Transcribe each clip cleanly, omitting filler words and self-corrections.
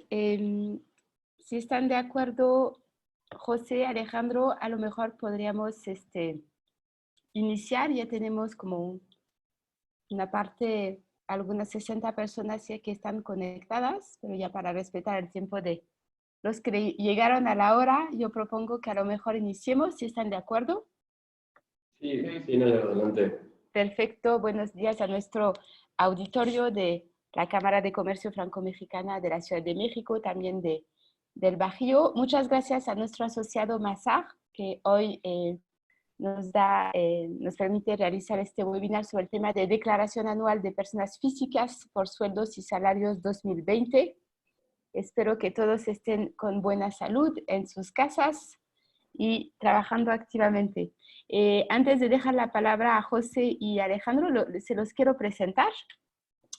Si están de acuerdo, José, Alejandro, a lo mejor podríamos iniciar. Ya tenemos como una parte, algunas 60 personas ya que están conectadas, pero ya para respetar el tiempo de los que llegaron a la hora, yo propongo que a lo mejor iniciemos, si están de acuerdo. Sí, no, adelante. Perfecto, buenos días a nuestro auditorio de la Cámara de Comercio Franco-Mexicana de la Ciudad de México, también del Bajío. Muchas gracias a nuestro asociado Mazar, que hoy nos permite realizar este webinar sobre el tema de Declaración Anual de Personas Físicas por Sueldos y Salarios 2020. Espero que todos estén con buena salud en sus casas y trabajando activamente. Antes de dejar la palabra a José y Alejandro, se los quiero presentar.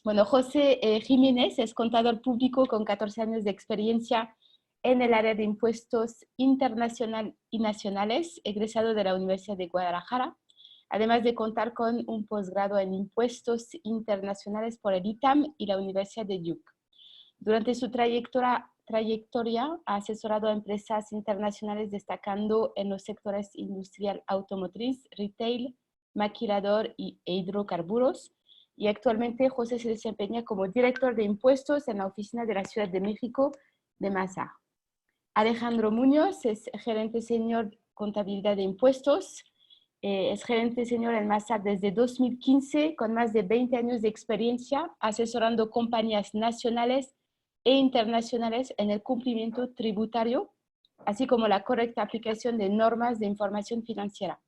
Bueno, José Jiménez es contador público con 14 años de experiencia en el área de impuestos internacional y nacionales, egresado de la Universidad de Guadalajara, además de contar con un posgrado en impuestos internacionales por el ITAM y la Universidad de Duke. Durante su trayectoria ha asesorado a empresas internacionales destacando en los sectores industrial automotriz, retail, maquilador e hidrocarburos. Y actualmente José se desempeña como director de impuestos en la oficina de la Ciudad de México de Mazar. Alejandro Muñoz es gerente senior contabilidad de impuestos. Es gerente senior en Mazar desde 2015 con más de 20 años de experiencia asesorando compañías nacionales e internacionales en el cumplimiento tributario, así como la correcta aplicación de normas de información financiera.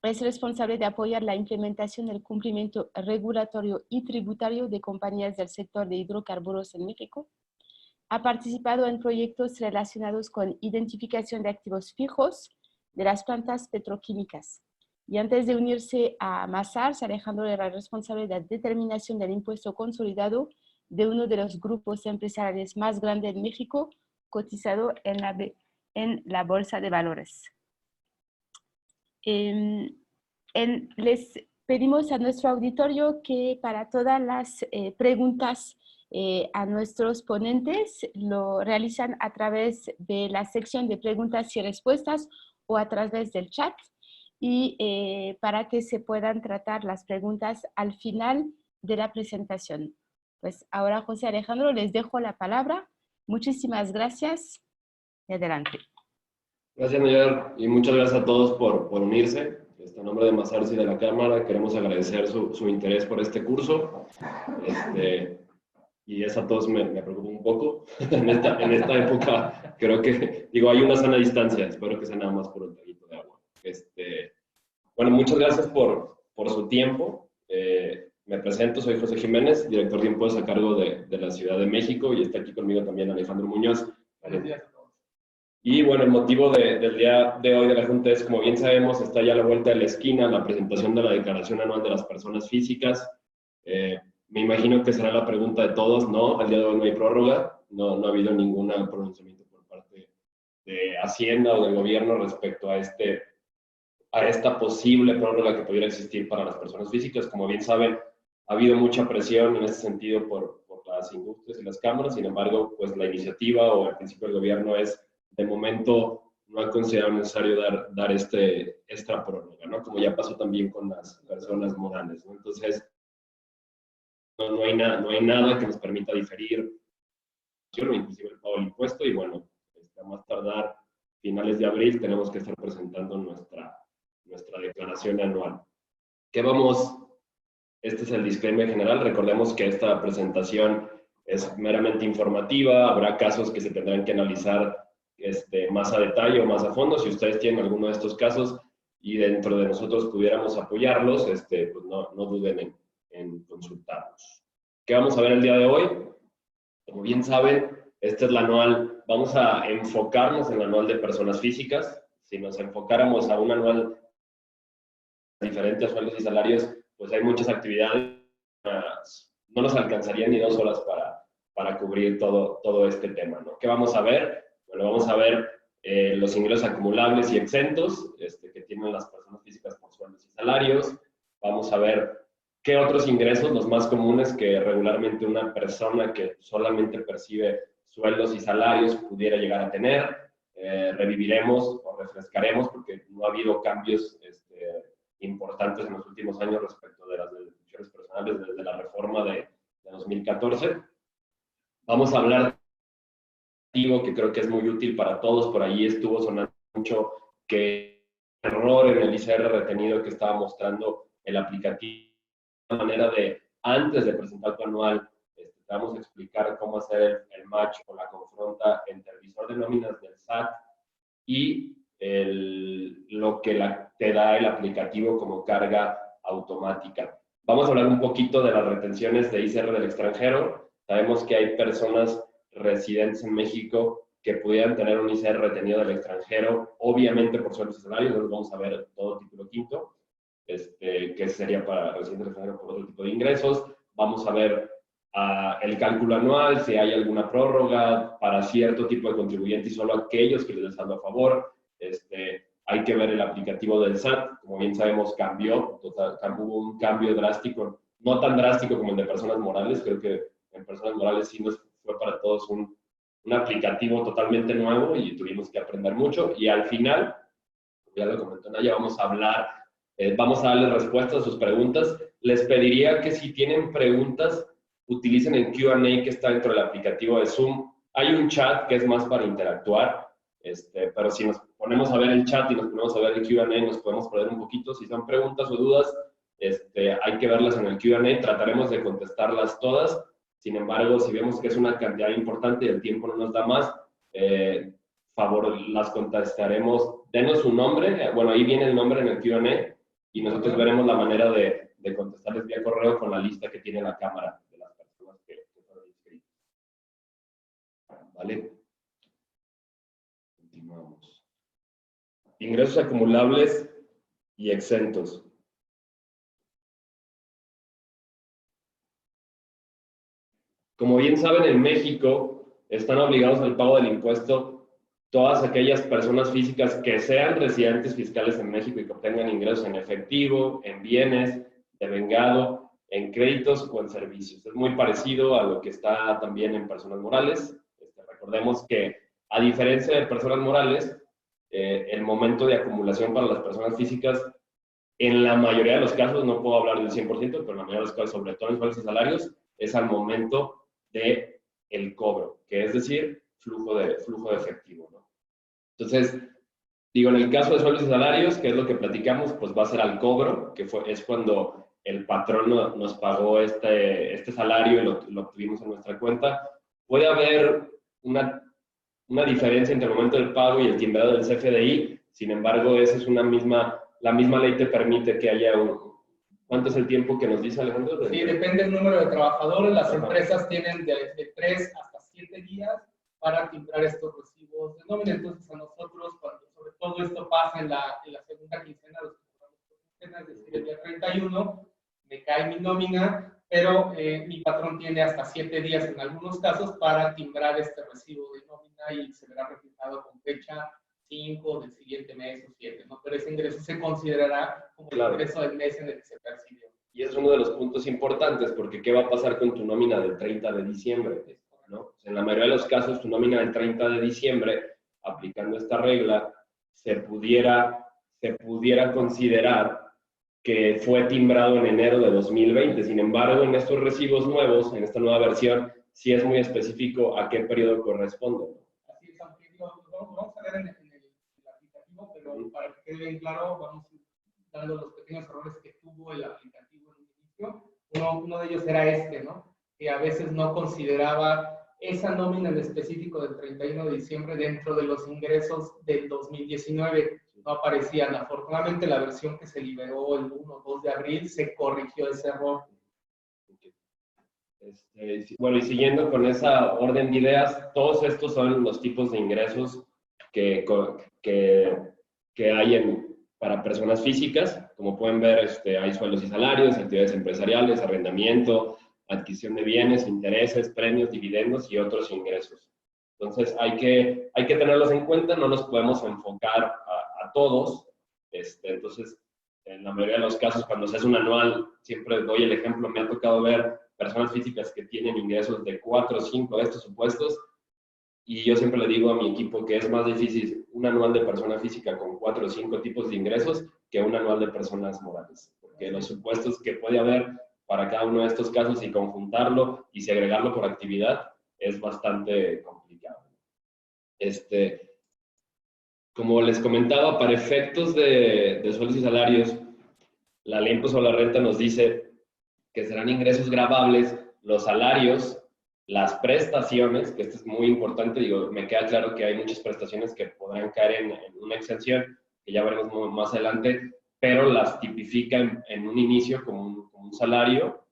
Es responsable de apoyar la implementación del cumplimiento regulatorio y tributario de compañías del sector de hidrocarburos en México. Ha participado en proyectos relacionados con identificación de activos fijos de las plantas petroquímicas. Y antes de unirse a Mazar, Alejandro era responsable de la determinación del impuesto consolidado de uno de los grupos empresariales más grandes en México, cotizado en la Bolsa de Valores. Les pedimos a nuestro auditorio que para todas las preguntas a nuestros ponentes lo realizan a través de la sección de preguntas y respuestas o a través del chat, y para que se puedan tratar las preguntas al final de la presentación. Pues ahora, José, Alejandro, les dejo la palabra. Muchísimas gracias y adelante. Gracias, Nayar, y muchas gracias a todos por unirse. En nombre de Mazar y de la Cámara queremos agradecer su interés por este curso. Y eso a todos me preocupa un poco. en esta época creo que, hay una sana distancia. Espero que sea nada más por un traguito de agua. Bueno, muchas gracias por su tiempo. Me presento, soy José Jiménez, director de impuestos a cargo de la Ciudad de México, y está aquí conmigo también Alejandro Muñoz. Buenos días a todos. Y bueno, el motivo del día de hoy de la Junta es, como bien sabemos, está ya a la vuelta de la esquina la presentación de la Declaración Anual de las Personas Físicas. Me imagino que será la pregunta de todos, ¿no? Al día de hoy no hay prórroga, no ha habido ningún pronunciamiento por parte de Hacienda o del gobierno respecto a esta posible prórroga que pudiera existir para las personas físicas. Como bien saben, ha habido mucha presión en este sentido por las industrias y las cámaras. Sin embargo, pues la iniciativa o el principio del gobierno es, de momento, no ha considerado necesario dar esta prórroga, ¿no? Como ya pasó también con las personas morales, ¿no? Entonces, no hay nada que nos permita diferir, inclusive el pago del impuesto, y bueno, a más tardar finales de abril tenemos que estar presentando nuestra declaración anual. Este es el disclaimer general. Recordemos que esta presentación es meramente informativa. Habrá casos que se tendrán que analizar más a detalle o más a fondo. Si ustedes tienen alguno de estos casos y dentro de nosotros pudiéramos apoyarlos, pues no duden en consultarnos. ¿Qué vamos a ver el día de hoy? Como bien saben, este es la anual. Vamos a enfocarnos en la anual de personas físicas. Si nos enfocáramos a un anual diferente a sueldos y salarios, pues hay muchas actividades. No nos alcanzarían ni 2 horas para cubrir todo este tema, ¿no? ¿Qué vamos a ver? Bueno, vamos a ver los ingresos acumulables y exentos que tienen las personas físicas por sueldos y salarios. Vamos a ver qué otros ingresos, los más comunes que regularmente una persona que solamente percibe sueldos y salarios pudiera llegar a tener. Reviviremos o refrescaremos, porque no ha habido cambios importantes en los últimos años respecto de las deducciones personales desde la reforma de 2014. Vamos a hablar de que creo que es muy útil para todos. Por ahí estuvo sonando mucho que el error en el ICR retenido que estaba mostrando el aplicativo, de manera de, antes de presentar tu anual, te vamos a explicar cómo hacer el match o la confronta entre el visor de nóminas del SAT y lo que te da el aplicativo como carga automática. Vamos a hablar un poquito de las retenciones de ICR del extranjero. Sabemos que hay personas residentes en México que pudieran tener un ICR retenido del extranjero, obviamente por sueldos y salarios. Entonces vamos a ver todo título quinto, que sería para residentes del extranjero por otro tipo de ingresos. Vamos a ver el cálculo anual, si hay alguna prórroga para cierto tipo de contribuyente y solo aquellos que les den saldo a favor. Hay que ver el aplicativo del SAT. Como bien sabemos, hubo un cambio drástico, no tan drástico como el de personas morales. Creo que en personas morales sí nos fue para todos un aplicativo totalmente nuevo y tuvimos que aprender mucho. Y al final, ya lo comentó Naya, vamos a darles respuestas a sus preguntas. Les pediría que si tienen preguntas, utilicen el Q&A que está dentro del aplicativo de Zoom. Hay un chat que es más para interactuar, pero si nos ponemos a ver el chat y nos ponemos a ver el Q&A, nos podemos perder un poquito. Si son preguntas o dudas, hay que verlas en el Q&A. Trataremos de contestarlas todas. Sin embargo, si vemos que es una cantidad importante y el tiempo no nos da más, las contestaremos. Denos su nombre. Bueno, ahí viene el nombre en el Q&A y nosotros veremos la manera de contestarles vía correo con la lista que tiene la cámara de las personas que fueron inscritas. ¿Vale? Continuamos. Ingresos acumulables y exentos. Como bien saben, en México están obligados al pago del impuesto todas aquellas personas físicas que sean residentes fiscales en México y que obtengan ingresos en efectivo, en bienes, devengado, en créditos o en servicios. Es muy parecido a lo que está también en personas morales. Recordemos que, a diferencia de personas morales, el momento de acumulación para las personas físicas, en la mayoría de los casos, no puedo hablar del 100%, pero en la mayoría de los casos, sobre todo en sueldos y salarios, es al momento de el cobro, que es decir, flujo de efectivo, ¿no? Entonces, digo, en el caso de sueldos y salarios, que es lo que platicamos, pues va a ser al cobro, que es cuando el patrón nos pagó este salario y lo obtuvimos en nuestra cuenta. Puede haber una diferencia entre el momento del pago y el timbrado del CFDI. Sin embargo, esa es la misma ley te permite que haya ¿Cuánto es el tiempo que nos dice Alejandro? Sí, depende del número de trabajadores. Las empresas tienen de 3 hasta 7 días para timbrar estos recibos de nómina. Entonces, a nosotros, cuando sobre todo esto pasa en la segunda quincena, los que cobramos por quincena, es decir, el día 31, me cae mi nómina, pero mi patrón tiene hasta 7 días en algunos casos para timbrar este recibo de nómina y se verá reflejado con fecha 5 del siguiente mes o 7, ¿no? Pero ese ingreso se considerará como el ingreso del mes en el que se percibió. Y es uno de los puntos importantes, porque ¿qué va a pasar con tu nómina del 30 de diciembre? ¿No? En la mayoría de los casos, tu nómina del 30 de diciembre, aplicando esta regla, se pudiera considerar que fue timbrado en enero de 2020. Sin embargo, en estos recibos nuevos, en esta nueva versión, sí es muy específico a qué periodo corresponde. Así es, aunque vamos a ver en el aplicativo, pero para que quede bien claro, vamos dando los pequeños errores que tuvo el aplicativo en el inicio. Uno de ellos era ¿no? Que a veces no consideraba esa nómina en específico del 31 de diciembre dentro de los ingresos del 2019. No aparecían. Afortunadamente, la versión que se liberó el 1 o 2 de abril se corrigió ese error. Bueno, y siguiendo con esa orden de ideas, todos estos son los tipos de ingresos que hay para personas físicas. Como pueden ver, hay sueldos y salarios, actividades empresariales, arrendamiento, adquisición de bienes, intereses, premios, dividendos y otros ingresos. Entonces, hay que tenerlos en cuenta, no nos podemos enfocar a todos. Entonces, en la mayoría de los casos, cuando se hace un anual, siempre doy el ejemplo, me ha tocado ver personas físicas que tienen ingresos de 4 o 5 de estos supuestos y yo siempre le digo a mi equipo que es más difícil un anual de persona física con 4 o 5 tipos de ingresos que un anual de personas morales, porque los supuestos que puede haber para cada uno de estos casos y conjuntarlo y segregarlo por actividad es bastante complicado. Como les comentaba, para efectos de sueldos y salarios, la ley de impuesto a la renta nos dice que serán ingresos gravables los salarios, las prestaciones, que esto es muy importante, digo, me queda claro que hay muchas prestaciones que podrán caer en una exención, que ya veremos más adelante, pero las tipifica en un inicio como un salario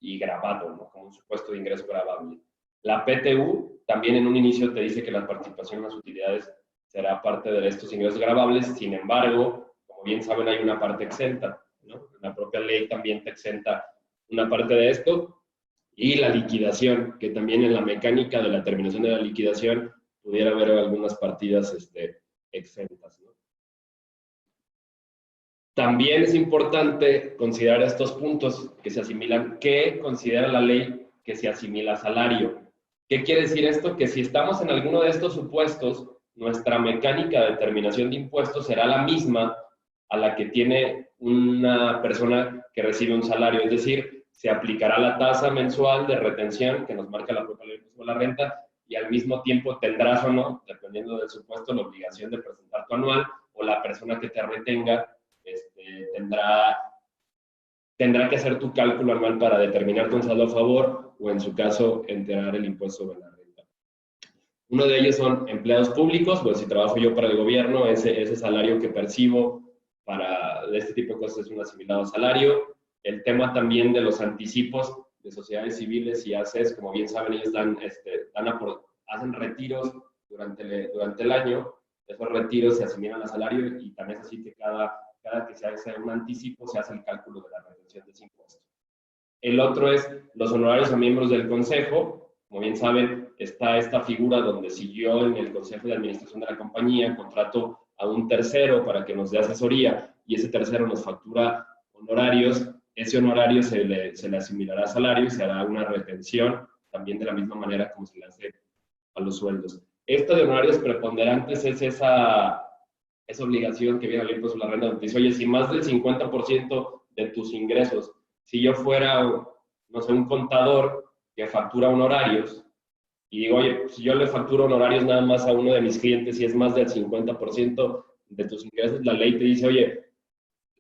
y grabado, ¿no? Como un supuesto de ingreso gravable. La PTU también en un inicio te dice que la participación en las utilidades será parte de estos ingresos gravables, sin embargo, como bien saben, hay una parte exenta, ¿no? La propia ley también te exenta una parte de esto, y la liquidación, que también en la mecánica de la terminación de la liquidación pudiera haber algunas partidas exentas, ¿no? También es importante considerar estos puntos que se asimilan. ¿Qué considera la ley que se asimila a salario? ¿Qué quiere decir esto? Que si estamos en alguno de estos supuestos, nuestra mecánica de determinación de impuestos será la misma a la que tiene una persona que recibe un salario. Es decir, se aplicará la tasa mensual de retención que nos marca la propia ley de la renta y al mismo tiempo tendrás o no, dependiendo del supuesto, la obligación de presentar tu anual o la persona que te retenga tendrá que hacer tu cálculo anual para determinar un saldo a favor o, en su caso, enterar el impuesto sobre la renta. Uno de ellos son empleados públicos, pues si trabajo yo para el gobierno, ese salario que percibo de este tipo de cosas es un asimilado salario. El tema también de los anticipos de sociedades civiles y ACES, como bien saben, ellos hacen retiros durante el año. Esos retiros se asimilan a salario y también es así que cada que se hace un anticipo, se hace el cálculo de la retención de ese impuesto. El otro es los honorarios a miembros del consejo. Como bien saben, está esta figura donde si yo en el consejo de administración de la compañía contrato a un tercero para que nos dé asesoría y ese tercero nos factura honorarios, ese honorario se le asimilará a salario y se hará una retención también de la misma manera como se le hace a los sueldos. Esto de honorarios preponderantes es esa obligación que viene al impuesto a la renta, donde dice, oye, si más del 50% de tus ingresos, si yo fuera, no sé, un contador que factura honorarios, y digo, oye, si yo le facturo honorarios nada más a uno de mis clientes y es más del 50% de tus ingresos, la ley te dice, oye,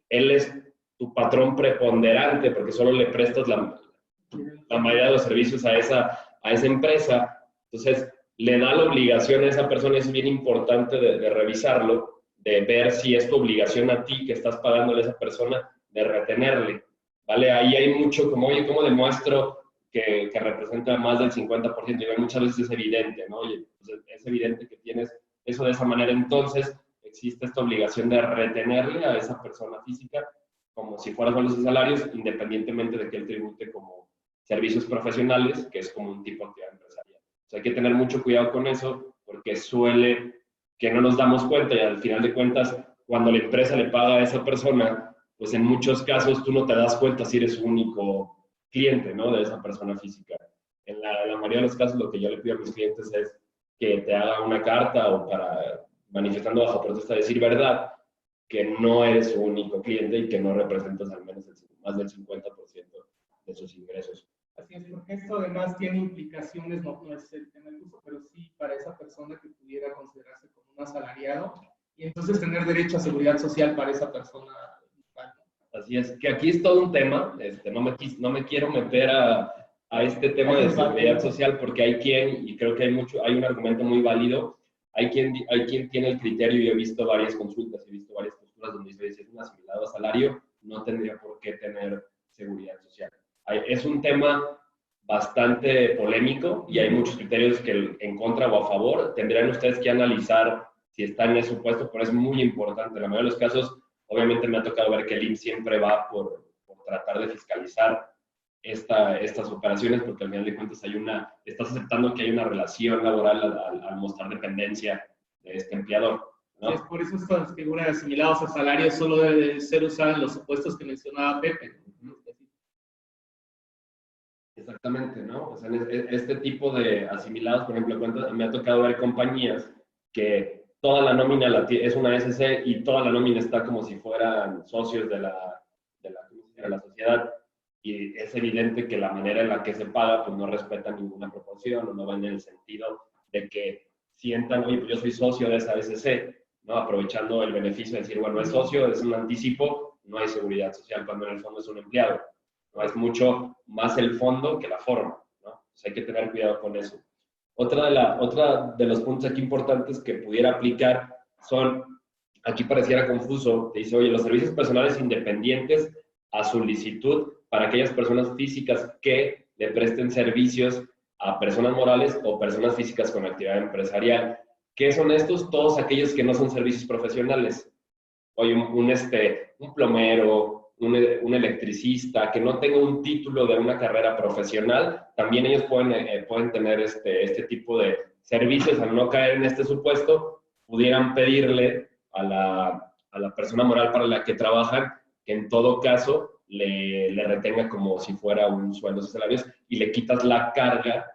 él es tu patrón preponderante porque solo le prestas la mayoría de los servicios a esa empresa, entonces le da la obligación a esa persona, es bien importante de revisarlo, de ver si es tu obligación a ti que estás pagándole a esa persona, de retenerle, ¿vale? Ahí hay mucho como, oye, ¿cómo demuestro que representa más del 50%? Y muchas veces es evidente, ¿no? Oye, pues es evidente que tienes eso de esa manera, entonces existe esta obligación de retenerle a esa persona física como si fuera sueldos y salarios, independientemente de que él tribute como servicios profesionales, que es como un tipo de actividad empresarial. O sea, hay que tener mucho cuidado con eso, porque suele que no nos damos cuenta y al final de cuentas, cuando la empresa le paga a esa persona, pues en muchos casos tú no te das cuenta si eres su único cliente, ¿no? De esa persona física. En la mayoría de los casos, lo que yo le pido a mis clientes es que te haga una carta o manifestando bajo protesta decir verdad, que no eres su único cliente y que no representas al menos más del 50% de sus ingresos. Así es, porque esto además tiene implicaciones, no es el tema del uso, pero sí para esa persona que pudiera considerarse como un asalariado y entonces tener derecho a seguridad social para esa persona. Así es, que aquí es todo un tema, no me quiero meter a este tema de seguridad social porque hay quien, y creo que hay un argumento muy válido, hay quien tiene el criterio, y he visto varias consultas, he visto varias posturas donde dice, si es un asimilado a salario, no tendría por qué tener seguridad social. Es un tema bastante polémico y hay muchos criterios que en contra o a favor. Tendrían ustedes que analizar si están en ese supuesto, pero es muy importante. En la mayoría de los casos, obviamente me ha tocado ver que el IMSS siempre va por tratar de fiscalizar estas operaciones, porque al final de cuentas estás aceptando que hay una relación laboral al mostrar dependencia de este empleador, ¿no? Es por eso estas figuras asimiladas a salarios solo deben ser usadas en los supuestos que mencionaba Pepe. Exactamente, ¿no? O sea, este tipo de asimilados, por ejemplo, me ha tocado ver compañías que toda la nómina es una SC y toda la nómina está como si fueran socios de la sociedad, y es evidente que la manera en la que se paga pues no respeta ninguna proporción o no va en el sentido de que sientan, oye, pues yo soy socio de esa SC, ¿no? Aprovechando el beneficio de decir, bueno, es socio, es un anticipo, no hay seguridad social, cuando en el fondo es un empleado. ¿No? Es mucho más el fondo que la forma, ¿no? Entonces hay que tener cuidado con eso. Otra de los puntos aquí importantes que pudiera aplicar son, aquí pareciera confuso, te dice, oye, los servicios personales independientes a solicitud para aquellas personas físicas que le presten servicios a personas morales o personas físicas con actividad empresarial. ¿Qué son estos? Todos aquellos que no son servicios profesionales. Oye, un plomero, un electricista, que no tenga un título de una carrera profesional, también ellos pueden tener este tipo de servicios. Al no caer en este supuesto, pudieran pedirle a la persona moral para la que trabajan que en todo caso le retenga como si fuera un sueldo de salarios y le quitas la carga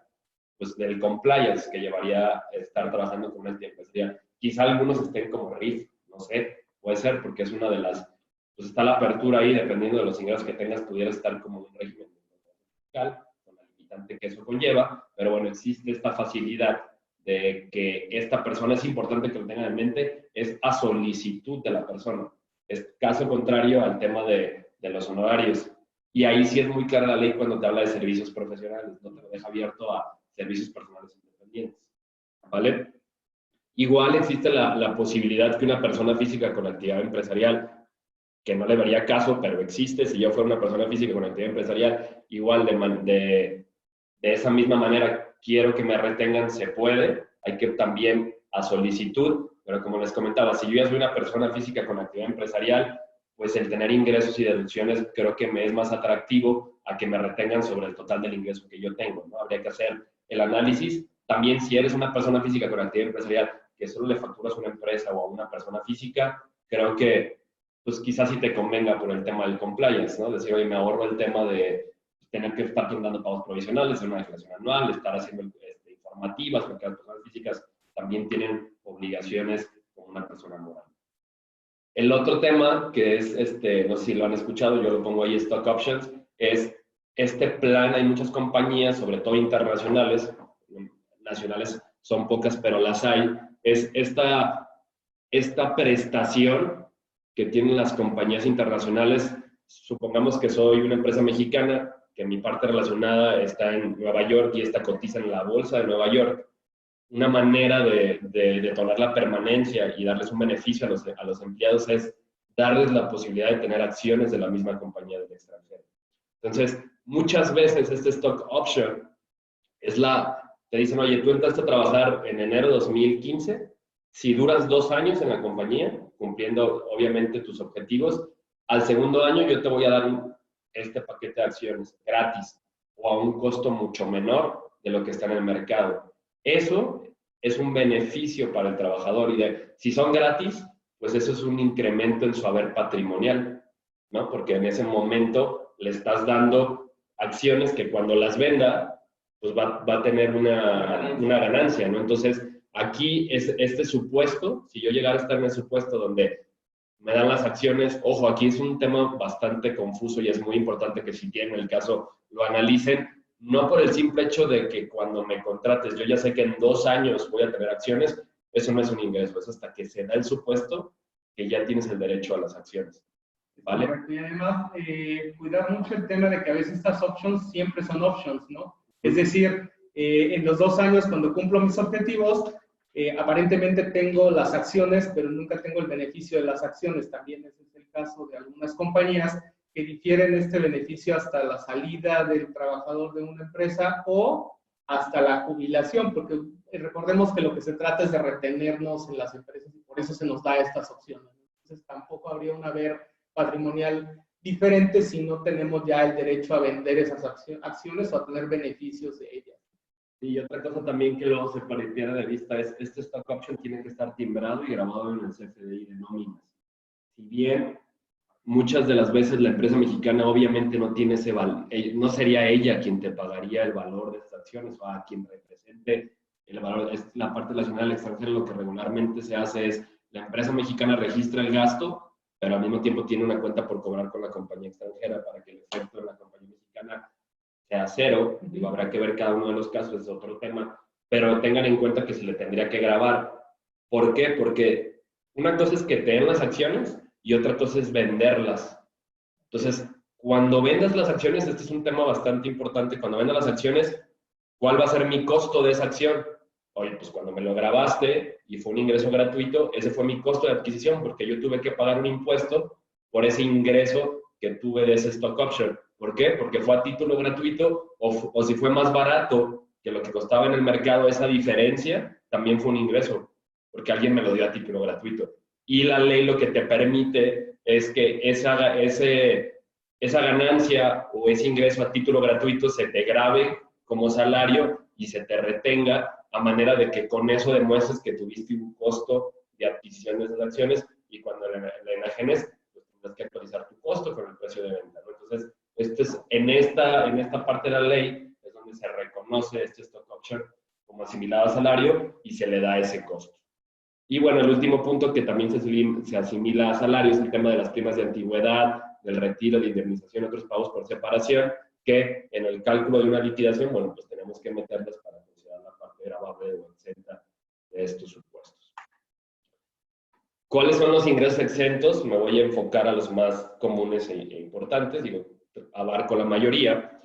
pues, del compliance que llevaría estar trabajando con una entidad empresarial. Quizá algunos estén como RIF, no sé, puede ser porque es una de las, pues está la apertura ahí, dependiendo de los ingresos que tengas, pudiera estar como un régimen fiscal, con la limitante que eso conlleva, pero bueno, existe esta facilidad de que esta persona, es importante que lo tengan en mente, es a solicitud de la persona. Es caso contrario al tema de los honorarios. Y ahí sí es muy clara la ley cuando te habla de servicios profesionales, no te lo deja abierto a servicios personales independientes. ¿Vale? Igual existe la posibilidad que una persona física con actividad empresarial, que no le vería caso, pero existe, si yo fuera una persona física con actividad empresarial, igual de esa misma manera quiero que me retengan, se puede, hay que también a solicitud, pero como les comentaba, si yo ya soy una persona física con actividad empresarial, pues el tener ingresos y deducciones creo que me es más atractivo a que me retengan sobre el total del ingreso que yo tengo, ¿no? Habría que hacer el análisis. También si eres una persona física con actividad empresarial que solo le facturas a una empresa o a una persona física, creo que pues quizás sí te convenga por el tema del compliance, ¿no? Decir, oye, me ahorro el tema de tener que estar dando pagos provisionales, hacer una declaración anual, estar haciendo informativas, porque las personas físicas también tienen obligaciones como una persona moral. El otro tema, que es, no sé si lo han escuchado, yo lo pongo ahí, Stock Options, es este plan. Hay muchas compañías, sobre todo internacionales, nacionales son pocas, pero las hay, es esta prestación que tienen las compañías internacionales. Supongamos que soy una empresa mexicana, que mi parte relacionada está en Nueva York y esta cotiza en la bolsa de Nueva York. Una manera de detonar la permanencia y darles un beneficio a los empleados es darles la posibilidad de tener acciones de la misma compañía del extranjero. Entonces, muchas veces este stock option te dicen, oye, tú entraste a trabajar en enero de 2015, si duras 2 años en la compañía, cumpliendo obviamente tus objetivos, al segundo año yo te voy a dar este paquete de acciones gratis o a un costo mucho menor de lo que está en el mercado. Eso es un beneficio para el trabajador y si son gratis, pues eso es un incremento en su haber patrimonial, ¿no? Porque en ese momento le estás dando acciones que cuando las venda, pues va a tener una ganancia, ¿no? Entonces, aquí es este supuesto, si yo llegara a estar en el supuesto donde me dan las acciones, ojo, aquí es un tema bastante confuso y es muy importante que si tienen el caso lo analicen, no por el simple hecho de que cuando me contrates, yo ya sé que en 2 años voy a tener acciones, eso no es un ingreso, es hasta que se da el supuesto que ya tienes el derecho a las acciones. ¿Vale? Correcto. Y además, cuidar mucho el tema de que a veces estas options siempre son options, ¿no? Es decir, en los 2 años, cuando cumplo mis objetivos, aparentemente tengo las acciones, pero nunca tengo el beneficio de las acciones. También ese es el caso de algunas compañías que difieren este beneficio hasta la salida del trabajador de una empresa o hasta la jubilación, porque recordemos que lo que se trata es de retenernos en las empresas y por eso se nos da estas opciones. Entonces, tampoco habría un haber patrimonial diferente si no tenemos ya el derecho a vender esas acciones o a tener beneficios de ellas. Y otra cosa también que luego se pierde de vista es este stock option tiene que estar timbrado y grabado en el CFDI de nóminas. Si bien muchas de las veces la empresa mexicana obviamente no tiene ese valor, no sería ella quien te pagaría el valor de esas acciones o a quien represente el valor. Es la parte nacional del extranjero. Lo que regularmente se hace es la empresa mexicana registra el gasto, pero al mismo tiempo tiene una cuenta por cobrar con la compañía extranjera para que el efecto de la compañía mexicana sea cero. Digo, habrá que ver cada uno de los casos, es otro tema, pero tengan en cuenta que se le tendría que grabar. ¿Por qué? Porque una cosa es que te den las acciones y otra cosa es venderlas. Entonces, cuando vendas las acciones, este es un tema bastante importante, cuando vendas las acciones, ¿cuál va a ser mi costo de esa acción? Oye, pues cuando me lo grabaste y fue un ingreso gratuito, ese fue mi costo de adquisición, porque yo tuve que pagar un impuesto por ese ingreso que tuve de ese stock option. ¿Por qué? Porque fue a título gratuito, o si fue más barato que lo que costaba en el mercado, esa diferencia también fue un ingreso, porque alguien me lo dio a título gratuito. Y la ley lo que te permite es que esa ganancia o ese ingreso a título gratuito se te grabe como salario y se te retenga, a manera de que con eso demuestres que tuviste un costo de adquisición de esas acciones, y cuando le enajenes, pues tendrás que actualizar tu costo con el precio de venta, ¿no? Entonces, en esta parte de la ley es donde se reconoce este stock option como asimilado a salario y se le da ese costo. Y bueno, el último punto que también se asimila a salario es el tema de las primas de antigüedad, del retiro, de indemnización, otros pagos por separación, que en el cálculo de una liquidación, bueno, pues tenemos que meterlas para considerar la parte gravable o exenta de estos supuestos. ¿Cuáles son los ingresos exentos? Me voy a enfocar a los más comunes e importantes, digo, abarco la mayoría.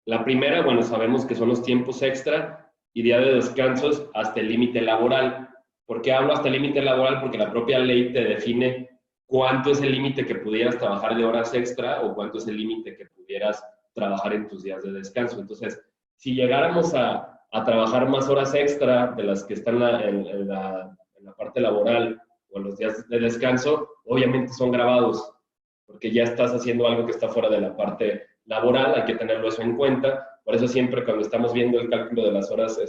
La primera, bueno, sabemos que son los tiempos extra y día de descansos hasta el límite laboral. ¿Por qué hablo hasta el límite laboral? Porque la propia ley te define cuánto es el límite que pudieras trabajar de horas extra o cuánto es el límite que pudieras trabajar en tus días de descanso. Entonces, si llegáramos a trabajar más horas extra de las que están en la parte laboral o en los días de descanso, obviamente son gravados, porque ya estás haciendo algo que está fuera de la parte laboral, hay que tenerlo eso en cuenta. Por eso siempre cuando estamos viendo el cálculo de las horas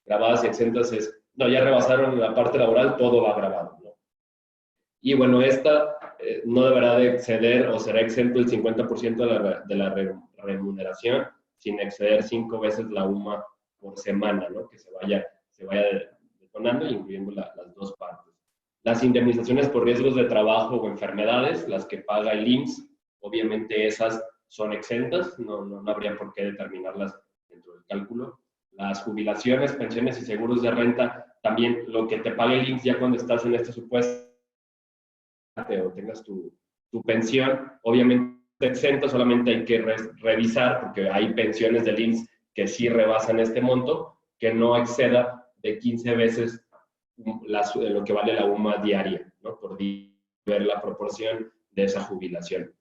grabadas y exentas es, no, ya rebasaron la parte laboral, todo va grabado, ¿no? Y bueno, esta no deberá de exceder o será exento el 50% de la remuneración sin exceder 5 veces la UMA por semana, ¿no? Que se vaya detonando, incluyendo las dos partes. Las indemnizaciones por riesgos de trabajo o enfermedades, las que paga el IMSS, obviamente esas son exentas, no habría por qué determinarlas dentro del cálculo. Las jubilaciones, pensiones y seguros de renta, también lo que te pague el IMSS ya cuando estás en este supuesto o tengas tu pensión, obviamente exento, solamente hay que revisar, porque hay pensiones del IMSS que sí rebasan este monto, que no exceda de 15 veces lo que vale la UMA diaria, ¿no? Por ver la proporción de esa jubilación.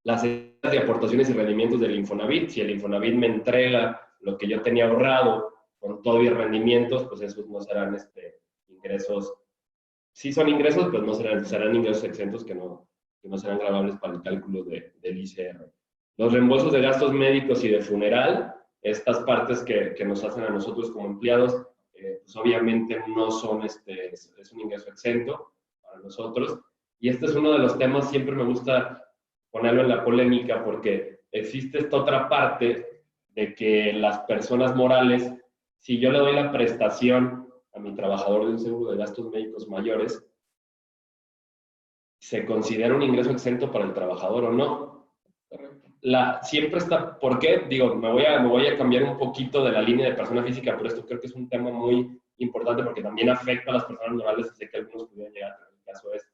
Las de aportaciones y rendimientos del Infonavit, si el Infonavit me entrega lo que yo tenía ahorrado con todo y rendimientos, pues esos no serán ingresos. Sí son ingresos, pues no serán ingresos exentos que no serán gravables para el cálculo del ICR. Los reembolsos de gastos médicos y de funeral, estas partes que nos hacen a nosotros como empleados, pues obviamente no son, es un ingreso exento para nosotros. Y este es uno de los temas, siempre me gusta ponerlo en la polémica, porque existe esta otra parte de que las personas morales, si yo le doy la prestación a mi trabajador de un seguro de gastos médicos mayores, ¿se considera un ingreso exento para el trabajador o no? Siempre está, ¿por qué? Digo, me voy a cambiar un poquito de la línea de persona física, pero esto creo que es un tema muy importante porque también afecta a las personas morales, y sé que algunos pudieran llegar, pero el caso es,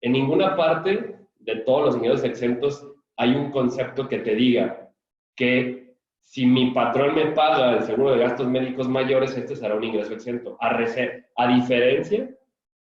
en ninguna parte de todos los ingresos exentos hay un concepto que te diga que si mi patrón me paga el seguro de gastos médicos mayores, este será un ingreso exento. A diferencia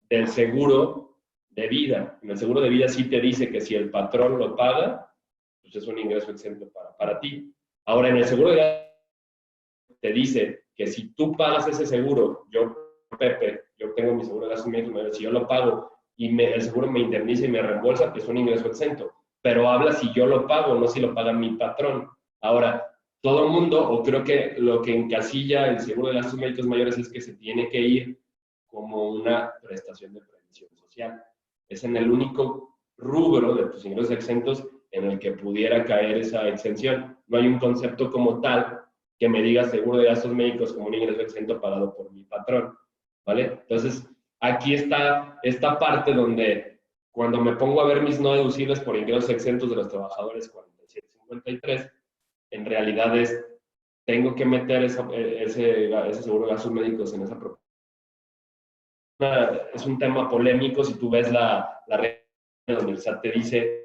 del seguro de vida. En el seguro de vida sí te dice que si el patrón lo paga, pues es un ingreso exento para ti. Ahora, en el seguro de gastos te dice que si tú pagas ese seguro, yo, Pepe, yo tengo mi seguro de gastos médicos mayores, si yo lo pago y el seguro me indemniza y me reembolsa, pues es un ingreso exento. Pero habla si yo lo pago, no si lo paga mi patrón. Ahora, todo el mundo, o creo que lo que encasilla el seguro de gastos médicos mayores es que se tiene que ir como una prestación de previsión social. Es en el único rubro de tus ingresos exentos en el que pudiera caer esa exención. No hay un concepto como tal que me diga seguro de gastos médicos como un ingreso exento pagado por mi patrón, ¿vale? Entonces, aquí está esta parte donde cuando me pongo a ver mis no deducibles por ingresos exentos de los trabajadores 4753, en realidad tengo que meter ese seguro de gastos médicos en esa propuesta. Es un tema polémico si tú ves la regla donde el SAT te dice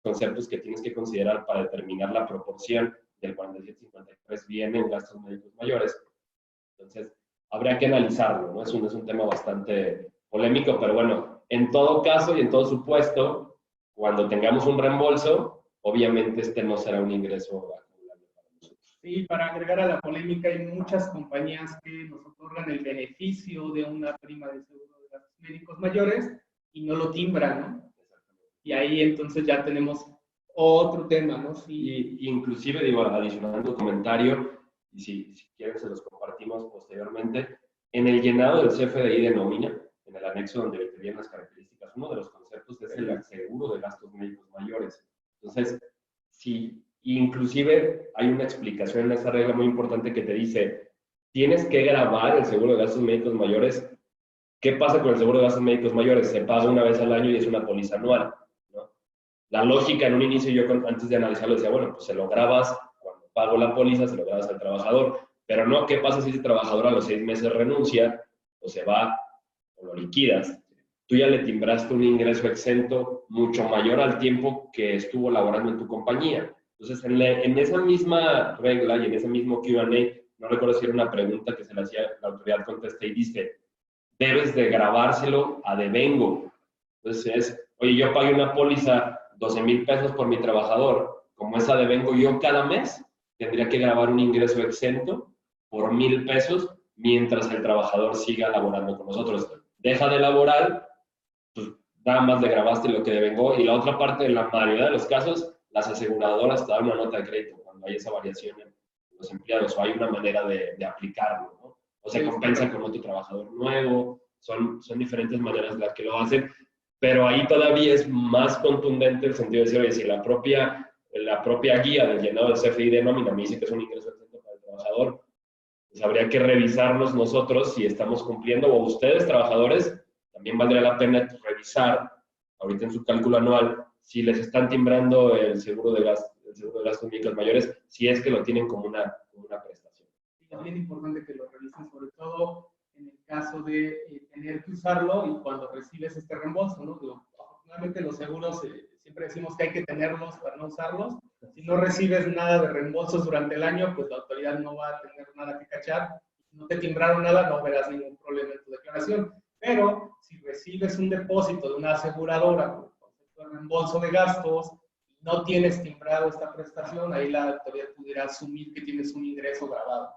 conceptos que tienes que considerar para determinar la proporción del 4753 viene en gastos médicos mayores. Entonces, habría que analizarlo, ¿no? Es un tema bastante polémico, pero bueno, en todo caso y en todo supuesto, cuando tengamos un reembolso, obviamente este no será un ingreso acumulable para nosotros. Sí, para agregar a la polémica, hay muchas compañías que nos otorgan el beneficio de una prima de seguro de gastos médicos mayores y no lo timbran, ¿no? Y ahí entonces ya tenemos otro tema, ¿no? Sí. Y inclusive, digo, adicionando un comentario, y si quieren se los compartimos posteriormente, en el llenado del CFDI de nómina, en el anexo donde te vienen las características, uno de los conceptos es el seguro de gastos médicos mayores. Entonces, si inclusive hay una explicación en esa regla muy importante que te dice, tienes que grabar el seguro de gastos médicos mayores. ¿Qué pasa con el seguro de gastos médicos mayores? Se paga una vez al año y es una póliza anual. La lógica en un inicio, yo antes de analizarlo decía, bueno, pues se lo grabas, cuando pago la póliza, se lo grabas al trabajador, pero no, ¿qué pasa si ese trabajador a los 6 meses renuncia o se va o lo liquidas? Tú ya le timbraste un ingreso exento mucho mayor al tiempo que estuvo laborando en tu compañía. Entonces, en esa misma regla y en ese mismo Q&A, no recuerdo si era una pregunta que se le hacía, la autoridad contesta y dice, debes de grabárselo a devengo. Entonces es, oye, yo pagué una póliza 12,000 pesos por mi trabajador, como esa devengo yo cada mes, tendría que grabar un ingreso exento por 1,000 pesos mientras el trabajador siga laborando con nosotros. Deja de laborar, pues nada más le grabaste lo que devengó, y la otra parte, en la mayoría de los casos, las aseguradoras te dan una nota de crédito cuando hay esa variación en los empleados, o hay una manera de aplicarlo, ¿no? O se compensa con otro trabajador nuevo, son diferentes maneras las que lo hacen, pero ahí todavía es más contundente el sentido de decir, oye, si la propia guía del llenado del CFDI de nómina me dice que es un ingreso exento para el trabajador, pues habría que revisarnos nosotros si estamos cumpliendo, o ustedes, trabajadores, también valdría la pena revisar, ahorita en su cálculo anual, si les están timbrando el seguro de gastos médicos mayores, si es que lo tienen como una prestación. Es bien importante que lo revisen, sobre todo en el caso de tener que usarlo y cuando recibes este reembolso, ¿no? Afortunadamente los seguros siempre decimos que hay que tenerlos para no usarlos. Si no recibes nada de reembolsos durante el año, pues la autoridad no va a tener nada que cachar. Si no te timbraron nada, no verás ningún problema en tu declaración. Pero si recibes un depósito de una aseguradora con concepto de reembolso de gastos y no tienes timbrado esta prestación, ahí la autoridad pudiera asumir que tienes un ingreso grabado.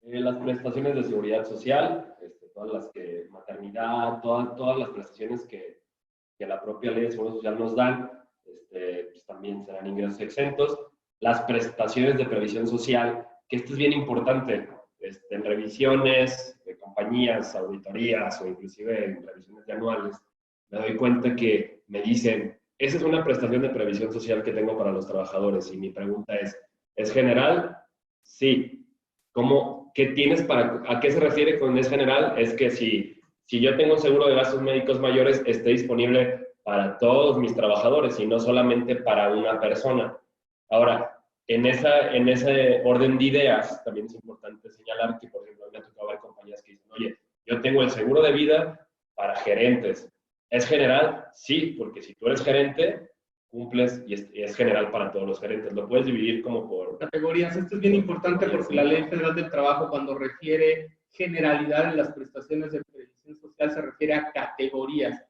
Las prestaciones de seguridad social, todas las que maternidad, todas las prestaciones que la propia ley de seguro social nos dan, pues también serán ingresos exentos. Las prestaciones de previsión social, que esto es bien importante, en revisiones de compañías, auditorías o inclusive en revisiones de anuales, me doy cuenta que me dicen, esa es una prestación de previsión social que tengo para los trabajadores, y mi pregunta ¿es general? Sí. ¿Qué tienes a qué se refiere con es general? Es que si yo tengo un seguro de gastos médicos mayores, esté disponible para todos mis trabajadores y no solamente para una persona. Ahora, en ese orden de ideas, también es importante señalar que, por ejemplo, me ha tocado ver compañías que dicen, oye, yo tengo el seguro de vida para gerentes. ¿Es general? Sí, porque si tú eres gerente, cumples y es general para todos los gerentes. Lo puedes dividir como por categorías. Esto es bien importante porque la Ley Federal del Trabajo, cuando refiere generalidad en las prestaciones de previsión social, se refiere a categorías.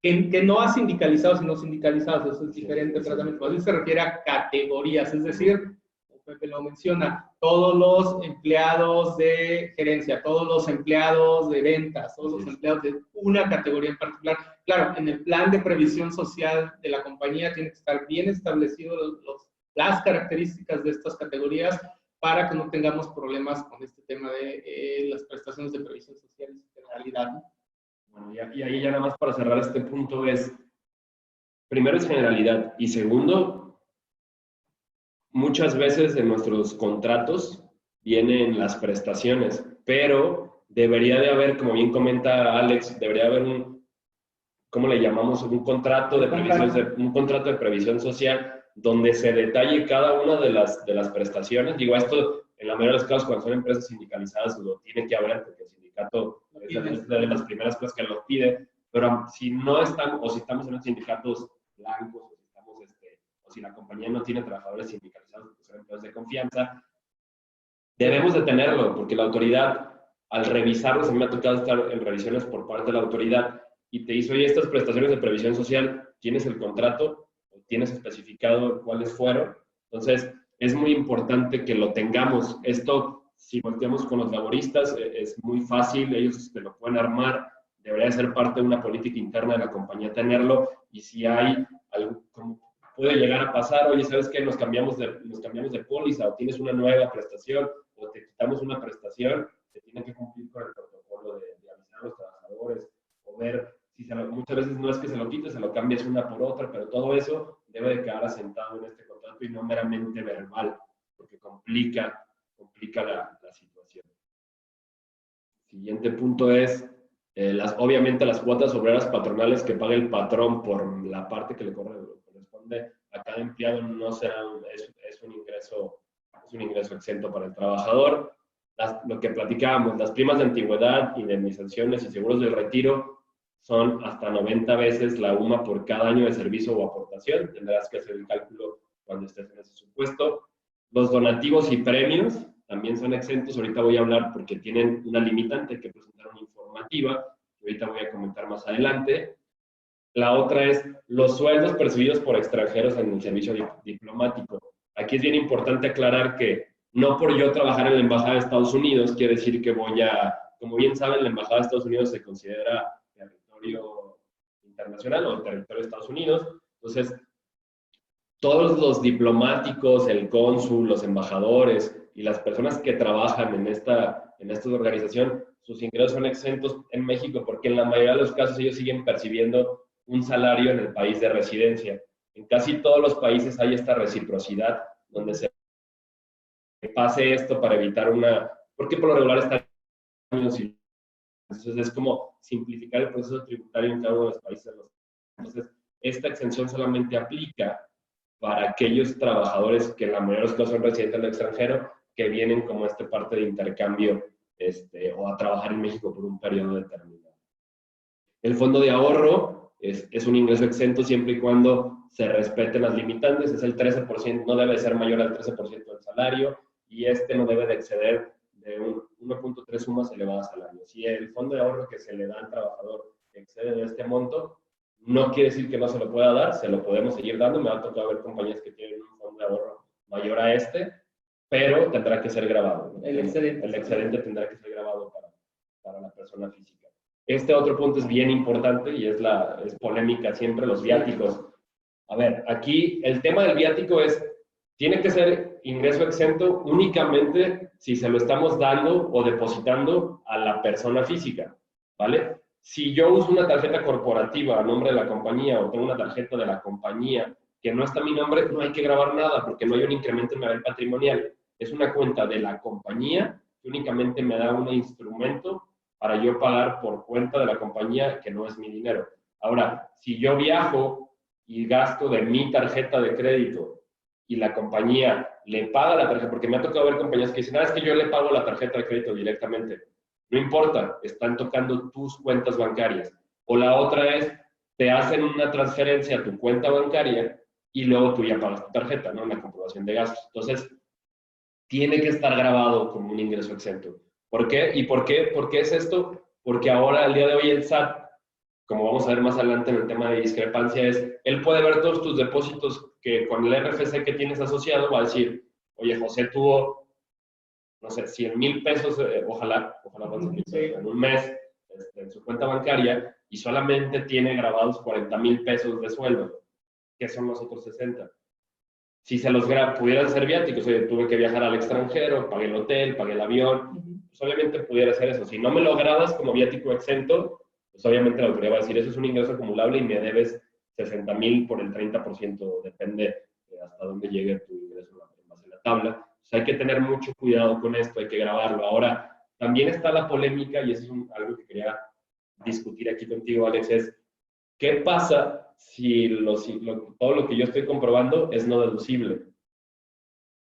Que no a sindicalizados, sino sindicalizados. Eso es diferente tratamiento. Así se refiere a categorías, es decir, como Pepe lo menciona, todos los empleados de gerencia, todos los empleados de ventas, todos los empleados de una categoría en particular. Claro, en el plan de previsión social de la compañía tiene que estar bien establecido las características de estas categorías para que no tengamos problemas con este tema de las prestaciones de previsión social y su generalidad, ¿no? Bueno, y ahí ya nada más para cerrar este punto es, primero es generalidad y segundo, muchas veces en nuestros contratos vienen las prestaciones, pero debería de haber, como bien comenta Alex, debería haber ¿cómo le llamamos? Un contrato de previsión social donde se detalle cada una de las prestaciones. Digo, esto en la mayoría de los casos cuando son empresas sindicalizadas lo tiene que haber porque el sindicato es de las primeras cosas que lo pide, pero si no estamos, o si estamos en los sindicatos blancos, o si, o si la compañía no tiene trabajadores sindicalizados porque son empresas de confianza, debemos de tenerlo, porque la autoridad, al revisarlos, a mí me ha tocado estar en revisiones por parte de la autoridad, y te dice, oye, estas prestaciones de previsión social, ¿tienes el contrato? ¿O tienes especificado cuáles fueron? Entonces, es muy importante que lo tengamos. Esto, si volteamos con los laboristas, es muy fácil, ellos te lo pueden armar, debería ser parte de una política interna de la compañía tenerlo, y si hay algo, como puede llegar a pasar, oye, ¿sabes qué? Nos cambiamos de póliza, o tienes una nueva prestación, o te quitamos una prestación, se tiene que cumplir con el protocolo de avisar a los trabajadores, o ver si muchas veces no es que se lo quites, se lo cambias una por otra, pero todo eso debe de quedar asentado en este contrato y no meramente verbal, porque complica la situación. Siguiente punto es, obviamente las cuotas obreras patronales que paga el patrón por la parte que le corresponde a cada empleado no será, es un ingreso exento para el trabajador. Lo que platicábamos, las primas de antigüedad, indemnizaciones y seguros de retiro son hasta 90 veces la UMA por cada año de servicio o aportación. Tendrás que hacer el cálculo cuando estés en ese supuesto. Los donativos y premios también son exentos. Ahorita voy a hablar porque tienen una limitante que presentar una informativa, que ahorita voy a comentar más adelante. La otra es los sueldos percibidos por extranjeros en el servicio diplomático. Aquí es bien importante aclarar que no por yo trabajar en la Embajada de Estados Unidos quiere decir que como bien saben, la Embajada de Estados Unidos se considera territorio internacional o territorio de Estados Unidos. Entonces, todos los diplomáticos, el cónsul, los embajadores y las personas que trabajan en esta organización, sus ingresos son exentos en México porque en la mayoría de los casos ellos siguen percibiendo un salario en el país de residencia. En casi todos los países hay esta reciprocidad donde se pase esto para evitar porque por lo regular están años y entonces es como simplificar el proceso tributario en cada uno de los países. Entonces, esta exención solamente aplica para aquellos trabajadores que en la mayoría de los casos son residentes del extranjero, que vienen como parte de intercambio o a trabajar en México por un periodo determinado. El fondo de ahorro es un ingreso exento siempre y cuando se respeten las limitantes, es el 13%, no debe ser mayor al 13% del salario y no debe de exceder de 1.3 sumas elevadas al año. Si el fondo de ahorro que se le da al trabajador excede de este monto, no quiere decir que no se lo pueda dar, se lo podemos seguir dando. Me ha tocado ver compañías que tienen un fondo de ahorro mayor a pero tendrá que ser grabado, ¿no? El excedente tendrá que ser grabado para la persona física. Otro punto es bien importante y es polémica siempre, los viáticos. A ver, aquí el tema del viático tiene que ser ingreso exento únicamente si se lo estamos dando o depositando a la persona física, ¿vale? Si yo uso una tarjeta corporativa a nombre de la compañía o tengo una tarjeta de la compañía que no está a mi nombre, no hay que grabar nada porque no hay un incremento en mi nivel patrimonial. Es una cuenta de la compañía que únicamente me da un instrumento para yo pagar por cuenta de la compañía que no es mi dinero. Ahora, si yo viajo y gasto de mi tarjeta de crédito y la compañía le paga la tarjeta, porque me ha tocado ver compañías que dicen, es que yo le pago la tarjeta de crédito directamente. No importa, están tocando tus cuentas bancarias. O la otra te hacen una transferencia a tu cuenta bancaria y luego tú ya pagas tu tarjeta, ¿no? La comprobación de gastos. Entonces, tiene que estar grabado como un ingreso exento. ¿Por qué? ¿Y por qué es esto? Porque ahora, al día de hoy, el SAT, como vamos a ver más adelante en el tema de discrepancia, él puede ver todos tus depósitos que con el RFC que tienes asociado va a decir, oye, José tuvo, no sé, 100,000 pesos, ojalá en un mes en su cuenta bancaria y solamente tiene grabados 40,000 pesos de sueldo, que son los otros 60. Si se los pudieran ser viáticos, oye, tuve que viajar al extranjero, pagué el hotel, pagué el avión, pues obviamente pudiera ser eso. Si no me lo grabas como viático exento, pues obviamente la autoridad va a decir, eso es un ingreso acumulable y me debes 60,000 por el 30%, depende hasta dónde llegue tu ingreso en base a la tabla. Entonces hay que tener mucho cuidado con esto, hay que grabarlo. Ahora, también está la polémica, y eso es algo que quería discutir aquí contigo, Alex, es ¿qué pasa si todo lo que yo estoy comprobando es no deducible?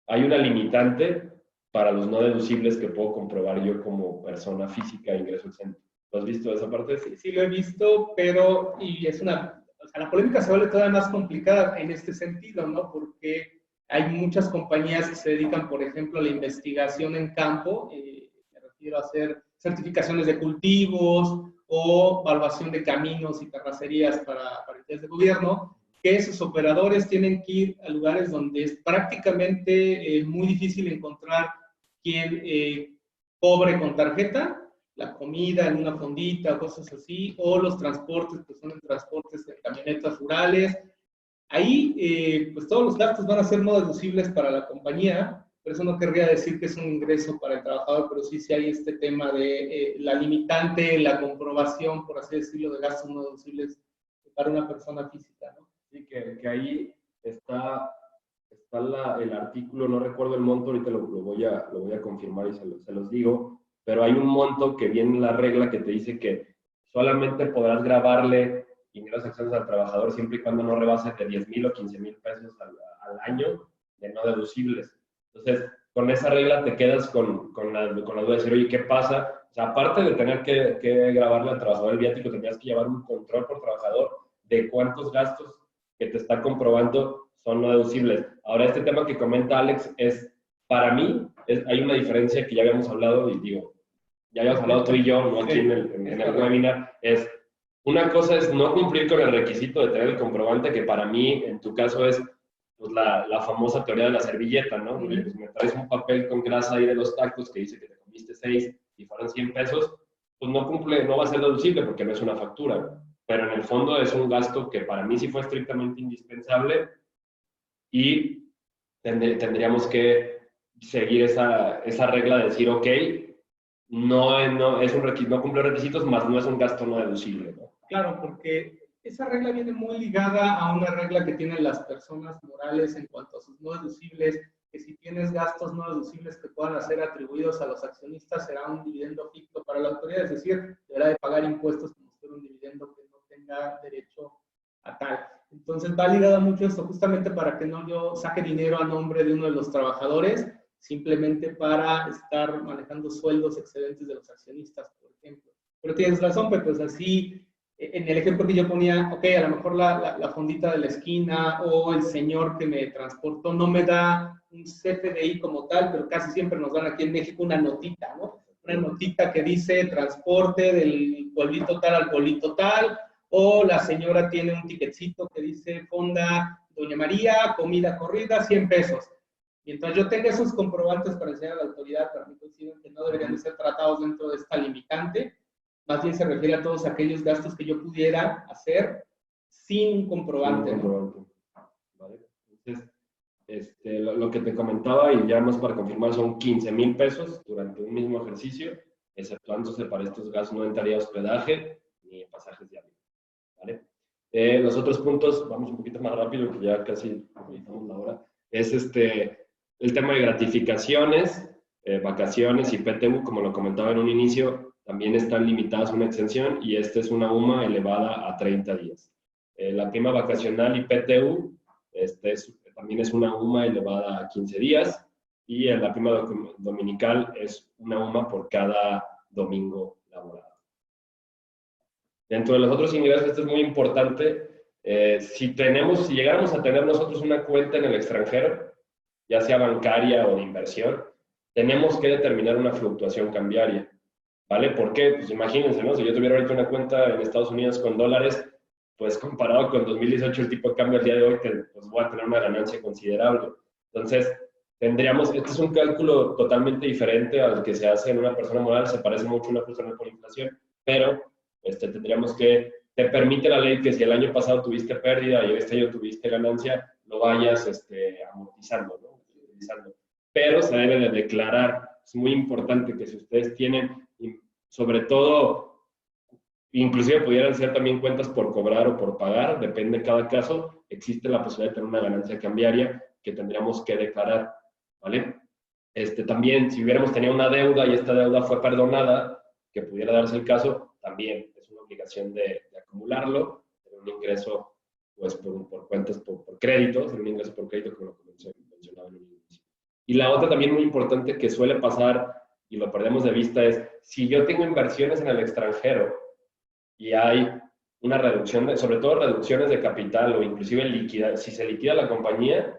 Hay una limitante para los no deducibles que puedo comprobar yo como persona física de ingreso exento. ¿Lo has visto esa parte? Sí, sí lo he visto, pero y es una, o sea, la polémica se vuelve todavía más complicada en este sentido, ¿no? Porque hay muchas compañías que se dedican, por ejemplo, a la investigación en campo, me refiero a hacer certificaciones de cultivos o evaluación de caminos y terracerías para entidades de gobierno, que esos operadores tienen que ir a lugares donde es prácticamente muy difícil encontrar quien cobre con tarjeta, la comida en una fondita o cosas así, o los transportes, que son en transportes de camionetas rurales. Ahí, pues todos los gastos van a ser no deducibles para la compañía, pero eso no querría decir que es un ingreso para el trabajador, pero sí hay este tema de la limitante, la comprobación, por así decirlo, de gastos no deducibles para una persona física, ¿no? Sí, que ahí está el artículo, no recuerdo el monto, ahorita lo voy a confirmar y se los digo, pero hay un monto que viene en la regla que te dice que solamente podrás grabarle ingresos exentos al trabajador siempre y cuando no rebase de 10,000 o 15,000 pesos al año de no deducibles. Entonces, con esa regla te quedas con la duda de decir, oye, ¿qué pasa? O sea, aparte de tener que grabarle al trabajador el viático, tendrías que llevar un control por trabajador de cuántos gastos que te está comprobando son no deducibles. Ahora, este tema que comenta Alex es, para mí, hay una diferencia que ya habíamos hablado, y digo, ya habíamos hablado tú y yo, no aquí en el webinar, es, una cosa es no cumplir con el requisito de tener el comprobante, que para mí, en tu caso, es pues, la famosa teoría de la servilleta, ¿no? Pues me traes un papel con grasa ahí de los tacos que dice que te comiste 6 y fueron 100 pesos, pues no cumple, no va a ser deducible porque no es una factura. Pero en el fondo es un gasto que para mí sí fue estrictamente indispensable y tendríamos que seguir esa regla de decir, ok, no es un no cumple requisitos, más no es un gasto no deducible, ¿no? Claro, porque esa regla viene muy ligada a una regla que tienen las personas morales en cuanto a sus no deducibles, que si tienes gastos no deducibles que puedan ser atribuidos a los accionistas, será un dividendo ficto para la autoridad, es decir, deberá de pagar impuestos como si fuera un dividendo que no tenga derecho a tal. Entonces va ligado mucho esto, justamente para que no yo saque dinero a nombre de uno de los trabajadores, simplemente para estar manejando sueldos excedentes de los accionistas, por ejemplo. Pero tienes razón, pues así, en el ejemplo que yo ponía, ok, a lo mejor la fondita de la esquina o el señor que me transportó no me da un CFDI como tal, pero casi siempre nos dan aquí en México una notita, ¿no? Una notita que dice transporte del pueblito tal al pueblito tal, o la señora tiene un ticketcito que dice Fonda Doña María, comida corrida, 100 pesos. Mientras yo tenga esos comprobantes para enseñar a la autoridad, para mí coinciden que no deberían de ser tratados dentro de esta limitante, más bien se refiere a todos aquellos gastos que yo pudiera hacer sin un comprobante. ¿No? ¿Vale? Entonces, lo que te comentaba, y ya más para confirmar, son 15,000 pesos durante un mismo ejercicio, exceptuándose para estos gastos no entraría hospedaje ni pasajes de avión. ¿Vale? Los otros puntos, vamos un poquito más rápido, que ya casi completamos la hora, es el tema de gratificaciones, vacaciones y PTU, como lo comentaba en un inicio, también están limitadas a una exención y esta es una UMA elevada a 30 días. La prima vacacional y PTU también es una UMA elevada a 15 días y la prima dominical es una UMA por cada domingo laborado. Dentro de los otros ingresos, esto es muy importante, si llegáramos a tener nosotros una cuenta en el extranjero, ya sea bancaria o de inversión, tenemos que determinar una fluctuación cambiaria, ¿vale? ¿Por qué? Pues imagínense, ¿no? Si yo tuviera ahorita una cuenta en Estados Unidos con dólares, pues comparado con 2018 el tipo de cambio al día de hoy, pues voy a tener una ganancia considerable. Entonces, este es un cálculo totalmente diferente al que se hace en una persona moral, se parece mucho a una persona por inflación, pero tendríamos que, te permite la ley que si el año pasado tuviste pérdida y este año tuviste ganancia, lo vayas amortizando, ¿no? Pero se debe de declarar, es muy importante que si ustedes tienen, sobre todo inclusive pudieran ser también cuentas por cobrar o por pagar, depende de cada caso, existe la posibilidad de tener una ganancia cambiaria que tendríamos que declarar, ¿vale? También, si hubiéramos tenido una deuda y esta deuda fue perdonada, que pudiera darse el caso, también es una obligación de acumularlo, tener un ingreso pues, por cuentas por crédito, tener un ingreso por crédito, como lo mencionaba en un inicio. Y la otra también muy importante que suele pasar, y lo perdemos de vista, es si yo tengo inversiones en el extranjero y hay una reducción, sobre todo reducciones de capital o inclusive si se liquida la compañía,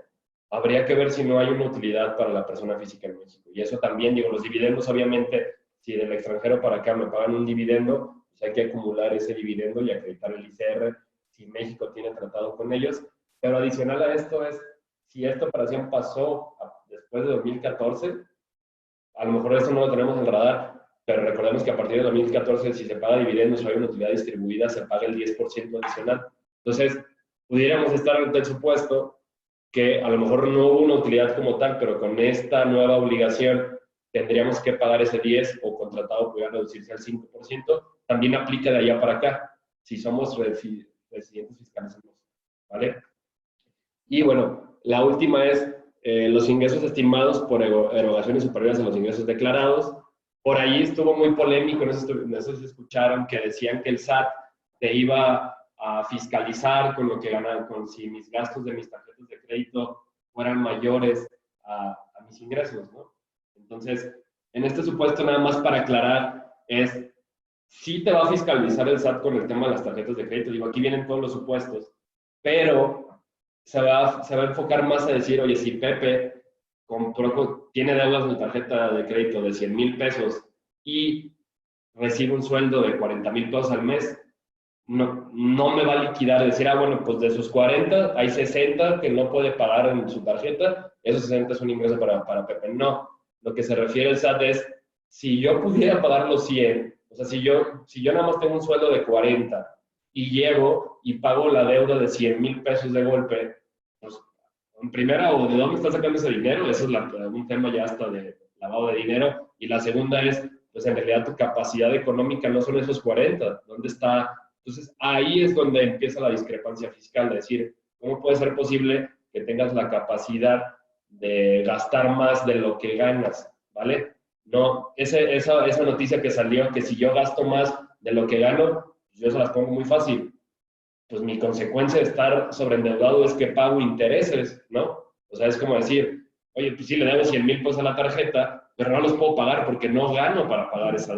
habría que ver si no hay una utilidad para la persona física en México. Y eso también, digo, los dividendos, obviamente, si del extranjero para acá me pagan un dividendo, pues hay que acumular ese dividendo y acreditar el ICR si México tiene tratado con ellos. Pero adicional a esto es, si esta operación pasó después de 2014, a lo mejor esto no lo tenemos en el radar, pero recordemos que a partir de 2014, si se paga dividendos o hay una utilidad distribuida, se paga el 10% adicional. Entonces, pudiéramos estar ante el supuesto que a lo mejor no hubo una utilidad como tal, pero con esta nueva obligación tendríamos que pagar ese 10 o contratado pudiera reducirse al 5%, también aplica de allá para acá, si somos residentes fiscales, ¿vale? Y bueno, la última es los ingresos estimados por erogaciones superiores a los ingresos declarados. Por ahí estuvo muy polémico, no sé si escucharon que decían que el SAT te iba a fiscalizar con lo que ganan, con si mis gastos de mis tarjetas de crédito fueran mayores a mis ingresos, ¿no? Entonces, en este supuesto, nada más para aclarar, sí te va a fiscalizar el SAT con el tema de las tarjetas de crédito. Digo, aquí vienen todos los supuestos, pero se va a enfocar más a decir, oye, si Pepe tiene deudas de tarjeta de crédito de 100,000 pesos y recibe un sueldo de 40,000 pesos al mes, no me va a liquidar, decir, bueno, pues de sus 40 hay 60 que no puede pagar en su tarjeta, esos 60 es un ingreso para Pepe. No, lo que se refiere el SAT es, si yo pudiera pagar los 100, o sea, si yo nada más tengo un sueldo de 40 y llego y pago la deuda de 100,000 pesos de golpe, pues, en primera, o de dónde está sacando ese dinero, eso es un tema ya hasta de lavado de dinero, y la segunda es, pues en realidad tu capacidad económica no son esos 40, ¿dónde está? Entonces, ahí es donde empieza la discrepancia fiscal, de decir, ¿cómo puede ser posible que tengas la capacidad de gastar más de lo que ganas? ¿Vale? No, esa noticia que salió, que si yo gasto más de lo que gano, yo se las pongo muy fácil. Pues mi consecuencia de estar sobreendeudado es que pago intereses, ¿no? O sea, es como decir, oye, pues sí le debo 100,000 pesos a la tarjeta, pero no los puedo pagar porque no gano para pagar esa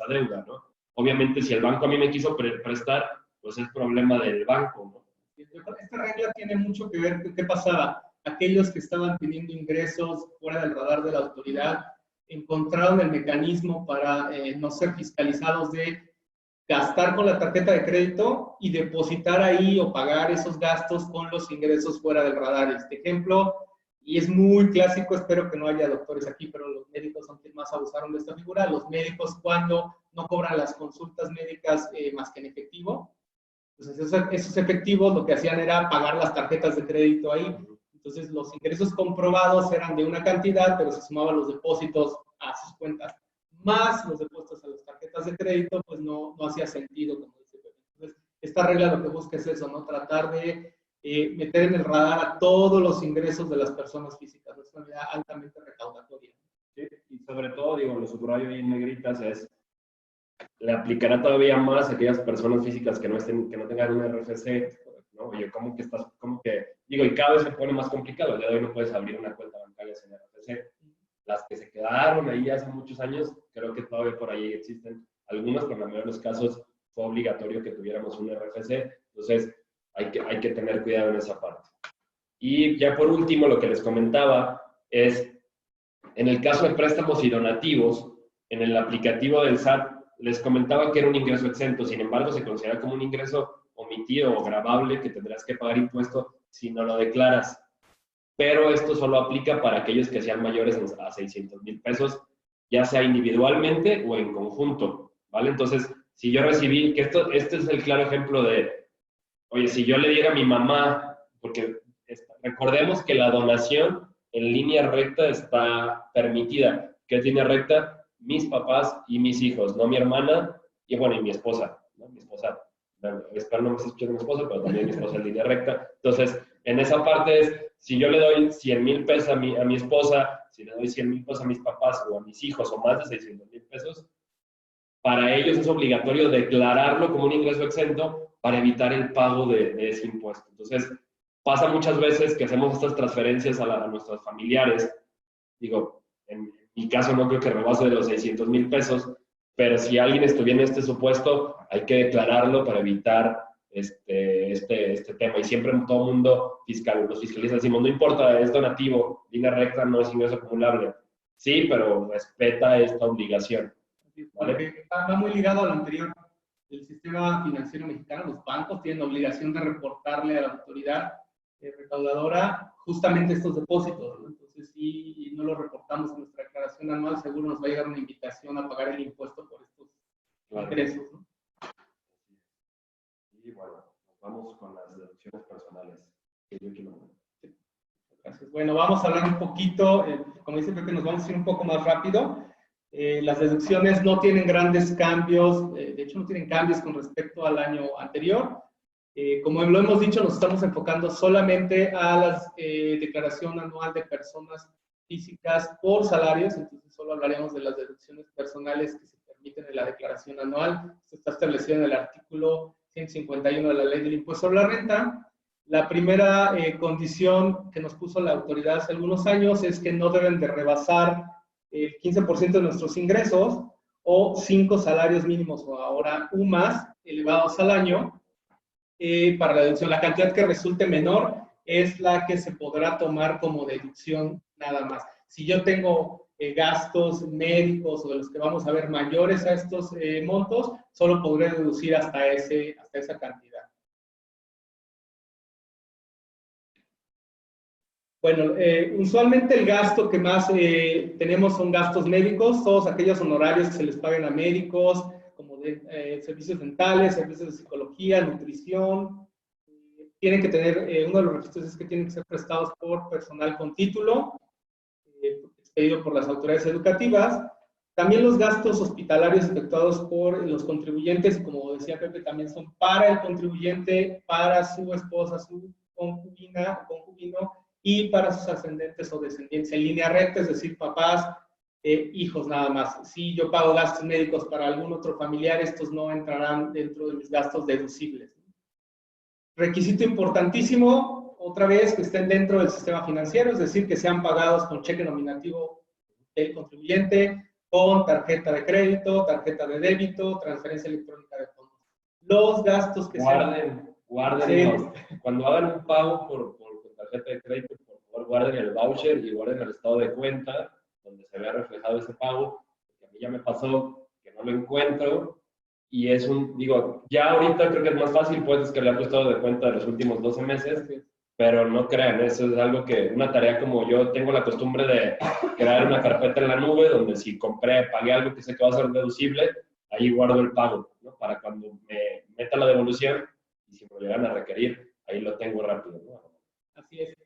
deuda, ¿no? Obviamente, si el banco a mí me quiso prestar, pues es problema del banco, ¿no? Esta regla tiene mucho que ver con qué pasaba. Aquellos que estaban teniendo ingresos fuera del radar de la autoridad encontraron el mecanismo para no ser fiscalizados de gastar con la tarjeta de crédito y depositar ahí o pagar esos gastos con los ingresos fuera del radar. Este ejemplo, y es muy clásico, espero que no haya doctores aquí, pero los médicos son quienes más abusaron de esta figura. Los médicos cuando no cobran las consultas médicas más que en efectivo, entonces esos efectivos lo que hacían era pagar las tarjetas de crédito ahí. Entonces los ingresos comprobados eran de una cantidad, pero se sumaban los depósitos a sus cuentas, más los depósitos a las tarjetas de crédito, pues no hacía sentido, como dice Pepe. Entonces, esta regla lo que busca es eso, ¿no? Tratar de meter en el radar a todos los ingresos de las personas físicas. Es una medida altamente recaudatoria. Sí, y sobre todo, digo, lo subrayo ahí en negritas le aplicará todavía más a aquellas personas físicas que no tengan un RFC, ¿no? Oye, digo, y cada vez se pone más complicado. El día de hoy no puedes abrir una cuenta bancaria sin RFC. Las que se quedaron ahí hace muchos años, creo que todavía por ahí existen algunas, pero en la mayoría de los casos fue obligatorio que tuviéramos un RFC. Entonces, hay que tener cuidado en esa parte. Y ya por último, lo que les comentaba es, en el caso de préstamos y donativos, en el aplicativo del SAT, les comentaba que era un ingreso exento, sin embargo, se considera como un ingreso omitido o gravable que tendrás que pagar impuesto si no lo declaras. Pero esto solo aplica para aquellos que sean mayores a 600,000 pesos, ya sea individualmente o en conjunto, ¿vale? Entonces, si yo recibí, que este es el claro ejemplo de, oye, si yo le diera a mi mamá, porque recordemos que la donación en línea recta está permitida. ¿Qué es línea recta? Mis papás y mis hijos, no mi hermana y, bueno, y mi esposa. ¿no? Mi esposa, espero no me esté escuchando mi esposa, pero también mi esposa en línea recta. Entonces, en esa parte es, si yo le doy 100,000 pesos a mi esposa, si le doy 100,000 pesos a mis papás o a mis hijos, o más de 600,000 pesos, para ellos es obligatorio declararlo como un ingreso exento para evitar el pago de ese impuesto. Entonces, pasa muchas veces que hacemos estas transferencias a nuestros familiares. Digo, en mi caso no creo que rebase de los 600,000 pesos, pero si alguien estuviera en este supuesto, hay que declararlo para evitar este tema. Y siempre todo el mundo los fiscalistas decimos, no importa, es donativo, línea recta, no es ingreso acumulable. Sí, pero respeta esta obligación. ¿Vale? Va muy ligado a lo anterior. El sistema financiero mexicano, los bancos tienen la obligación de reportarle a la autoridad recaudadora justamente estos depósitos, ¿no? Entonces, si no lo reportamos en nuestra declaración anual, seguro nos va a llegar una invitación a pagar el impuesto por estos ingresos, ¿no? Y bueno, nos vamos con las deducciones personales. Gracias. Bueno, vamos a hablar un poquito, como dice Pepe, nos vamos a ir un poco más rápido. Las deducciones no tienen grandes cambios, de hecho no tienen cambios con respecto al año anterior. Como lo hemos dicho, nos estamos enfocando solamente a la declaración anual de personas físicas por salarios, entonces solo hablaremos de las deducciones personales que se permiten en la declaración anual. Esto está establecido en el artículo 151 de la Ley del Impuesto a la Renta. La primera condición que nos puso la autoridad hace algunos años es que no deben de rebasar el 15% de nuestros ingresos o 5 salarios mínimos o ahora UMAS elevados al año. Para la deducción, la cantidad que resulte menor es la que se podrá tomar como deducción nada más. Si yo tengo gastos médicos o de los que vamos a ver mayores a estos montos, solo podré deducir hasta esa cantidad. Bueno, usualmente el gasto que más tenemos son gastos médicos, todos aquellos honorarios que se les paguen a médicos, como de servicios dentales, servicios de psicología, nutrición. Tienen que tener, uno de los requisitos es que tienen que ser prestados por personal con título, expedido por las autoridades educativas. También los gastos hospitalarios efectuados por los contribuyentes, y como decía Pepe, también son para el contribuyente, para su esposa, su concubina o concubino, y para sus ascendentes o descendientes en línea recta, es decir, papás, hijos nada más. Si yo pago gastos médicos para algún otro familiar, estos no entrarán dentro de mis gastos deducibles. Requisito importantísimo, otra vez, que estén dentro del sistema financiero, es decir, que sean pagados con cheque nominativo del contribuyente, con tarjeta de crédito, tarjeta de débito, transferencia electrónica de fondos. Los gastos que guarden, cuando hagan un pago por tarjeta de crédito, por favor, guarden el voucher y guarden el estado de cuenta donde se vea reflejado ese pago, porque a mí ya me pasó que no lo encuentro y es ya ahorita creo que es más fácil, puedes descargar tu estado de cuenta de los últimos 12 meses, pero no crean, eso es algo una tarea como yo tengo la costumbre de crear una carpeta en la nube donde si pagué algo que sé que va a ser deducible, ahí guardo el pago, ¿no? Para cuando me meta la devolución y si me lo llegan a requerir, ahí lo tengo rápido, ¿no? Así es.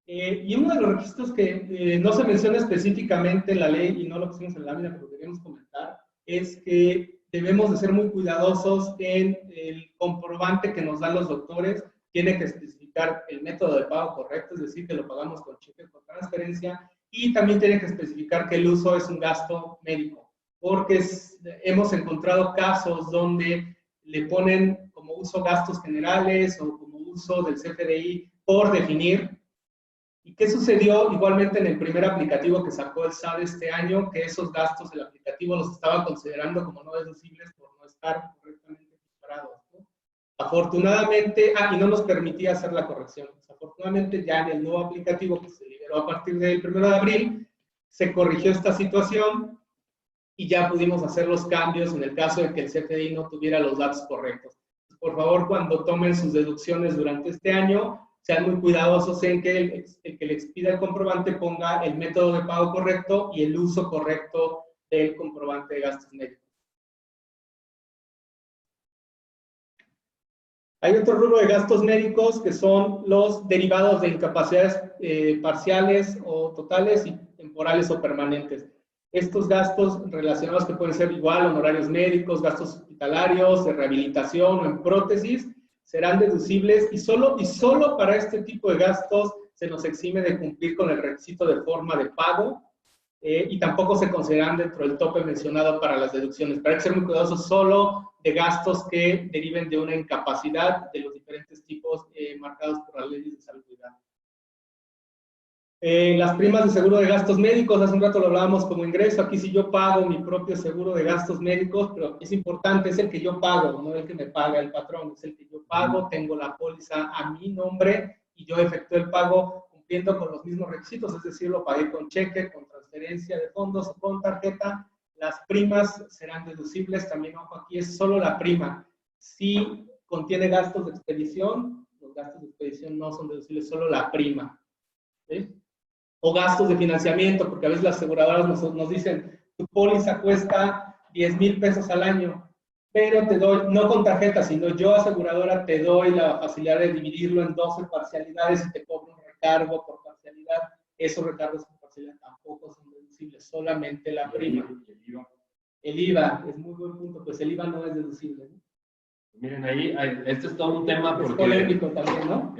Y uno de los requisitos que no se menciona específicamente en la ley y no lo pusimos en la lámina, pero queremos comentar, es que debemos de ser muy cuidadosos en el comprobante que nos dan los doctores. Tiene que especificar el método de pago correcto, es decir, que lo pagamos con cheque con transferencia, y también tiene que especificar que el uso es un gasto médico, porque hemos encontrado casos donde le ponen como uso gastos generales o como uso del CFDI por definir. ¿Y qué sucedió igualmente en el primer aplicativo que sacó el SAT este año? Que esos gastos del aplicativo los estaba considerando como no deducibles por no estar correctamente preparados, ¿no? Afortunadamente, y no nos permitía hacer la corrección. Afortunadamente, ya en el nuevo aplicativo que se liberó a partir del 1 de abril, se corrigió esta situación y ya pudimos hacer los cambios en el caso de que el CFDI no tuviera los datos correctos. Por favor, cuando tomen sus deducciones durante este año, sean muy cuidadosos en que el que le expida el comprobante ponga el método de pago correcto y el uso correcto del comprobante de gastos médicos. Hay otro rubro de gastos médicos que son los derivados de incapacidades parciales o totales y temporales o permanentes. Estos gastos relacionados que pueden ser igual honorarios médicos, gastos hospitalarios, de rehabilitación o en prótesis, serán deducibles y solo para este tipo de gastos se nos exime de cumplir con el requisito de forma de pago y tampoco se consideran dentro del tope mencionado para las deducciones. Pero hay que ser muy cuidadosos solo de gastos que deriven de una incapacidad de los diferentes tipos marcados por las leyes de salubridad. Las primas de seguro de gastos médicos, hace un rato lo hablábamos como ingreso. Aquí sí yo pago mi propio seguro de gastos médicos, pero es importante, es el que yo pago, no el que me paga el patrón, es el que yo pago, tengo la póliza a mi nombre y yo efectué el pago cumpliendo con los mismos requisitos, es decir, lo pagué con cheque, con transferencia de fondos o con tarjeta. Las primas serán deducibles, también ojo, aquí es solo la prima. Si contiene gastos de expedición, los gastos de expedición no son deducibles, solo la prima. ¿Sí? O gastos de financiamiento, porque a veces las aseguradoras nos dicen, tu póliza cuesta 10,000 pesos al año, pero te doy, no con tarjeta, sino yo aseguradora te doy la facilidad de dividirlo en 12 parcialidades y te cobro un recargo por parcialidad. Esos recargos por parcialidad tampoco son deducibles, solamente la prima. El IVA, es muy buen punto, pues el IVA no es deducible, ¿no? Miren, ahí, este es todo un tema porque... Es polémico también, ¿no?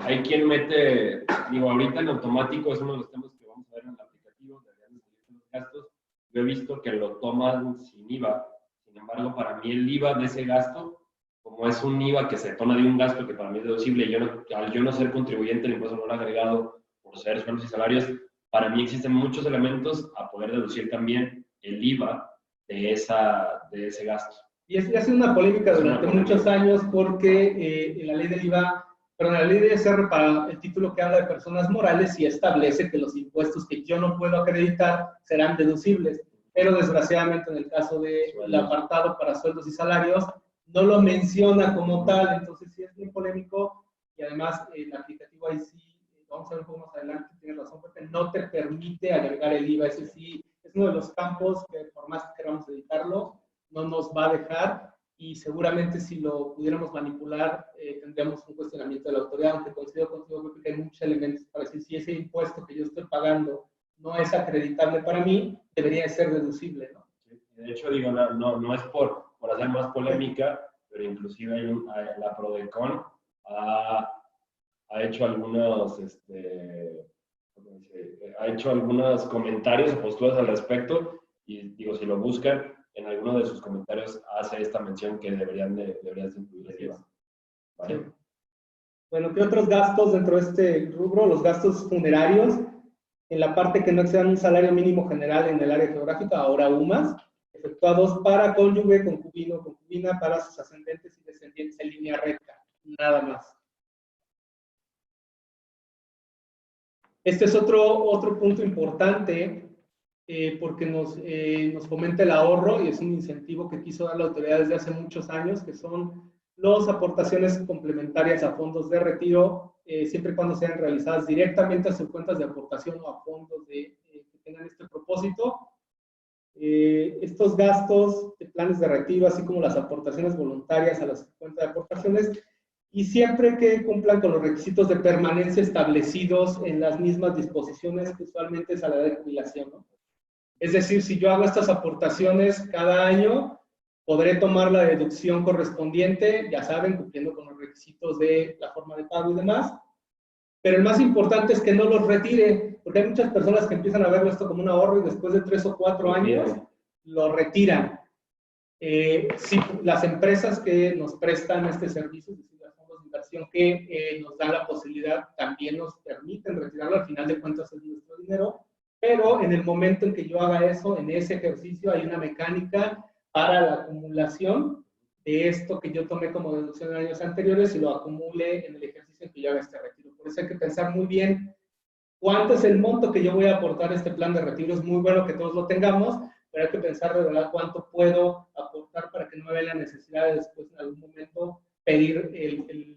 Hay quien mete, digo, ahorita en automático es uno de los temas que vamos a ver en el aplicativo, deberían salir los gastos. Yo he visto que lo toman sin IVA, sin embargo, para mí el IVA de ese gasto, como es un IVA que se toma de un gasto que para mí es deducible, al yo no ser contribuyente al impuesto de valor agregado por ser sueldos y salarios, para mí existen muchos elementos a poder deducir también el IVA de ese gasto. Y ha sido una polémica durante muchos años porque la ley del IVA, la ley de ISR para el título que habla de personas morales sí establece que los impuestos que yo no puedo acreditar serán deducibles, pero desgraciadamente en el caso del apartado para sueldos y salarios no lo menciona como tal, entonces sí es muy polémico y además el aplicativo ahí sí, vamos a ver un poco más adelante, tienes razón, porque no te permite agregar el IVA, ese sí es uno de los campos que por más que queramos editarlo, no nos va a dejar y seguramente si lo pudiéramos manipular tendríamos un cuestionamiento de la autoridad, aunque coincido contigo, creo que hay muchos elementos para decir si ese impuesto que yo estoy pagando no es acreditable para mí, debería de ser deducible, ¿no? De hecho, digo, no es por hacer más polémica, pero inclusive la Prodecon ha hecho algunos, ha hecho algunos comentarios o posturas al respecto y digo, si lo buscan, en alguno de sus comentarios hace esta mención que deberías incluir el IVA. ¿Vale? Sí. Bueno, ¿qué otros gastos dentro de este rubro? Los gastos funerarios, en la parte que no excedan un salario mínimo general en el área geográfica, ahora UMAS, efectuados para cónyuge, concubino, concubina, para sus ascendentes y descendientes en línea recta, nada más. Este es otro punto importante porque nos fomenta el ahorro y es un incentivo que quiso dar la autoridad desde hace muchos años, que son las aportaciones complementarias a fondos de retiro, siempre y cuando sean realizadas directamente a sus cuentas de aportación o a fondos que tengan este propósito. Estos gastos de planes de retiro, así como las aportaciones voluntarias a las cuentas de aportaciones, y siempre que cumplan con los requisitos de permanencia establecidos en las mismas disposiciones, que usualmente es a la edad de jubilación, ¿no? Es decir, si yo hago estas aportaciones cada año, podré tomar la deducción correspondiente, ya saben, cumpliendo con los requisitos de la forma de pago y demás. Pero el más importante es que no los retire, porque hay muchas personas que empiezan a ver esto como un ahorro y después de 3 o 4 años lo retiran. Sí, las empresas que nos prestan este servicio, es decir, los fondos de inversión que nos dan la posibilidad, también nos permiten retirarlo, al final de cuentas es nuestro dinero, pero en el momento en que yo haga eso, en ese ejercicio hay una mecánica para la acumulación de esto que yo tomé como deducción en años anteriores y lo acumule en el ejercicio en que yo haga este retiro. Por eso hay que pensar muy bien cuánto es el monto que yo voy a aportar a este plan de retiro. Es muy bueno que todos lo tengamos, pero hay que pensar de verdad cuánto puedo aportar para que no me vea la necesidad de después en algún momento pedir el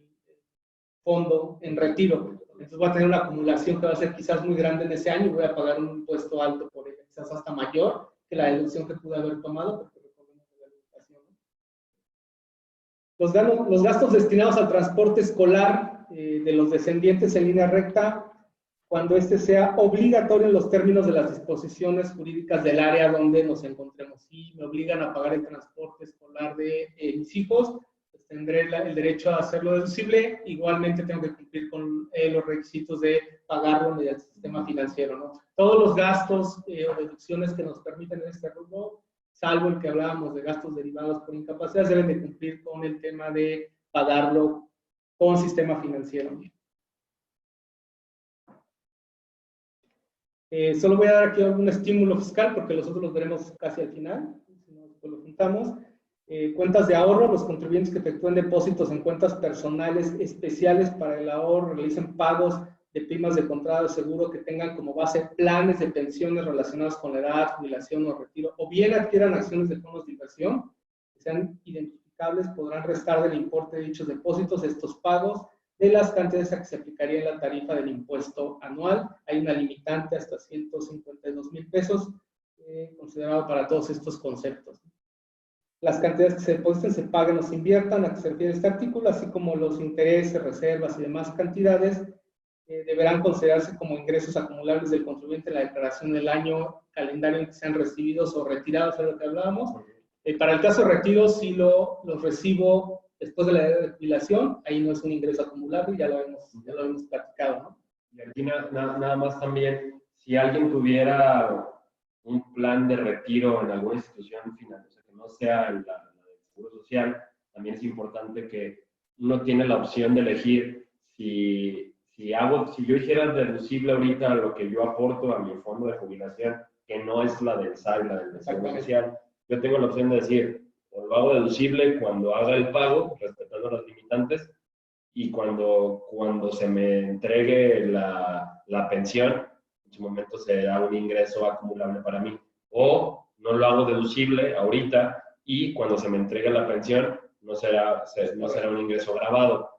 fondo en retiro. Entonces voy a tener una acumulación que va a ser quizás muy grande en ese año y voy a pagar un impuesto alto por ella, quizás hasta mayor que la deducción que pude haber tomado, porque recordemos la educación, ¿no? Los gastos destinados al transporte escolar de los descendientes en línea recta, cuando este sea obligatorio en los términos de las disposiciones jurídicas del área donde nos encontremos. Si me obligan a pagar el transporte escolar de mis hijos, pues tendré el derecho a hacerlo deducible. Igualmente tengo que cumplir con los requisitos de pagarlo mediante el sistema financiero, ¿no? Todos los gastos o deducciones que nos permiten en este rubro, salvo el que hablábamos de gastos derivados por incapacidad, deben de cumplir con el tema de pagarlo con sistema financiero. Solo voy a dar aquí un estímulo fiscal porque los otros los veremos casi al final, si no, después lo juntamos. Cuentas de ahorro, los contribuyentes que efectúen depósitos en cuentas personales especiales para el ahorro, realicen pagos de primas de contrato de seguro que tengan como base planes de pensiones relacionados con la edad, jubilación o retiro, o bien adquieran acciones de fondos de inversión que sean identificables, podrán restar del importe de dichos depósitos estos pagos de las cantidades a que se aplicaría en la tarifa del impuesto anual. Hay una limitante hasta 152,000 pesos, considerado para todos estos conceptos. Las cantidades que se depositen, se paguen o se inviertan, a que se refiere este artículo, así como los intereses, reservas y demás cantidades, deberán considerarse como ingresos acumulables del contribuyente en la declaración del año calendario en que sean recibidos o retirados, de lo que hablábamos. Para el caso de retiro, si los recibo después de la edad de jubilación, ahí no es un ingreso acumulable, ya lo hemos platicado, ¿no? Y aquí nada más también, si alguien tuviera un plan de retiro en alguna institución financiera, o sea, que no sea la del Seguro Social, también es importante que uno tiene la opción de elegir si yo hiciera deducible ahorita lo que yo aporto a mi fondo de jubilación, que no es la del SAI, la del Seguro Social, yo tengo la opción de decir, o lo hago deducible cuando haga el pago, respetando las limitantes, y cuando se me entregue la pensión, en su momento será un ingreso acumulable para mí. O no lo hago deducible ahorita y cuando se me entregue la pensión no será un ingreso gravado.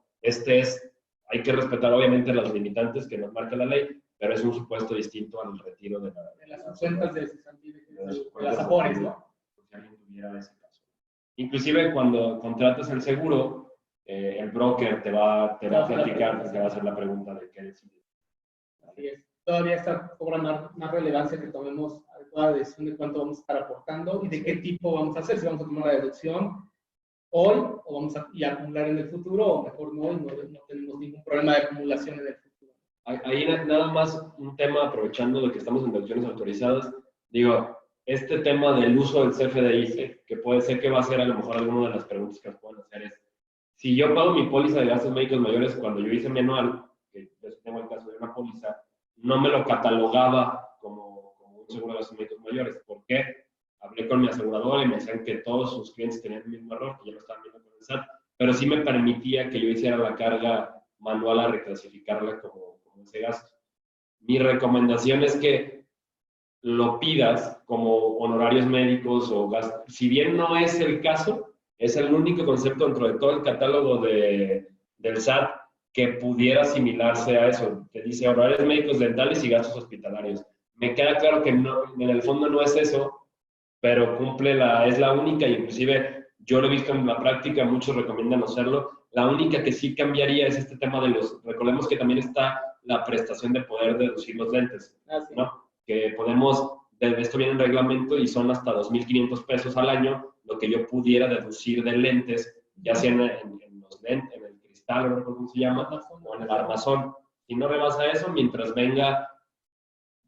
Hay que respetar obviamente las limitantes que nos marca la ley, pero es un supuesto distinto al retiro de las cuentas de las AFORES, ¿no? Si alguien tuviera ese caso. Inclusive cuando contratas el seguro, el broker te va a platicar, te va a hacer la pregunta de qué decidir. Así es. Todavía cobra más relevancia que tomemos adecuada decisión de cuánto vamos a estar aportando y de qué tipo vamos a hacer, si vamos a tomar la deducción hoy o vamos a acumular en el futuro, o mejor no tenemos ningún problema de acumulación en el futuro. Ahí nada más un tema, aprovechando de que estamos en deducciones autorizadas, digo, este tema del uso del CFDI, que puede ser que va a ser a lo mejor alguna de las preguntas que nos pueden hacer es, si yo pago mi póliza de gastos médicos mayores cuando yo hice mi anual, que yo tengo el caso de una póliza, no me lo catalogaba como un seguro de gastos médicos mayores. ¿Por qué? Hablé con mi aseguradora y me decían que todos sus clientes tenían el mismo error, que ya lo estaban viendo con el SAT, pero sí me permitía que yo hiciera la carga manual a reclasificarla como ese gasto. Mi recomendación es que lo pidas como honorarios médicos o gastos. Si bien no es el caso, es el único concepto dentro de todo el catálogo del SAT que pudiera asimilarse a eso, que dice honorarios médicos, dentales y gastos hospitalarios. Me queda claro que no, en el fondo no es eso, pero es la única, y inclusive yo lo he visto en la práctica, muchos recomiendan hacerlo. La única que sí cambiaría es este tema de recordemos que también está la prestación de poder deducir los lentes, ¿no? Que esto viene en reglamento y son hasta 2,500 pesos al año lo que yo pudiera deducir de lentes, ya sea en los lentes, en el cristal, o no recuerdo cómo se llama, o en el armazón. Si no rebasa eso, mientras venga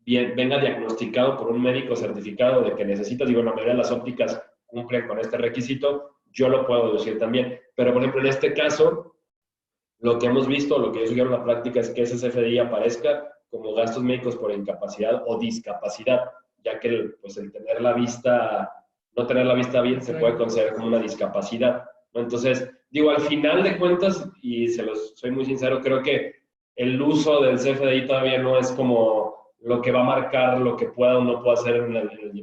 diagnosticado por un médico certificado de que necesitas, digo, la mayoría de las ópticas cumplen con este requisito, yo lo puedo deducir también. Pero, por ejemplo, en este caso, lo que hemos visto, lo que yo sugiero en la práctica es que ese CFDI aparezca como gastos médicos por incapacidad o discapacidad, ya que el tener la vista, no tener la vista bien se puede considerar como una discapacidad, ¿no? Entonces, digo, al final de cuentas, y soy muy sincero, creo que el uso del CFDI todavía no es como lo que va a marcar lo que pueda o no pueda hacer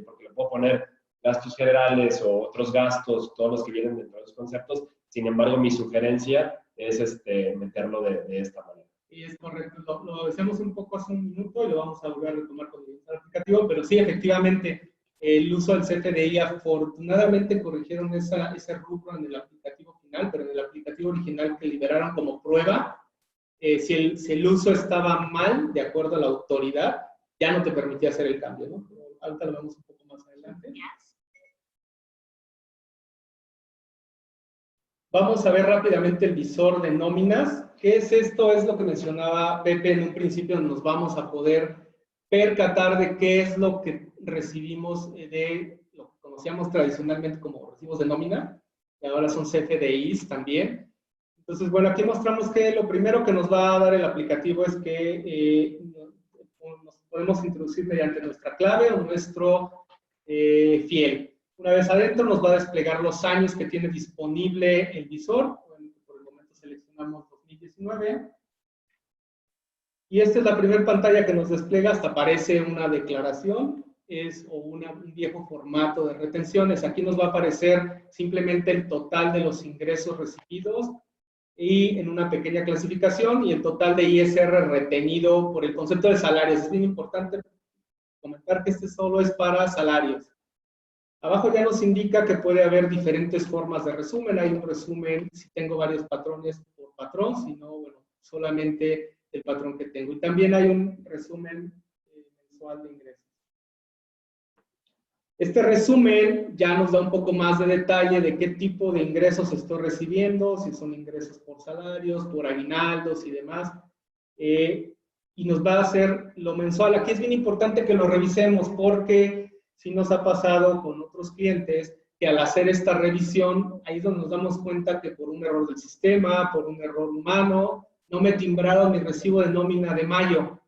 porque le puedo poner gastos generales o otros gastos, todos los que vienen dentro de los conceptos. Sin embargo, mi sugerencia es meterlo de esta manera. Y es correcto, lo decíamos un poco hace un minuto y lo vamos a volver a retomar con el aplicativo, pero sí, efectivamente, el uso del CFDI, afortunadamente corrigieron ese rubro en el aplicativo final, pero en el aplicativo original que liberaron como prueba, si el uso estaba mal, de acuerdo a la autoridad, ya no te permitía hacer el cambio, ¿no? Pero ahorita lo vemos un poco más adelante. Vamos a ver rápidamente el visor de nóminas. ¿Qué es esto? Es lo que mencionaba Pepe en un principio. Nos vamos a poder percatar de qué es lo que recibimos de lo que conocíamos tradicionalmente como recibos de nómina, y ahora son CFDIs también. Entonces, bueno, aquí mostramos que lo primero que nos va a dar el aplicativo es que nos podemos introducir mediante nuestra clave o nuestro fiel. Una vez adentro nos va a desplegar los años que tiene disponible el visor. Bueno, por el momento seleccionamos 2019. Y esta es la primera pantalla que nos despliega. Hasta aparece una declaración un viejo formato de retenciones. Aquí nos va a aparecer simplemente el total de los ingresos recibidos y en una pequeña clasificación y el total de ISR retenido por el concepto de salarios. Es bien importante comentar que este solo es para salarios. Abajo ya nos indica que puede haber diferentes formas de resumen. Hay un resumen si tengo varios patrones por patrón, si no, bueno, solamente el patrón que tengo. Y también hay un resumen mensual de ingresos. Este resumen ya nos da un poco más de detalle de qué tipo de ingresos estoy recibiendo, si son ingresos por salarios, por aguinaldos y demás. Y nos va a hacer lo mensual. Aquí es bien importante que lo revisemos porque sí nos ha pasado con otros clientes que al hacer esta revisión, ahí es donde nos damos cuenta que por un error del sistema, por un error humano, no me timbraron mi recibo de nómina de mayo.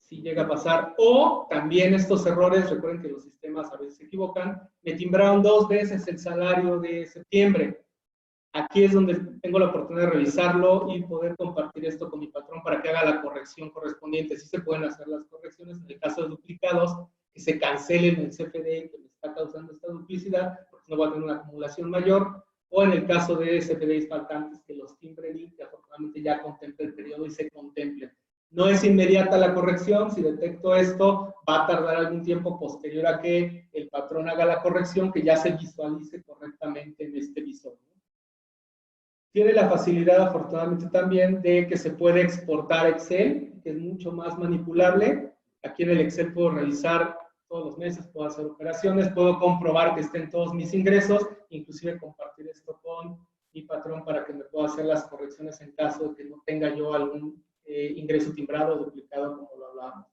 Sí llega a pasar. O también estos errores, recuerden que los sistemas a veces se equivocan, me timbraron 2 veces el salario de septiembre. Aquí es donde tengo la oportunidad de revisarlo y poder compartir esto con mi patrón para que haga la corrección correspondiente. Sí se pueden hacer las correcciones en el caso de duplicados, que se cancelen el CFDI que me está causando esta duplicidad, porque no va a tener una acumulación mayor, o en el caso de CFDIs faltantes, que los timbren y que afortunadamente ya contemple el periodo y se contemplen. No es inmediata la corrección. Si detecto esto, va a tardar algún tiempo posterior a que el patrón haga la corrección, que ya se visualice correctamente en este visor. Tiene la facilidad, afortunadamente también, de que se puede exportar Excel, que es mucho más manipulable. Aquí en el Excel puedo revisar todos los meses, puedo hacer operaciones, puedo comprobar que estén todos mis ingresos, inclusive compartir esto con mi patrón para que me pueda hacer las correcciones en caso de que no tenga yo algún ingreso timbrado o duplicado, como lo hablábamos.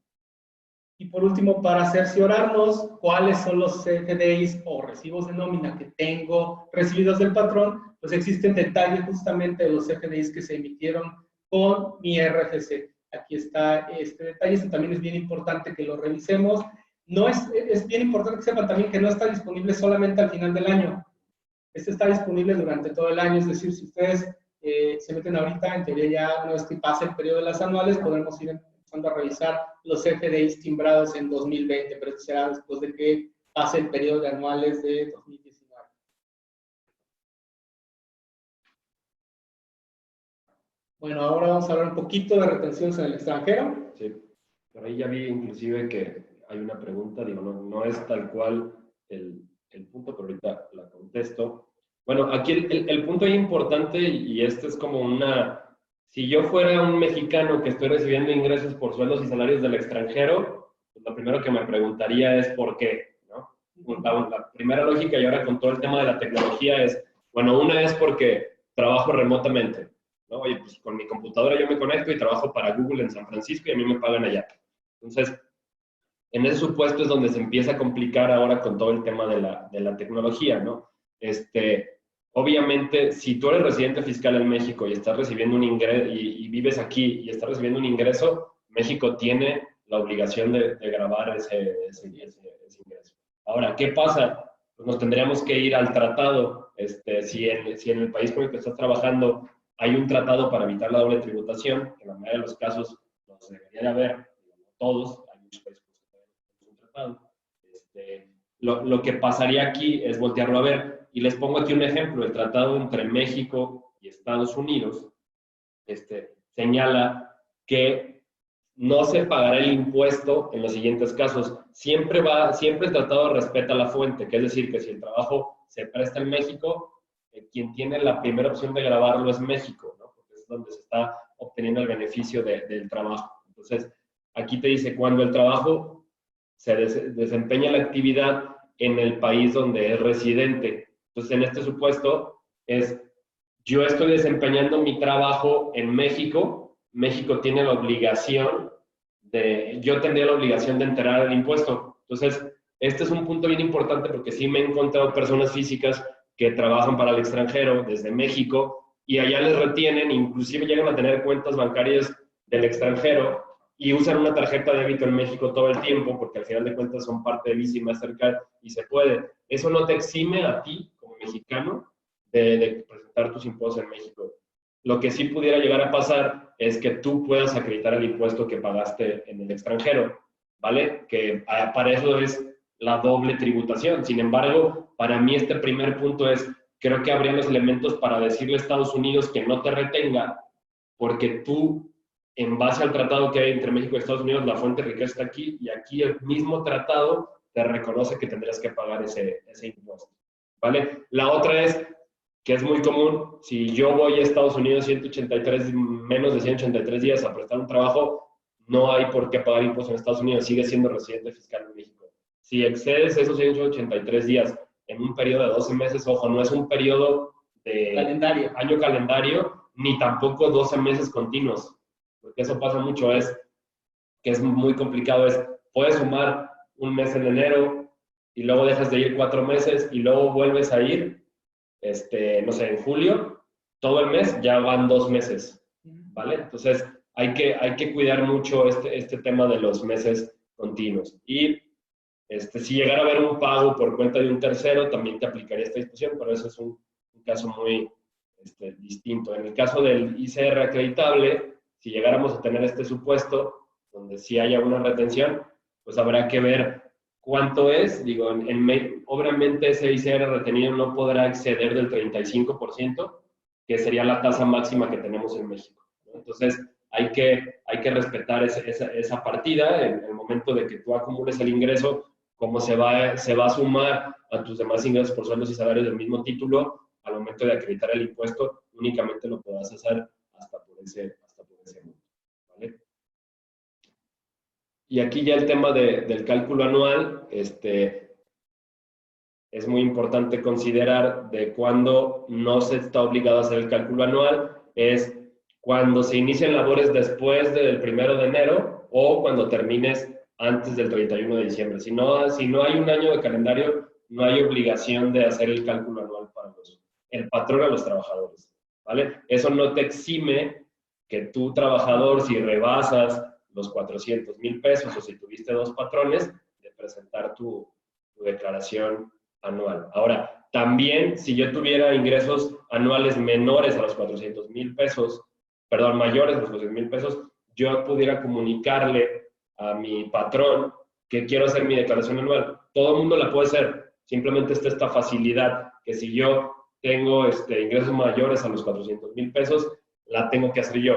Y por último, para cerciorarnos cuáles son los CFDIs o recibos de nómina que tengo recibidos del patrón, pues existen detalles justamente de los CFDIs que se emitieron con mi RFC. Aquí está este detalle. Esto también es bien importante que lo revisemos. No es bien importante que sepan también que no está disponible solamente al final del año. Este está disponible durante todo el año. Es decir, si ustedes se meten ahorita, en teoría ya una vez que pase el periodo de las anuales, podremos ir empezando a revisar los CFDIs timbrados en 2020, pero eso será después de que pase el periodo de anuales de 2019. Bueno, ahora vamos a hablar un poquito de retenciones en el extranjero. Sí, por ahí ya vi inclusive que hay una pregunta, digo, no es tal cual el punto, pero ahorita la contesto. Bueno, aquí el punto ahí importante, y esto es como si yo fuera un mexicano que estoy recibiendo ingresos por sueldos y salarios del extranjero, pues lo primero que me preguntaría es ¿por qué? ¿No? La primera lógica, y ahora con todo el tema de la tecnología, es, bueno, una es porque trabajo remotamente, ¿no? Oye, pues con mi computadora yo me conecto y trabajo para Google en San Francisco y a mí me pagan allá. Entonces, en ese supuesto es donde se empieza a complicar ahora con todo el tema de la tecnología, ¿no? Obviamente, si tú eres residente fiscal en México y estás recibiendo un ingreso y vives aquí y estás recibiendo un ingreso, México tiene la obligación de gravar ese ingreso. Ahora, ¿qué pasa? Pues nos tendríamos que ir al tratado. Si en el país con el que estás trabajando hay un tratado para evitar la doble tributación, que en la mayoría de los casos los debería de haber, no todos, hay muchos países que no un tratado. Lo que pasaría aquí es voltearlo a ver. Y les pongo aquí un ejemplo. El tratado entre México y Estados Unidos señala que no se pagará el impuesto en los siguientes casos. Siempre el tratado respeta la fuente, que es decir, que si el trabajo se presta en México, quien tiene la primera opción de grabarlo es México, ¿no? Porque es donde se está obteniendo el beneficio del trabajo. Entonces, aquí te dice cuando el trabajo se desempeña la actividad en el país donde es residente. Entonces, en este supuesto es, yo estoy desempeñando mi trabajo en México, México tiene la obligación yo tendría la obligación de enterar el impuesto. Entonces, este es un punto bien importante porque sí me he encontrado personas físicas que trabajan para el extranjero desde México y allá les retienen, inclusive llegan a tener cuentas bancarias del extranjero y usan una tarjeta de débito en México todo el tiempo porque al final de cuentas son parte de Visa y Mastercard y se puede. Eso no te exime a ti como mexicano de presentar tus impuestos en México. Lo que sí pudiera llegar a pasar es que tú puedas acreditar el impuesto que pagaste en el extranjero, ¿vale? Que para eso es la doble tributación. Sin embargo, para mí este primer punto es, creo que habría los elementos para decirle a Estados Unidos que no te retenga, porque tú, en base al tratado que hay entre México y Estados Unidos, la fuente de riqueza está aquí, y aquí el mismo tratado te reconoce que tendrías que pagar ese impuesto, ¿vale? La otra es, que es muy común, si yo voy a Estados Unidos menos de 183 días a prestar un trabajo, no hay por qué pagar impuestos en Estados Unidos, sigue siendo residente fiscal en México. Si excedes esos 183 días en un periodo de 12 meses, ojo, no es un periodo de año calendario, ni tampoco 12 meses continuos, porque eso pasa mucho, que es muy complicado, puedes sumar un mes en enero y luego dejas de ir 4 meses y luego vuelves a ir, no sé, en julio, todo el mes, ya van 2 meses, ¿vale? Entonces, hay que cuidar mucho este tema de los meses continuos. Y si llegara a haber un pago por cuenta de un tercero, también te aplicaría esta disposición, pero eso es un caso muy distinto. En el caso del ICR acreditable, si llegáramos a tener este supuesto, donde sí haya una retención, pues habrá que ver cuánto es. Digo, obviamente ese ICR retenido no podrá exceder del 35%, que sería la tasa máxima que tenemos en México, ¿no? Entonces, hay que respetar esa partida. En el momento de que tú acumules el ingreso, como se va a sumar a tus demás ingresos por sueldos y salarios del mismo título, al momento de acreditar el impuesto, únicamente lo podrás hacer hasta por ese monto, ¿vale? Y aquí ya el tema del cálculo anual, es muy importante considerar de cuándo no se está obligado a hacer el cálculo anual, es cuando se inician labores después del 1 de enero o cuando termines antes del 31 de diciembre. Si no hay un año de calendario, no hay obligación de hacer el cálculo anual para el patrón a los trabajadores, ¿vale? Eso no te exime que tú, trabajador, si rebasas los 400,000 pesos o si tuviste 2 patrones, de presentar tu declaración anual. Ahora, también si yo tuviera ingresos anuales menores a los 400,000 pesos, perdón, mayores a los 400,000 pesos, yo pudiera comunicarle a mi patrón que quiero hacer mi declaración anual. Todo el mundo la puede hacer, simplemente está esta facilidad, que si yo tengo ingresos mayores a los 400,000 pesos, la tengo que hacer yo.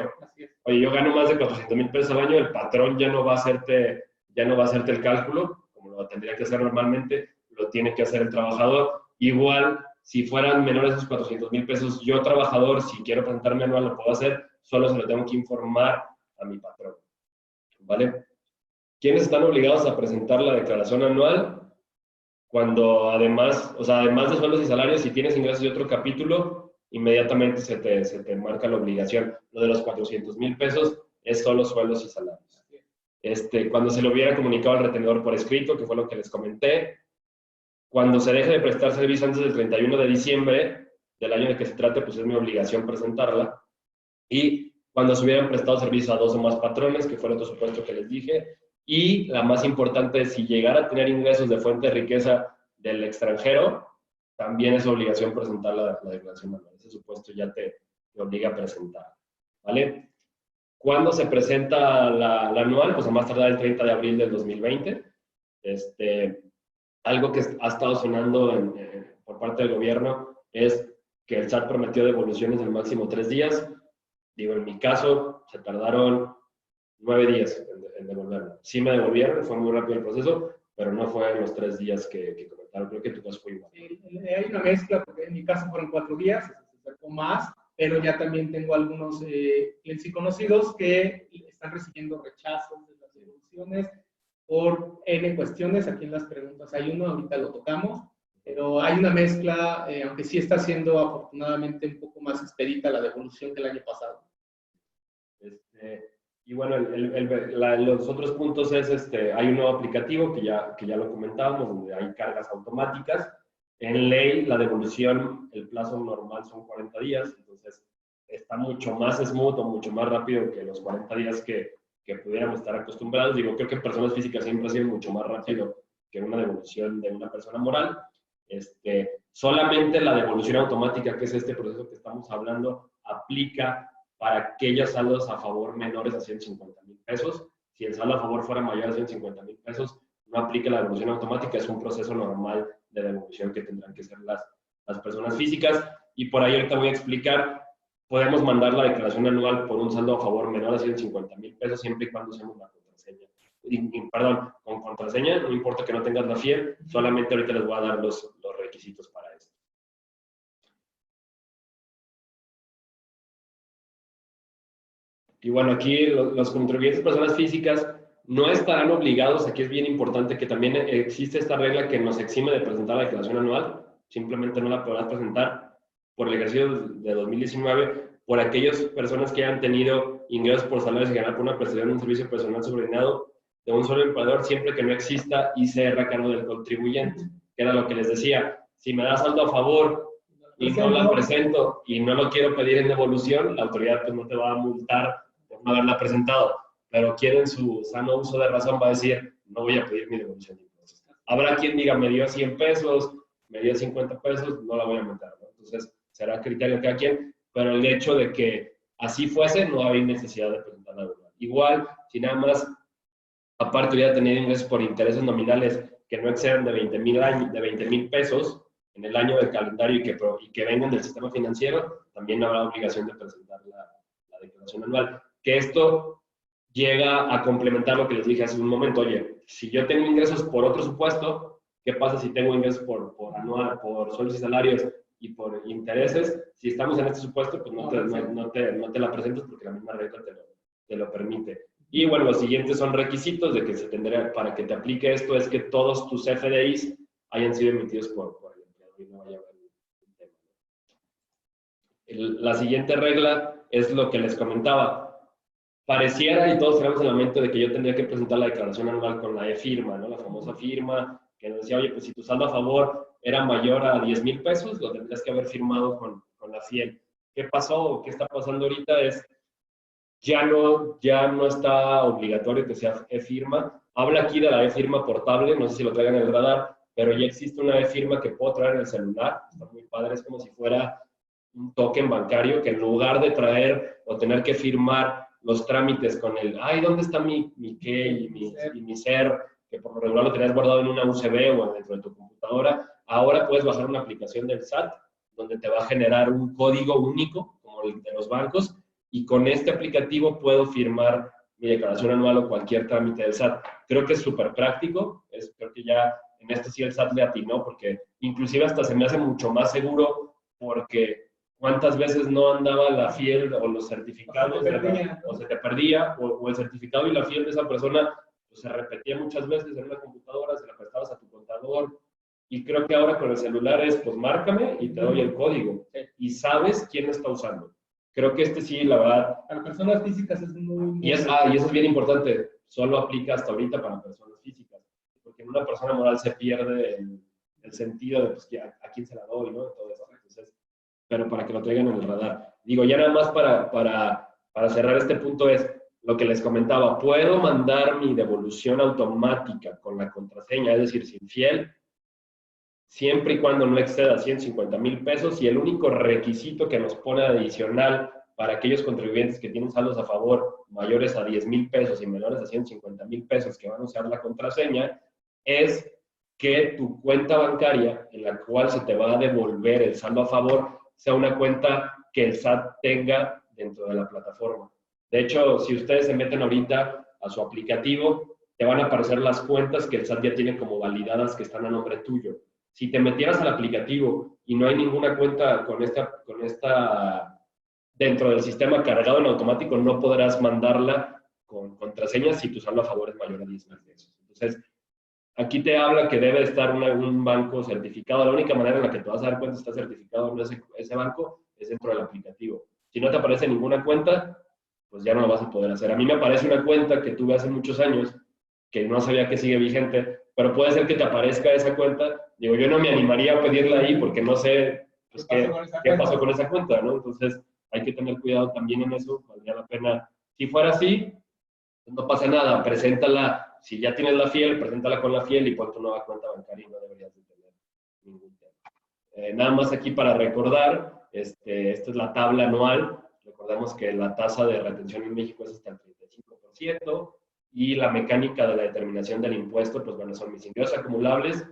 Oye, yo gano más de 400,000 pesos al año, el patrón ya no va a hacerte el cálculo, como lo tendría que hacer normalmente, lo tiene que hacer el trabajador. Igual, si fueran menores a esos 400,000 pesos, yo, trabajador, si quiero presentarme anual, lo puedo hacer, solo se lo tengo que informar a mi patrón, ¿vale? ¿Quiénes están obligados a presentar la declaración anual? Cuando además de sueldos y salarios, si tienes ingresos de otro capítulo, inmediatamente se te marca la obligación. Lo de los 400,000 pesos es solo sueldos y salarios. Cuando se le hubiera comunicado al retenedor por escrito, que fue lo que les comenté, cuando se deje de prestar servicio antes del 31 de diciembre del año de que se trate, pues es mi obligación presentarla. Y cuando se hubieran prestado servicio a 2 o más patrones, que fue el otro supuesto que les dije. Y la más importante es, si llegara a tener ingresos de fuente de riqueza del extranjero, también es obligación presentar la declaración anual. Ese supuesto ya te obliga a presentar, ¿vale? ¿Cuándo se presenta la anual? Pues a más tardar el 30 de abril del 2020. Algo que ha estado sonando por parte del gobierno es que el SAT prometió devoluciones del máximo 3 días. Digo, en mi caso, se tardaron 9 días en devolverlo. Sí me devolvieron, fue muy rápido el proceso, pero no fue en los 3 días que comentaron. Creo que tu caso fue igual. Sí, hay una mezcla, porque en mi caso fueron 4 días, se acercó más, pero ya también tengo algunos clientes y conocidos que están recibiendo rechazos de las devoluciones por N cuestiones. Aquí en las preguntas hay uno, ahorita lo tocamos, pero hay una mezcla, aunque sí está siendo afortunadamente un poco más expedita la devolución que el año pasado. Y bueno, los otros puntos es, hay un nuevo aplicativo que ya lo comentábamos, donde hay cargas automáticas. En ley, la devolución, el plazo normal son 40 días, entonces está mucho más smooth o mucho más rápido que los 40 días que pudiéramos estar acostumbrados. Digo, creo que en personas físicas siempre ha sido mucho más rápido que una devolución de una persona moral. Solamente la devolución automática, que es este proceso que estamos hablando, aplica para aquellos saldos a favor menores a 150,000 pesos. Si el saldo a favor fuera mayor a 150,000 pesos, no aplica la devolución automática, es un proceso normal de devolución que tendrán que hacer las personas físicas. Y por ahí ahorita voy a explicar, podemos mandar la declaración anual por un saldo a favor menor a 150,000 pesos siempre y cuando usemos la contraseña. Perdón, con contraseña, no importa que no tengas la FIEL, solamente ahorita les voy a dar los requisitos para esto. Y bueno, aquí los contribuyentes personas físicas no estarán obligados, aquí es bien importante que también existe esta regla que nos exime de presentar la declaración anual, simplemente no la podrás presentar por el ejercicio de 2019 por aquellas personas que hayan tenido ingresos por salarios en general por una prestación de un servicio personal subordinado de un solo empleador, siempre que no exista ICR a cargo del contribuyente, que era lo que les decía. Si me da saldo a favor y no la presento y no lo quiero pedir en devolución, la autoridad pues no te va a multar por no haberla presentado, pero quien en su sano uso de razón va a decir, no voy a pedir mi devolución de impuestos. Habrá quien diga, me dio 100 pesos, me dio 50 pesos, no la voy a meter, ¿no? Entonces, será criterio de cada quien, pero el hecho de que así fuese, no hay necesidad de presentar la devolución. Igual, si nada más, aparte hubiera tenido ingresos por intereses nominales que no excedan de 20,000 pesos en el año del calendario y que vengan del sistema financiero, también habrá obligación de presentar la declaración anual. Que esto llega a complementar lo que les dije hace un momento. Oye, si yo tengo ingresos por otro supuesto, ¿qué pasa si tengo ingresos por anual, por sueldos y salarios y por intereses? Si estamos en este supuesto, pues no te la presentas porque la misma regla te lo permite. Y bueno, los siguientes son requisitos de que se tendría, para que te aplique esto, es que todos tus FDIs hayan sido emitidos por el empleador y no vaya a haber un tema. La siguiente regla es lo que les comentaba. Pareciera, y todos tenemos en la mente, de que yo tendría que presentar la declaración anual con la e-firma, ¿no? La famosa firma, que nos decía, oye, pues si tu saldo a favor era mayor a 10,000 pesos, lo tendrías que haber firmado con la FIEL. ¿Qué pasó? ¿Qué está pasando ahorita? Ya no está obligatorio que sea e-firma. Habla aquí de la e-firma portable, no sé si lo traigan en el radar, pero ya existe una e-firma que puedo traer en el celular, está muy padre, es como si fuera un token bancario que en lugar de traer o tener que firmar los trámites con ay, ¿dónde está mi key y mi ser? Que por lo regular lo tenías guardado en una USB o dentro de tu computadora. Ahora puedes bajar una aplicación del SAT donde te va a generar un código único, como el de los bancos, y con este aplicativo puedo firmar mi declaración anual o cualquier trámite del SAT. Creo que es súper práctico, creo que ya en esto sí el SAT le atinó, porque inclusive hasta se me hace mucho más seguro, porque ¿cuántas veces no andaba la FIEL o los certificados? O se te perdía, o el certificado y la FIEL de esa persona pues, se repetía muchas veces en una computadora, se la prestabas a tu contador. Y creo que ahora con el celular es, pues márcame y te doy el código. Y sabes quién lo está usando. Creo que sí, la verdad. Para personas físicas es muy... Y eso es bien importante. Solo aplica hasta ahorita para personas físicas. Porque en una persona moral se pierde el sentido de, pues, a quién se la doy, ¿no? Todo eso. Entonces, pero para que lo traigan en el radar. Digo, ya nada más para cerrar este punto es lo que les comentaba. Puedo mandar mi devolución automática con la contraseña, es decir, sin FIEL, siempre y cuando no exceda 150,000 pesos, y el único requisito que nos pone adicional para aquellos contribuyentes que tienen saldos a favor mayores a 10,000 pesos y menores a 150,000 pesos que van a usar la contraseña es que tu cuenta bancaria en la cual se te va a devolver el saldo a favor sea una cuenta que el SAT tenga dentro de la plataforma. De hecho, si ustedes se meten ahorita a su aplicativo, te van a aparecer las cuentas que el SAT ya tiene como validadas que están a nombre tuyo. Si te metieras al aplicativo y no hay ninguna cuenta con esta dentro del sistema cargado en automático no podrás mandarla con contraseñas si tu saldo a favor es mayor a 10,000 pesos. Entonces, aquí te habla que debe estar un banco certificado. La única manera en la que te vas a dar cuenta si está certificado o no ese banco es dentro del aplicativo. Si no te aparece ninguna cuenta, pues ya no lo vas a poder hacer. A mí me aparece una cuenta que tuve hace muchos años, que no sabía que sigue vigente, pero puede ser que te aparezca esa cuenta. Digo, yo no me animaría a pedirla ahí porque no sé pues, qué pasó con esa cuenta, ¿no? Entonces, hay que tener cuidado también en eso, valdría la pena. Si fuera así, pues no pasa nada, preséntala, si ya tienes la Fiel, preséntala con la Fiel y pon tu nueva cuenta bancaria y no deberías de tener ningún tema. Nada más aquí para recordar, esta es la tabla anual. Recordemos que la tasa de retención en México es hasta el 35%, y la mecánica de la determinación del impuesto, pues bueno, son mis ingresos acumulables,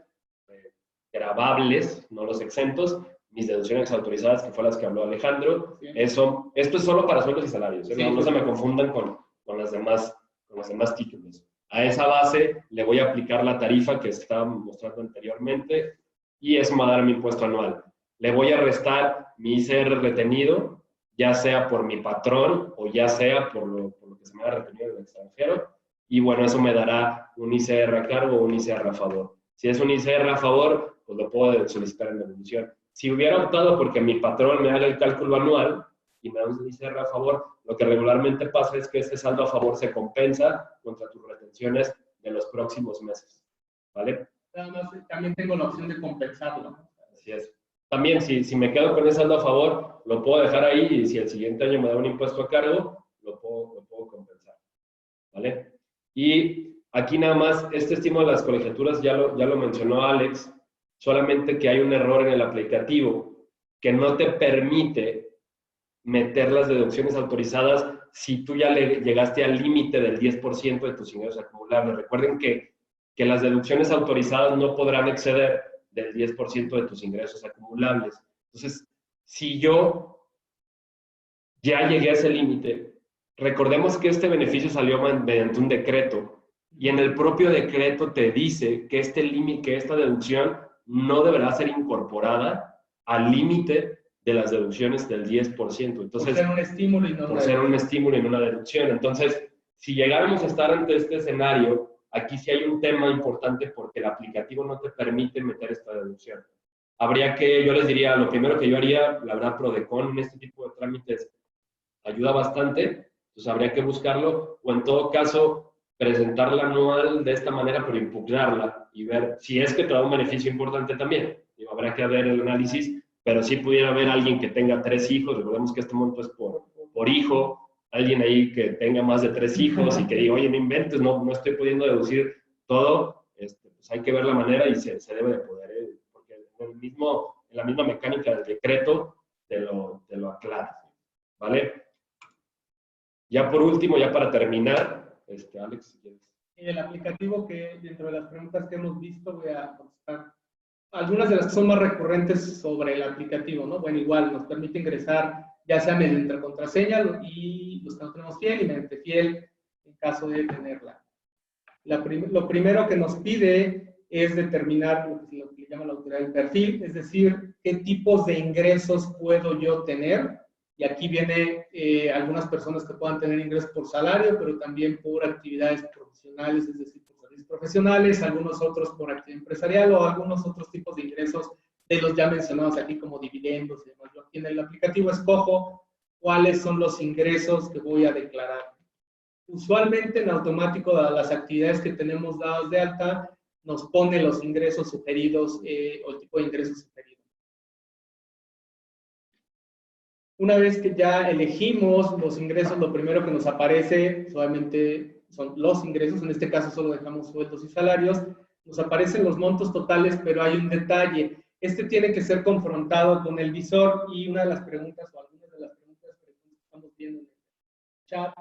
gravables, no los exentos, mis deducciones autorizadas, que fue las que habló Alejandro. Sí. Esto es solo para sueldos y salarios, sí, no se me confundan con los demás títulos. A esa base le voy a aplicar la tarifa que estaba mostrando anteriormente, y eso me va a dar mi impuesto anual. Le voy a restar mi ICR retenido, ya sea por mi patrón o ya sea por lo que se me ha retenido en el extranjero, y bueno, eso me dará un ICR a cargo o un ICR a favor. Si es un ICR a favor, pues lo puedo solicitar en devolución. Si hubiera optado porque mi patrón me haga el cálculo anual y me da un ICR a favor, lo que regularmente pasa es que ese saldo a favor se compensa contra tus retenciones de los próximos meses, ¿vale? Nada más, también tengo la opción de compensarlo. Así es. También, si me quedo con ese saldo a favor, lo puedo dejar ahí, y si el siguiente año me da un impuesto a cargo, lo puedo compensar, ¿vale? Y aquí nada más, este estímulo de las colegiaturas ya lo mencionó Alex, solamente que hay un error en el aplicativo que no te permite meter las deducciones autorizadas si tú ya llegaste al límite del 10% de tus ingresos acumulables. Recuerden que las deducciones autorizadas no podrán exceder del 10% de tus ingresos acumulables. Entonces, si yo ya llegué a ese límite, recordemos que este beneficio salió mediante un decreto, y en el propio decreto te dice que esta deducción no deberá ser incorporada al límite de las deducciones del 10%. Entonces, por ser un estímulo y no por ser un estímulo y no una deducción. Entonces, si llegáramos a estar ante este escenario, aquí sí hay un tema importante porque el aplicativo no te permite meter esta deducción. Yo les diría, lo primero que yo haría, la verdad, Prodecon en este tipo de trámites ayuda bastante, entonces habría que buscarlo, o en todo caso, presentarla anual de esta manera, pero impugnarla y ver si es que te da un beneficio importante también. Habrá que ver el análisis, pero si pudiera haber alguien que tenga 3 hijos, recordemos que este monto es por hijo, alguien ahí que tenga más de 3 hijos y que diga, oye, no inventes, no estoy pudiendo deducir todo, pues hay que ver la manera y se debe de poder, porque en la misma mecánica del decreto te lo aclara, ¿vale? Ya por último, ya para terminar, Alex, si quieres. El aplicativo, que dentro de las preguntas que hemos visto voy a contestar algunas de las que son más recurrentes sobre el aplicativo, ¿no? Bueno, igual nos permite ingresar ya sea mediante contraseña y los que no tenemos Fiel, y mediante Fiel en caso de tenerla. Lo primero que nos pide es determinar lo que le llama la autoridad del perfil, es decir, qué tipos de ingresos puedo yo tener. Y aquí viene algunas personas que puedan tener ingresos por salario, pero también por actividades profesionales, es decir, por servicios profesionales, algunos otros por actividad empresarial o algunos otros tipos de ingresos de los ya mencionados aquí como dividendos y demás. Yo aquí en el aplicativo escojo cuáles son los ingresos que voy a declarar. Usualmente en automático, dadas las actividades que tenemos dadas de alta, nos pone los ingresos sugeridos o el tipo de ingresos sugeridos. Una vez que ya elegimos los ingresos, lo primero que nos aparece solamente son los ingresos, en este caso solo dejamos sueldos y salarios, nos aparecen los montos totales, pero hay un detalle. Este tiene que ser confrontado con el visor, y una de las preguntas o algunas de las preguntas que estamos viendo en el chat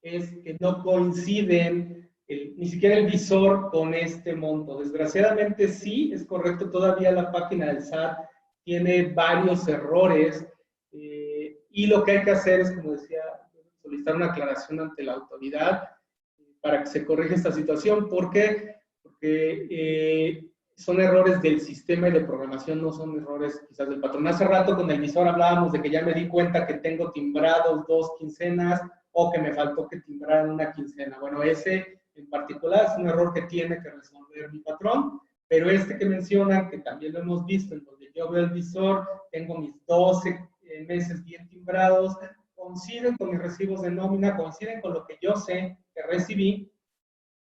es que no coinciden ni siquiera el visor con este monto. Desgraciadamente sí, es correcto, todavía la página del SAT tiene varios errores, y lo que hay que hacer es, como decía, solicitar una aclaración ante la autoridad para que se corrija esta situación. ¿Por qué? Porque son errores del sistema y de programación, no son errores quizás del patrón. Hace rato con el visor hablábamos de que ya me di cuenta que tengo timbrados 2 quincenas o que me faltó que timbrar una quincena. Bueno, ese en particular es un error que tiene que resolver mi patrón, pero este que mencionan, que también lo hemos visto, en donde yo veo el visor, tengo mis 12 meses bien timbrados, coinciden con mis recibos de nómina, coinciden con lo que yo sé que recibí,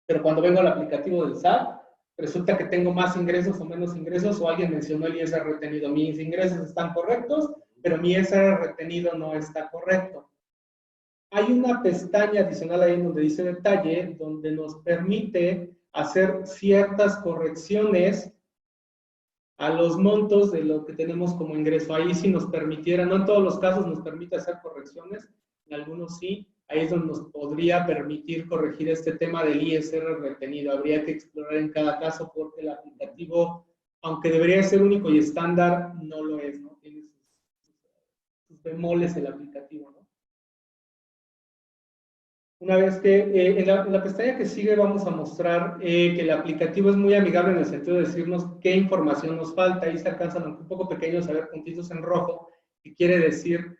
pero cuando vengo al aplicativo del SAT, resulta que tengo más ingresos o menos ingresos, o alguien mencionó el ISR retenido. Mis ingresos están correctos, pero mi ISR retenido no está correcto. Hay una pestaña adicional ahí donde dice detalle, donde nos permite hacer ciertas correcciones a los montos de lo que tenemos como ingreso. Ahí sí nos permitiera, no en todos los casos nos permite hacer correcciones, en algunos sí, ahí es donde nos podría permitir corregir este tema del ISR retenido. Habría que explorar en cada caso porque el aplicativo, aunque debería ser único y estándar, no lo es, ¿no? Tiene sus bemoles el aplicativo, ¿no? Una vez que en la pestaña que sigue vamos a mostrar que el aplicativo es muy amigable en el sentido de decirnos qué información nos falta. Ahí se alcanzan un poco pequeños a ver puntitos en rojo, que quiere decir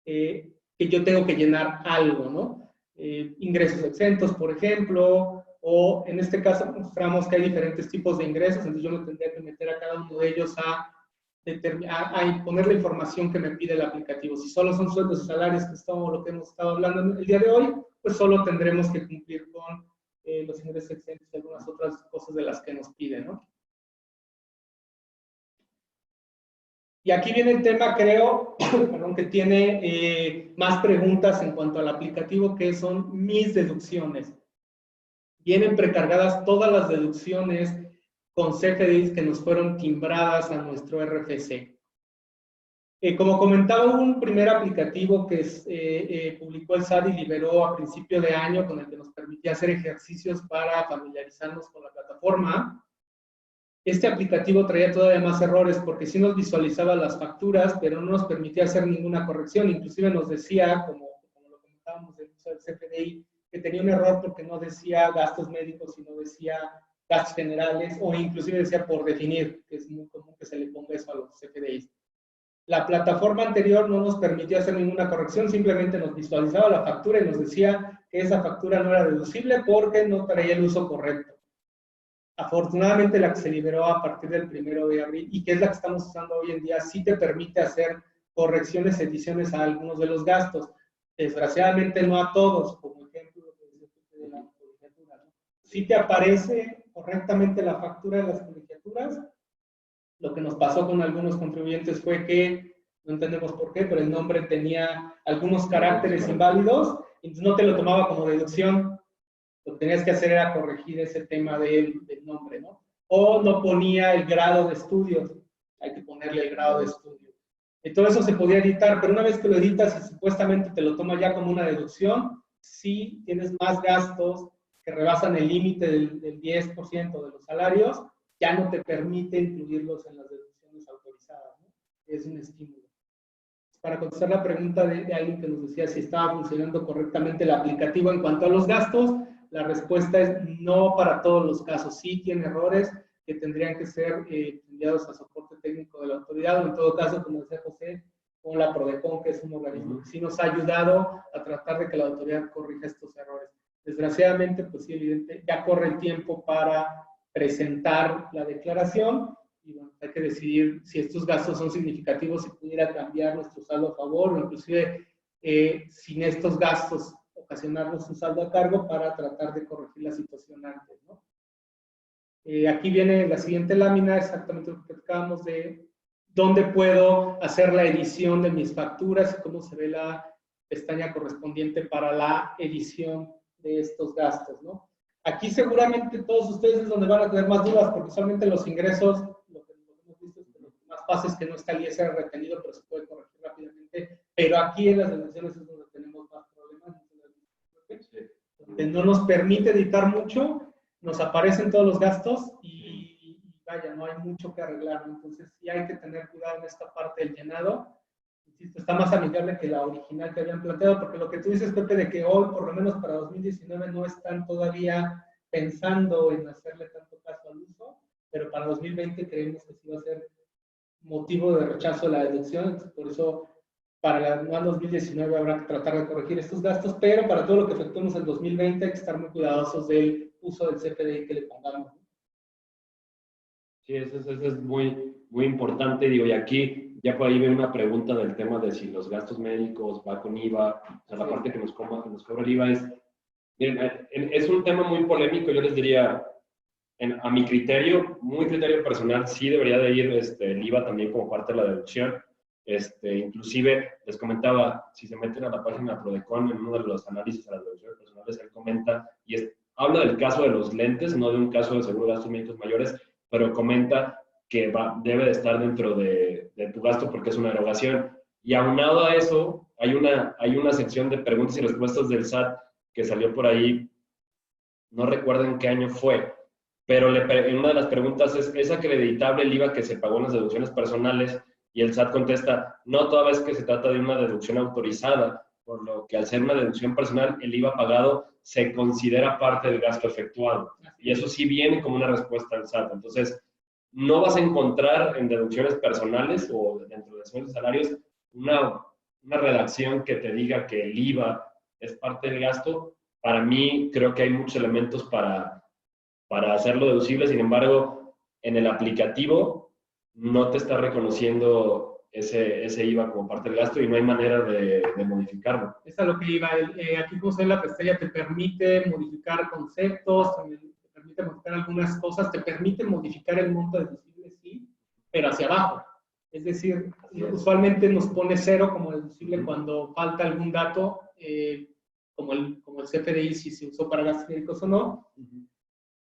que yo tengo que llenar algo, ¿no? Ingresos exentos, por ejemplo, o en este caso mostramos que hay diferentes tipos de ingresos, entonces yo me tendría que meter a cada uno de ellos a imponer la información que me pide el aplicativo. Si solo son sueldos y salarios, que es todo lo que hemos estado hablando el día de hoy, pues solo tendremos que cumplir con los ingresos exentos y algunas otras cosas de las que nos piden, ¿no? Y aquí viene el tema, creo, perdón, que tiene más preguntas en cuanto al aplicativo, que son mis deducciones. Vienen precargadas todas las deducciones con CFDIs que nos fueron timbradas a nuestro RFC. Como comentaba, hubo un primer aplicativo que publicó el SAT y liberó a principio de año, con el que nos permitía hacer ejercicios para familiarizarnos con la plataforma. Este aplicativo traía todavía más errores porque sí nos visualizaba las facturas, pero no nos permitía hacer ninguna corrección. Inclusive nos decía, como lo comentábamos del uso del CFDI, que tenía un error porque no decía gastos médicos, sino decía gastos generales, o inclusive decía por definir, que es muy común que se le ponga eso a los CFDIs. La plataforma anterior no nos permitía hacer ninguna corrección, simplemente nos visualizaba la factura y nos decía que esa factura no era deducible porque no traía el uso correcto. Afortunadamente, la que se liberó a partir del 1 de abril y que es la que estamos usando hoy en día, sí te permite hacer correcciones, ediciones a algunos de los gastos. Desgraciadamente no a todos, como ejemplo de la colegiatura, ¿no? Sí te aparece correctamente la factura de las colegiaturas. Lo que nos pasó con algunos contribuyentes fue que, no entendemos por qué, pero el nombre tenía algunos caracteres inválidos, entonces no te lo tomaba como deducción. Lo que tenías que hacer era corregir ese tema del nombre, ¿no? O no ponía el grado de estudios, hay que ponerle el grado de estudio. Y todo eso se podía editar, pero una vez que lo editas y supuestamente te lo toma ya como una deducción, sí tienes más gastos que rebasan el límite del 10% de los salarios, ya no te permite incluirlos en las deducciones autorizadas, ¿no? Es un estímulo. Para contestar la pregunta de alguien que nos decía si estaba funcionando correctamente el aplicativo en cuanto a los gastos, la respuesta es no para todos los casos. Sí tiene errores que tendrían que ser enviados a soporte técnico de la autoridad, o en todo caso, como decía José, con la PRODECON, que es un organismo que sí nos ha ayudado a tratar de que la autoridad corrija estos errores. Desgraciadamente, pues sí, evidente, ya corre el tiempo para presentar la declaración y bueno, hay que decidir si estos gastos son significativos, si pudiera cambiar nuestro saldo a favor o inclusive sin estos gastos ocasionarnos un saldo a cargo para tratar de corregir la situación antes, ¿no? Aquí viene la siguiente lámina, exactamente lo que platicábamos de dónde puedo hacer la edición de mis facturas y cómo se ve la pestaña correspondiente para la edición de estos gastos, ¿no? Aquí seguramente todos ustedes es donde van a tener más dudas, porque usualmente los ingresos, lo que hemos visto es que lo que más pasa es que no está el ISR retenido, pero se puede corregir rápidamente, pero aquí en las deducciones es donde tenemos más problemas, donde no nos permite editar mucho, nos aparecen todos los gastos y vaya, no hay mucho que arreglar, ¿no? Entonces sí hay que tener cuidado en esta parte del llenado. Insisto, está más amigable que la original que habían planteado, porque lo que tú dices, Pepe, de que hoy, por lo menos para 2019, no están todavía pensando en hacerle tanto caso al uso, pero para 2020 creemos que sí va a ser motivo de rechazo de la deducción. Entonces, por eso, para el anual 2019 habrá que tratar de corregir estos gastos, pero para todo lo que efectuemos en 2020 hay que estar muy cuidadosos del uso del CFDI que le pongamos. Sí, eso es muy, muy importante, digo, y aquí ya por ahí veo una pregunta del tema de si los gastos médicos va con IVA, o sea, la parte que nos cobra el IVA es un tema muy polémico. Yo les diría, a mi criterio, muy criterio personal, sí debería de ir el IVA también como parte de la deducción. Inclusive, les comentaba, si se meten a la página de Prodecon, en uno de los análisis a las deducciones personales, él comenta, habla del caso de los lentes, no de un caso de seguro de gastos médicos mayores, pero comenta que debe de estar dentro de tu gasto porque es una erogación. Y aunado a eso, hay una sección de preguntas y respuestas del SAT que salió por ahí, no recuerdo en qué año fue, pero en una de las preguntas ¿es acreditable el IVA que se pagó en las deducciones personales? Y el SAT contesta, no, toda vez que se trata de una deducción autorizada, por lo que al ser una deducción personal, el IVA pagado se considera parte del gasto efectuado. Y eso sí viene como una respuesta al SAT. Entonces, no vas a encontrar en deducciones personales o dentro de sueldos y salarios una redacción que te diga que el IVA es parte del gasto. Para mí, creo que hay muchos elementos para hacerlo deducible. Sin embargo, en el aplicativo no te está reconociendo ese IVA como parte del gasto y no hay manera de modificarlo. Es a lo que iba. Aquí, como en la pestaña, te permite modificar conceptos, te permite modificar algunas cosas, te permite modificar el monto deducible, sí, pero hacia abajo. Es decir, usualmente nos pone 0 como deducible cuando falta algún dato, como el CFDI, si se usó para gastos médicos o no.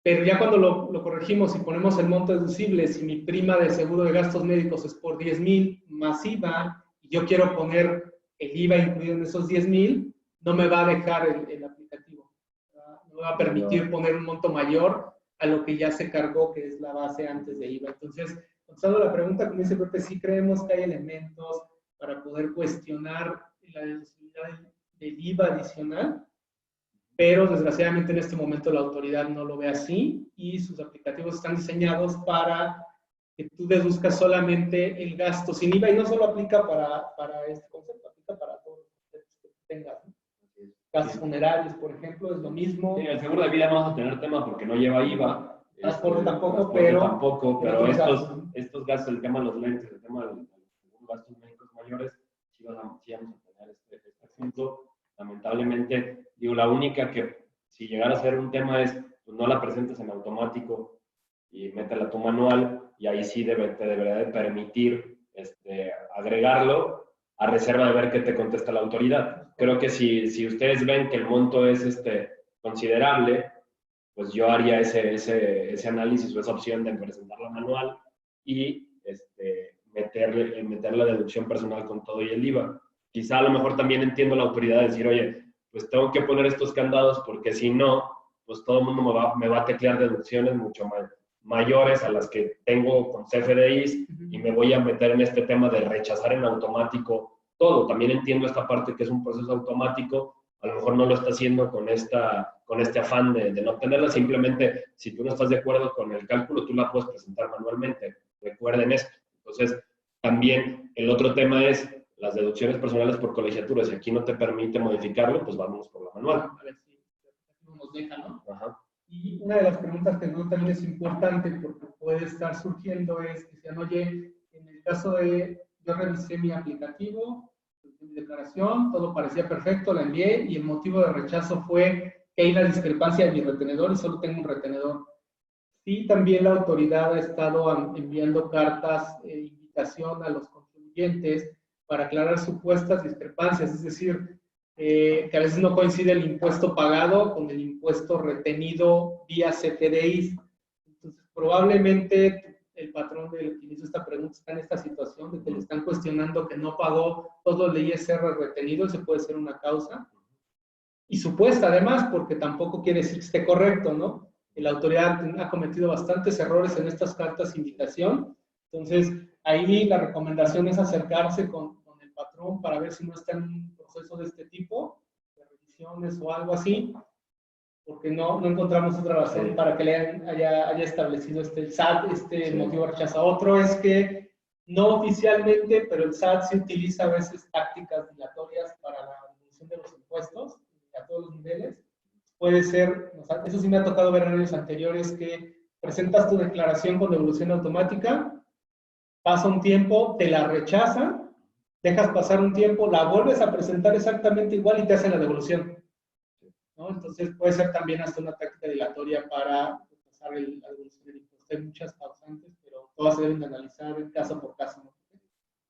Pero ya cuando lo corregimos y ponemos el monto deducible, si mi prima de seguro de gastos médicos es por 10,000 más IVA, y yo quiero poner el IVA incluido en esos 10,000, no me va a dejar el aplicativo. No me va a permitir poner un monto mayor a lo que ya se cargó, que es la base antes de IVA. Entonces, contestando la pregunta, como dice Pepe, sí creemos que hay elementos para poder cuestionar la deducibilidad del IVA adicional, pero desgraciadamente en este momento la autoridad no lo ve así y sus aplicativos están diseñados para que tú deduzcas solamente el gasto sin IVA, y no solo aplica para este concepto, aplica para todos los conceptos que tengas, ¿no? Gastos funerarios, por ejemplo, es lo mismo. Sí, el seguro de vida no vas a tener tema porque no lleva IVA. Transporte tampoco, pero estos gastos, el tema de los lentes, el tema de los gastos médicos mayores, sí vamos a tener este punto. Lamentablemente, digo, la única que si llegara a ser un tema es, pues no la presentes en automático y métela a tu manual, y ahí sí te debería de permitir agregarlo a reserva de ver qué te contesta la autoridad. Creo que si ustedes ven que el monto es considerable, pues yo haría ese análisis o esa opción de presentarlo manual y meter la deducción personal con todo y el IVA. Quizá a lo mejor también entiendo la autoridad de decir, oye, pues tengo que poner estos candados porque si no, pues todo el mundo me va a teclear deducciones mucho mayores a las que tengo con CFDIs y me voy a meter en este tema de rechazar en automático todo. También entiendo esta parte que es un proceso automático, a lo mejor no lo está haciendo con este afán de no tenerla, simplemente si tú no estás de acuerdo con el cálculo, tú la puedes presentar manualmente. Recuerden esto. Entonces, también el otro tema es las deducciones personales por colegiatura. Si aquí no te permite modificarlo, pues vámonos por la manual. A ver si nos deja, ¿no? Ajá. Y una de las preguntas que no también es importante porque puede estar surgiendo es que sean, oye, en el caso de yo revisé mi aplicativo, mi declaración, todo parecía perfecto, la envié y el motivo de rechazo fue que hay la discrepancia de mi retenedor y solo tengo un retenedor. Sí, también la autoridad ha estado enviando cartas de invitación a los contribuyentes para aclarar supuestas discrepancias, es decir, que a veces no coincide el impuesto pagado con el impuesto retenido vía CFDIs. Entonces, probablemente el patrón del que hizo esta pregunta está en esta situación de que le están cuestionando que no pagó todo el ISR retenido, ese puede ser una causa. Y supuesta además, porque tampoco quiere decir que esté correcto, ¿no? La autoridad ha cometido bastantes errores en estas cartas de invitación. Entonces, ahí la recomendación es acercarse con el patrón para ver si no está en un proceso de este tipo, de revisiones o algo así, porque no encontramos otra razón para que le haya establecido el SAT motivo de rechazo. Otro es que no oficialmente, pero el SAT sí utiliza a veces tácticas dilatorias para la devolución de los impuestos a todos los niveles. Puede ser, eso sí me ha tocado ver en años anteriores, que presentas tu declaración con devolución automática, pasa un tiempo, te la rechazan, dejas pasar un tiempo, la vuelves a presentar exactamente igual y te hacen la devolución, ¿no? Entonces puede ser también hasta una táctica dilatoria para pasar la devolución del impuesto. Hay muchas causantes, pero todas se deben de analizar caso por caso, ¿no?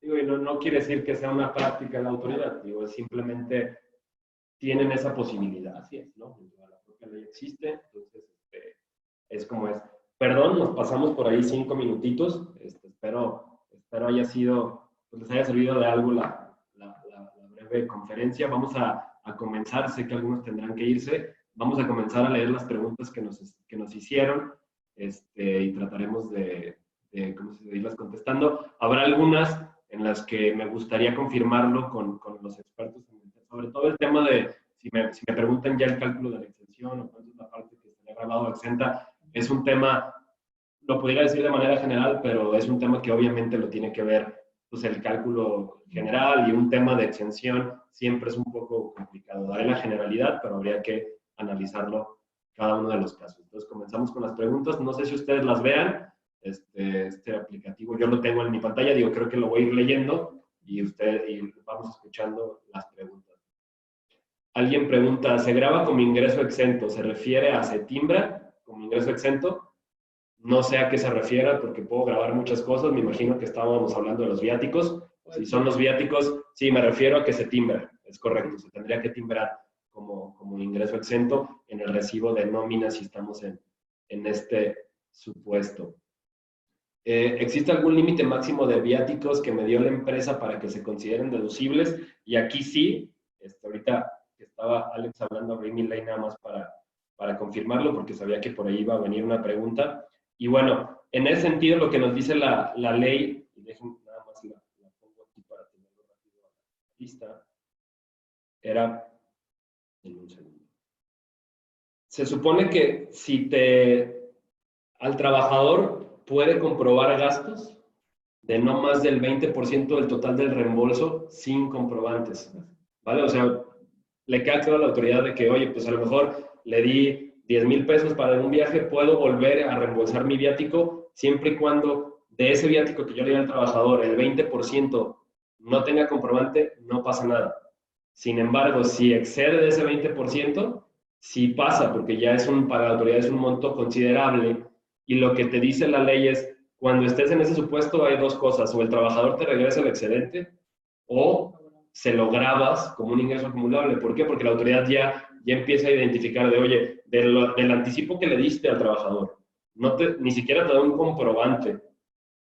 Digo, y no quiere decir que sea una práctica en la autoridad, digo, es simplemente tienen esa posibilidad. Así es, ¿no? La propia ley existe, entonces es como es. Perdón, nos pasamos por ahí 5 minutitos, espero haya sido, pues les haya servido de algo la breve conferencia. Vamos a comenzar, sé que algunos tendrán que irse, vamos a comenzar a leer las preguntas que nos hicieron, y trataremos de irlas contestando. Habrá algunas en las que me gustaría confirmarlo con los expertos, sobre todo el tema de, si me preguntan ya el cálculo de la exención o cuánto es la parte que estaría grabado exenta, es un tema, lo podría decir de manera general, pero es un tema que obviamente lo tiene que ver pues, el cálculo general, y un tema de exención siempre es un poco complicado. Daré la generalidad, pero habría que analizarlo cada uno de los casos. Entonces comenzamos con las preguntas. No sé si ustedes las vean. Este aplicativo yo lo tengo en mi pantalla, digo, creo que lo voy a ir leyendo y vamos escuchando las preguntas. Alguien pregunta, ¿se graba como ingreso exento? ¿Se refiere a se timbra como ingreso exento? No sé a qué se refiera, porque puedo grabar muchas cosas. Me imagino que estábamos hablando de los viáticos. Si son los viáticos, sí, me refiero a que se timbra. Es correcto, se tendría que timbrar como ingreso exento en el recibo de nómina si estamos en este supuesto. ¿Existe algún límite máximo de viáticos que me dio la empresa para que se consideren deducibles? Y aquí sí, ahorita que estaba Alex hablando, abrí mi ley nada más para confirmarlo, porque sabía que por ahí iba a venir una pregunta. Y bueno, en ese sentido, lo que nos dice la ley, y dejen nada más la pongo aquí para tenerlo rápido a la lista, era, en un segundo. Se supone que si al trabajador puede comprobar gastos de no más del 20% del total del reembolso sin comprobantes, ¿vale? O sea, le queda claro a la autoridad de que, oye, pues a lo mejor le di 10,000 pesos para un viaje, puedo volver a reembolsar mi viático siempre y cuando de ese viático que yo le di al trabajador, el 20% no tenga comprobante, no pasa nada. Sin embargo, si excede de ese 20%, sí pasa, porque ya para la autoridad es un monto considerable. Y lo que te dice la ley es, cuando estés en ese supuesto hay dos cosas, o el trabajador te regresa el excedente, o se lo grabas como un ingreso acumulable. ¿Por qué? Porque la autoridad ya empieza a identificar de, oye, del anticipo que le diste al trabajador, ni siquiera te da un comprobante,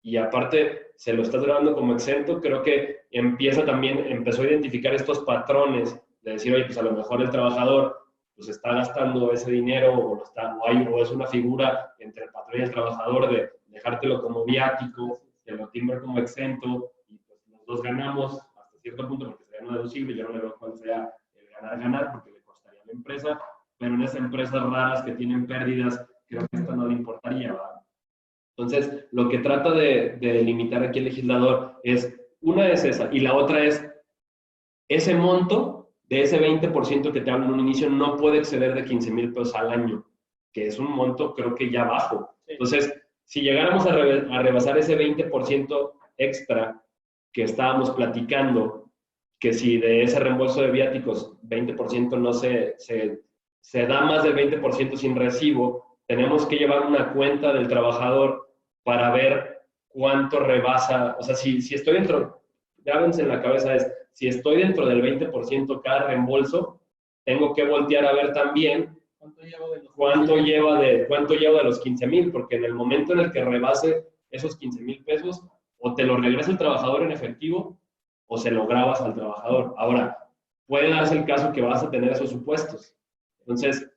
y aparte se lo estás grabando como exento. Creo que empezó a identificar estos patrones de decir, oye, pues a lo mejor el trabajador pues está gastando ese dinero o es una figura entre el patrón y el trabajador de dejártelo como viático, te lo timbra como exento, y pues los dos ganamos hasta cierto punto porque sería no deducible. Yo no le veo cuál sea el ganar porque le costaría a la empresa, pero en esas empresas raras que tienen pérdidas, creo que esto no le importaría, ¿verdad? Entonces, lo que trata de limitar aquí el legislador una es esa, y la otra es ese monto de ese 20% que te hablo en un inicio no puede exceder de 15,000 pesos al año, que es un monto creo que ya bajo. Entonces, si llegáramos a rebasar ese 20% extra que estábamos platicando, que si de ese reembolso de viáticos 20% no se da más del 20% sin recibo, tenemos que llevar una cuenta del trabajador para ver cuánto rebasa. O sea, si estoy dentro, grábense en la cabeza, si estoy dentro del 20% cada reembolso, tengo que voltear a ver también cuánto lleva de los 15,000, porque en el momento en el que rebase esos 15,000 pesos, o te lo regresa el trabajador en efectivo, o se lo grabas al trabajador. Ahora, puede darse el caso que vas a tener esos supuestos. Entonces,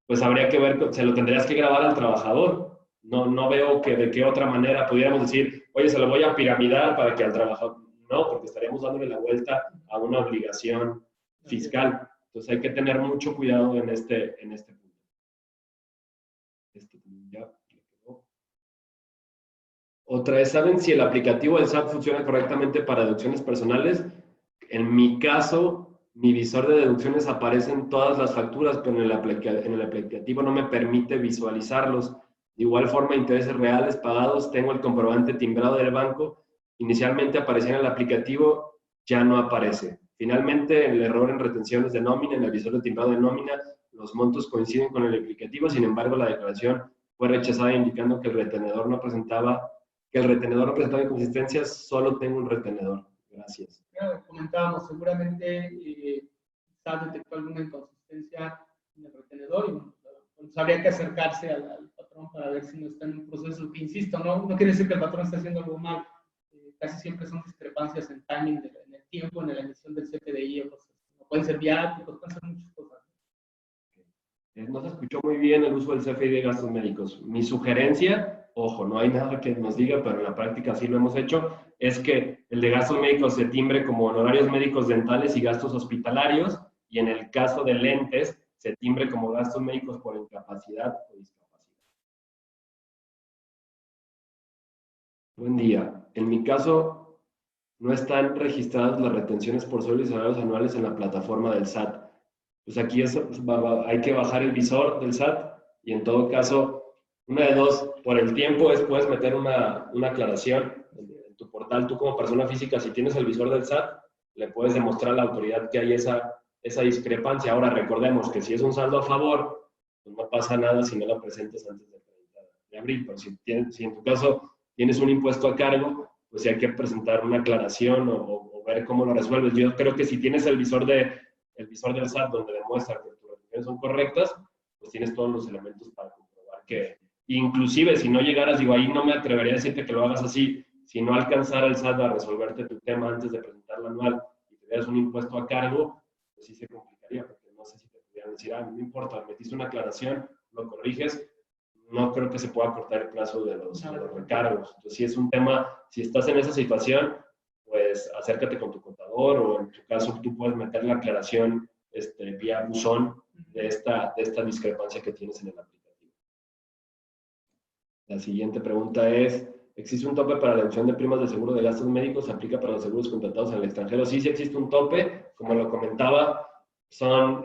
pues habría que ver, se lo tendrías que grabar al trabajador. No veo que de qué otra manera pudiéramos decir, oye, se lo voy a piramidar para que al trabajador. No, porque estaríamos dándole la vuelta a una obligación fiscal. Entonces hay que tener mucho cuidado en este punto. Otra es, ¿saben si el aplicativo del SAT funciona correctamente para deducciones personales? En mi caso, mi visor de deducciones aparece en todas las facturas, pero en el aplicativo no me permite visualizarlos. De igual forma, intereses reales pagados, tengo el comprobante timbrado del banco. Inicialmente aparecía en el aplicativo, ya no aparece. Finalmente, el error en retenciones de nómina, en el visor de timbrado de nómina, los montos coinciden con el aplicativo, sin embargo, la declaración fue rechazada indicando que el retenedor no presentaba inconsistencias, solo tengo un retenedor. Gracias. Comentábamos, seguramente SAT detectó alguna inconsistencia en el retenedor y bueno, pues habría que acercarse al patrón para ver si no está en un proceso que, insisto, no quiere decir que el patrón esté haciendo algo mal. Casi siempre son discrepancias en timing, en el tiempo, en la emisión del CFDI o cosas. No pueden ser viáticos, pueden ser muchas cosas. No se escuchó muy bien el uso del CFDI de gastos médicos. Mi sugerencia, ojo, no hay nada que nos diga, pero en la práctica sí lo hemos hecho, es que el de gastos médicos se timbre como honorarios médicos dentales y gastos hospitalarios, y en el caso de lentes, se timbre como gastos médicos por incapacidad o discapacidad. Buen día. En mi caso, no están registradas las retenciones por sueldo y salarios anuales en la plataforma del SAT. Pues aquí hay que bajar el visor del SAT y en todo caso, una de dos, por el tiempo puedes meter una aclaración en tu portal. Tú como persona física, si tienes el visor del SAT, le puedes demostrar a la autoridad que hay esa discrepancia. Ahora recordemos que si es un saldo a favor, pues no pasa nada si no lo presentas antes del 30 de abril. Pero si en tu caso tienes un impuesto a cargo, pues sí hay que presentar una aclaración o ver cómo lo resuelves. Yo creo que si tienes el visor del SAT donde demuestra que tus retenciones son correctas, pues tienes todos los elementos para comprobar que, inclusive si no llegaras, digo, ahí no me atrevería a decirte que lo hagas así, si no alcanzara el SAT a resolverte tu tema antes de presentar la anual y tuvieras un impuesto a cargo, pues sí se complicaría, porque no sé si te pudieran decir, no importa, metiste una aclaración, lo corriges, no creo que se pueda cortar el plazo de los recargos. Entonces, si es un tema, si estás en esa situación, pues acércate con tu contador o en tu caso tú puedes meter la aclaración vía buzón de esta discrepancia que tienes en el aplicativo. La siguiente pregunta es, ¿existe un tope para la deducción de primas de seguro de gastos médicos? ¿Se aplica para los seguros contratados en el extranjero? Sí, sí existe un tope, como lo comentaba,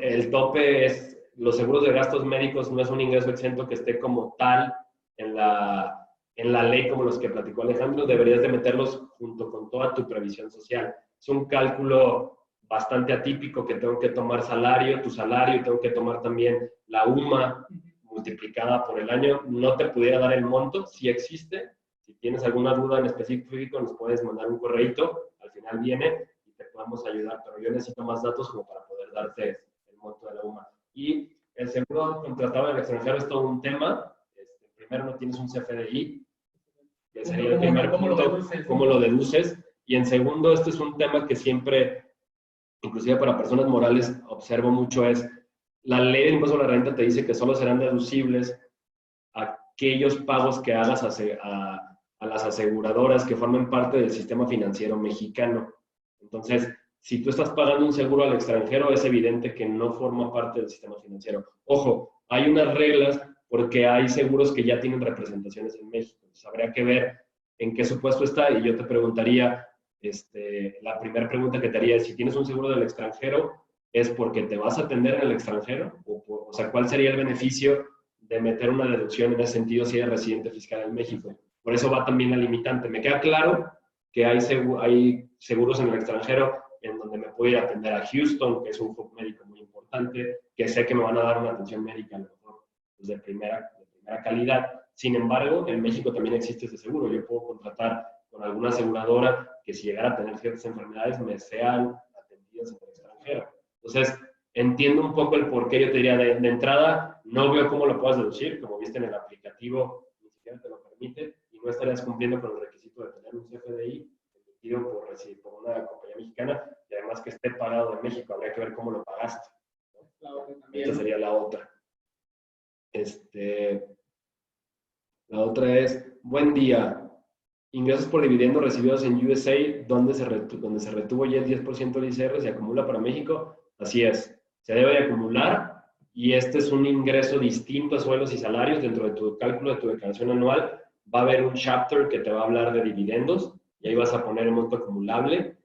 el tope es, los seguros de gastos médicos no es un ingreso exento que esté como tal en la ley como los que platicó Alejandro, deberías de meterlos junto con toda tu previsión social. Es un cálculo bastante atípico que tengo que tomar tu salario, tengo que tomar también la UMA multiplicada por el año. No te pudiera dar el monto, sí existe. Si tienes alguna duda en específico, nos puedes mandar un correíto, al final viene y te podemos ayudar, pero yo necesito más datos como para poder darte el monto de la UMA. Y el seguro contratado en el extranjero es todo un tema. Primero no tienes un CFDI, que sería el primer punto, cómo lo deduces. Y en segundo, este es un tema que siempre, inclusive para personas morales, observo mucho, es la ley del impuesto a la renta te dice que solo serán deducibles aquellos pagos que hagas a las aseguradoras que formen parte del sistema financiero mexicano. Entonces, si tú estás pagando un seguro al extranjero, es evidente que no forma parte del sistema financiero. Ojo, hay unas reglas porque hay seguros que ya tienen representaciones en México. Entonces, habría que ver en qué supuesto está y yo te preguntaría, la primera pregunta que te haría es, si tienes un seguro del extranjero, ¿es porque te vas a atender en el extranjero? O sea, ¿cuál sería el beneficio de meter una deducción en ese sentido si eres residente fiscal en México? Por eso va también la limitante. Me queda claro que hay seguros en el extranjero en donde me puedo ir a atender a Houston, que es un hub médico muy importante, que sé que me van a dar una atención médica a lo mejor pues, de primera calidad. Sin embargo, en México también existe ese seguro. Yo puedo contratar con alguna aseguradora que si llegara a tener ciertas enfermedades me sean atendidas en el extranjero. Entonces, entiendo un poco el por qué. Yo te diría, de entrada, no veo cómo lo puedas deducir. Como viste en el aplicativo, ni siquiera te lo permite y no estarías cumpliendo con el requisito de tener un CFDI emitido por una compañía mexicana y además que esté pagado en México. Habría que ver cómo lo pagaste, ¿no? Esta sería la otra. La otra es, buen día. Ingresos por dividendos recibidos en USA, donde se retuvo ya el 10% del ICR, se acumula para México. Así es, se debe de acumular y este es un ingreso distinto a sueldos y salarios dentro de tu cálculo de tu declaración anual. va a haber un chapter que te va a hablar de dividendos y ahí vas a poner el monto acumulable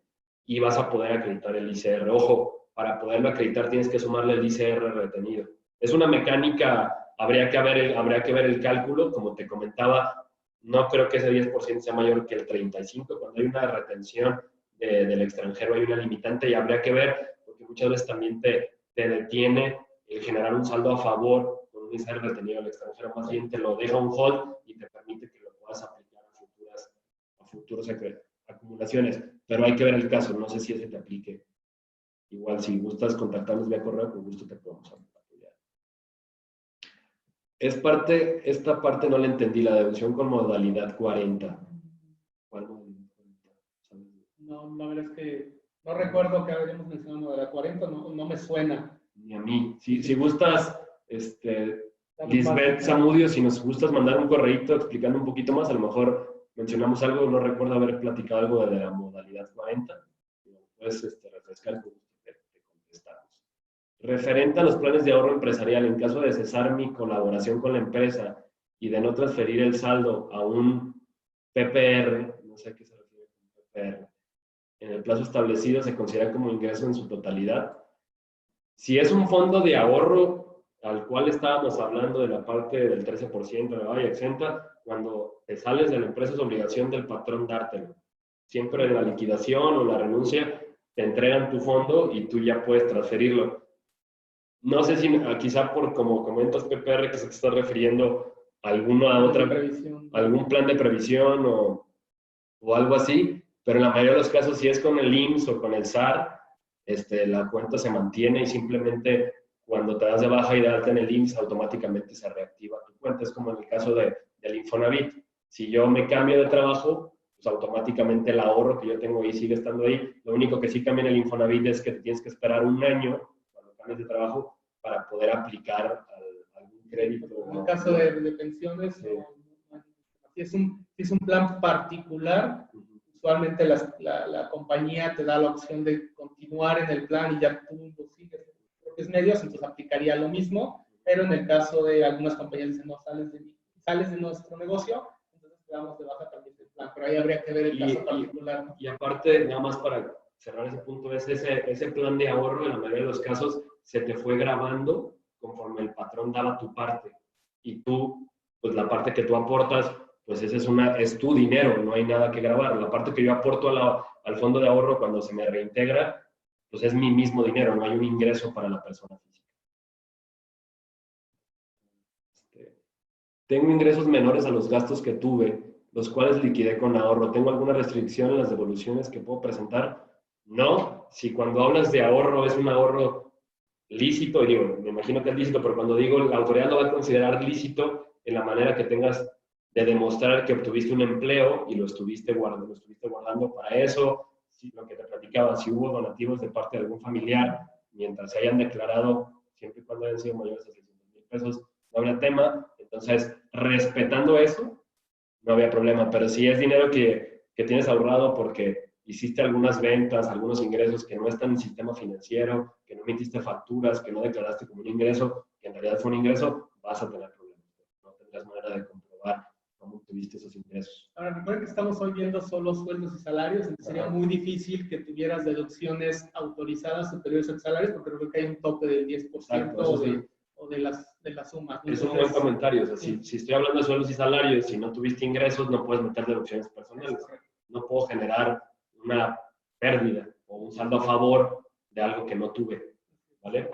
y vas a poder acreditar el ICR. Ojo, para poderlo acreditar tienes que sumarle el ICR retenido. Es una mecánica, habría que ver el cálculo, como te comentaba, no creo que ese 10% sea mayor que el 35%. Cuando hay una retención del extranjero hay una limitante y habría que ver, porque muchas veces también te detiene el generar un saldo a favor con un ICR retenido del extranjero, más bien te lo deja un hold y te permite que lo puedas aplicar a futuras acumulaciones. Pero hay que ver el caso, no sé si ese te aplique. Igual, si gustas contactarnos vía correo, con gusto te podemos apoyar. Esta parte no la entendí, la deducción con modalidad 40. ¿Cuál modalidad 40? No, la verdad es que no recuerdo que hayamos mencionado modalidad 40, no me suena. Ni a mí. Si gustas, Lisbeth Zamudio, si nos gustas mandar un correíto explicando un poquito más, a lo mejor mencionamos algo, no recuerdo haber platicado algo de la modalidad 40. Puedes refrescar, te contestamos. Referente a los planes de ahorro empresarial, en caso de cesar mi colaboración con la empresa y de no transferir el saldo a un PPR, no sé a qué se refiere con PPR, en el plazo establecido se considera como ingreso en su totalidad. Si es un fondo de ahorro al cual estábamos hablando de la parte del 13% de la valla exenta, cuando te sales de la empresa es obligación del patrón dártelo. Siempre en la liquidación o la renuncia te entregan tu fondo y tú ya puedes transferirlo. No sé si quizá por como comentas PPR que se te está refiriendo a alguna otra, algún plan de previsión o algo así, pero en la mayoría de los casos si es con el IMSS o con el SAR, la cuenta se mantiene y simplemente cuando te das de baja y de alta en el IMSS automáticamente se reactiva tu cuenta. Es como en el caso del Infonavit. Si yo me cambio de trabajo, pues automáticamente el ahorro que yo tengo ahí sigue estando ahí. Lo único que sí cambia en el Infonavit es que te tienes que esperar un año cuando cambies de trabajo para poder aplicar algún crédito. En el caso de pensiones, sí. es un plan particular. Usualmente la compañía te da la opción de continuar en el plan y ya tú lo sigues en tus propios medios, entonces aplicaría lo mismo, pero en el caso de algunas compañías dicen, no, sales de nuestro negocio, entonces te damos de baja también del plan, pero ahí habría que ver el caso particular, ¿no? Y aparte, nada más para cerrar ese punto, es ese plan de ahorro, en la mayoría de los casos, se te fue grabando conforme el patrón daba tu parte, y tú, pues la parte que tú aportas, pues ese es tu dinero, no hay nada que grabar. La parte que yo aporto al fondo de ahorro cuando se me reintegra, pues es mi mismo dinero, no hay un ingreso para la persona física. Tengo ingresos menores a los gastos que tuve, los cuales liquidé con ahorro. ¿Tengo alguna restricción en las devoluciones que puedo presentar? No. Si cuando hablas de ahorro es un ahorro lícito, digo, me imagino que es lícito, pero cuando digo la autoridad lo va a considerar lícito en la manera que tengas de demostrar que obtuviste un empleo y lo estuviste guardando para eso. Si, lo que te platicaba, si hubo donativos de parte de algún familiar, mientras se hayan declarado, siempre y cuando hayan sido mayores a 600,000 pesos, no habría tema. Entonces, respetando eso, no había problema. Pero si es dinero que tienes ahorrado porque hiciste algunas ventas, algunos ingresos que no están en el sistema financiero, que no emitiste facturas, que no declaraste como un ingreso, que en realidad fue un ingreso, vas a tener problemas. No tendrás manera de comprobar cómo tuviste esos ingresos. Ahora, recuerden que estamos hoy viendo solo sueldos y salarios, entonces sería muy difícil que tuvieras deducciones autorizadas superiores al salario, porque creo que hay un tope del 10% Exacto, o de las sumas, ¿no? Es un buen comentario. O sea, si estoy hablando de sueldos y salarios, si no tuviste ingresos, no puedes meter deducciones personales. No puedo generar una pérdida o un saldo a favor de algo que no tuve. ¿Vale?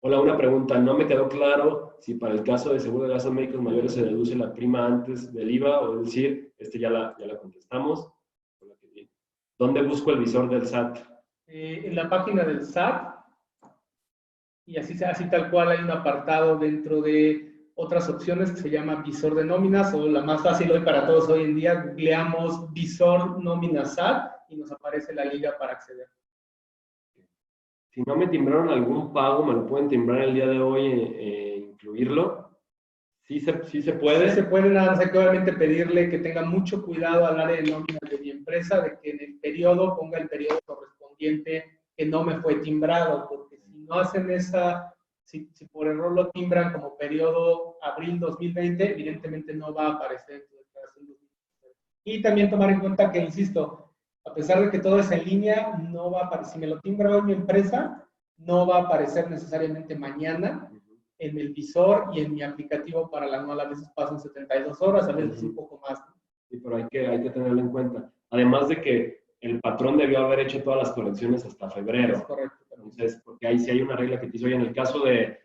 Hola, una pregunta. No me quedó claro si para el caso de seguro de gastos médicos mayores se deduce la prima antes del IVA, o es decir, ya la contestamos. ¿Dónde busco el visor del SAT? En la página del SAT, y así tal cual hay un apartado dentro de otras opciones que se llama visor de nóminas, o la más fácil hoy para todos hoy en día, googleamos visor nómina SAT y nos aparece la liga para acceder. Si no me timbraron algún pago, ¿me lo pueden timbrar el día de hoy incluirlo? ¿Sí se puede? Sí se puede, nada más hay que obviamente pedirle que tenga mucho cuidado al área de nóminas de mi empresa, de que en el periodo ponga el periodo correspondiente que no me fue timbrado, porque si no hacen si por error lo timbran como periodo abril 2020, evidentemente no va a aparecer. Entonces, Y también tomar en cuenta que, insisto, a pesar de que todo es en línea, no va a aparecer, si me lo timbra hoy mi empresa, no va a aparecer necesariamente mañana en el visor y en mi aplicativo para la anual. A veces pasan 72 horas, a veces un poco más. Sí, pero hay que tenerlo en cuenta. Además de que el patrón debió haber hecho todas las correcciones hasta febrero. Es correcto. Entonces, porque ahí sí hay una regla que te dice, oye, en el caso de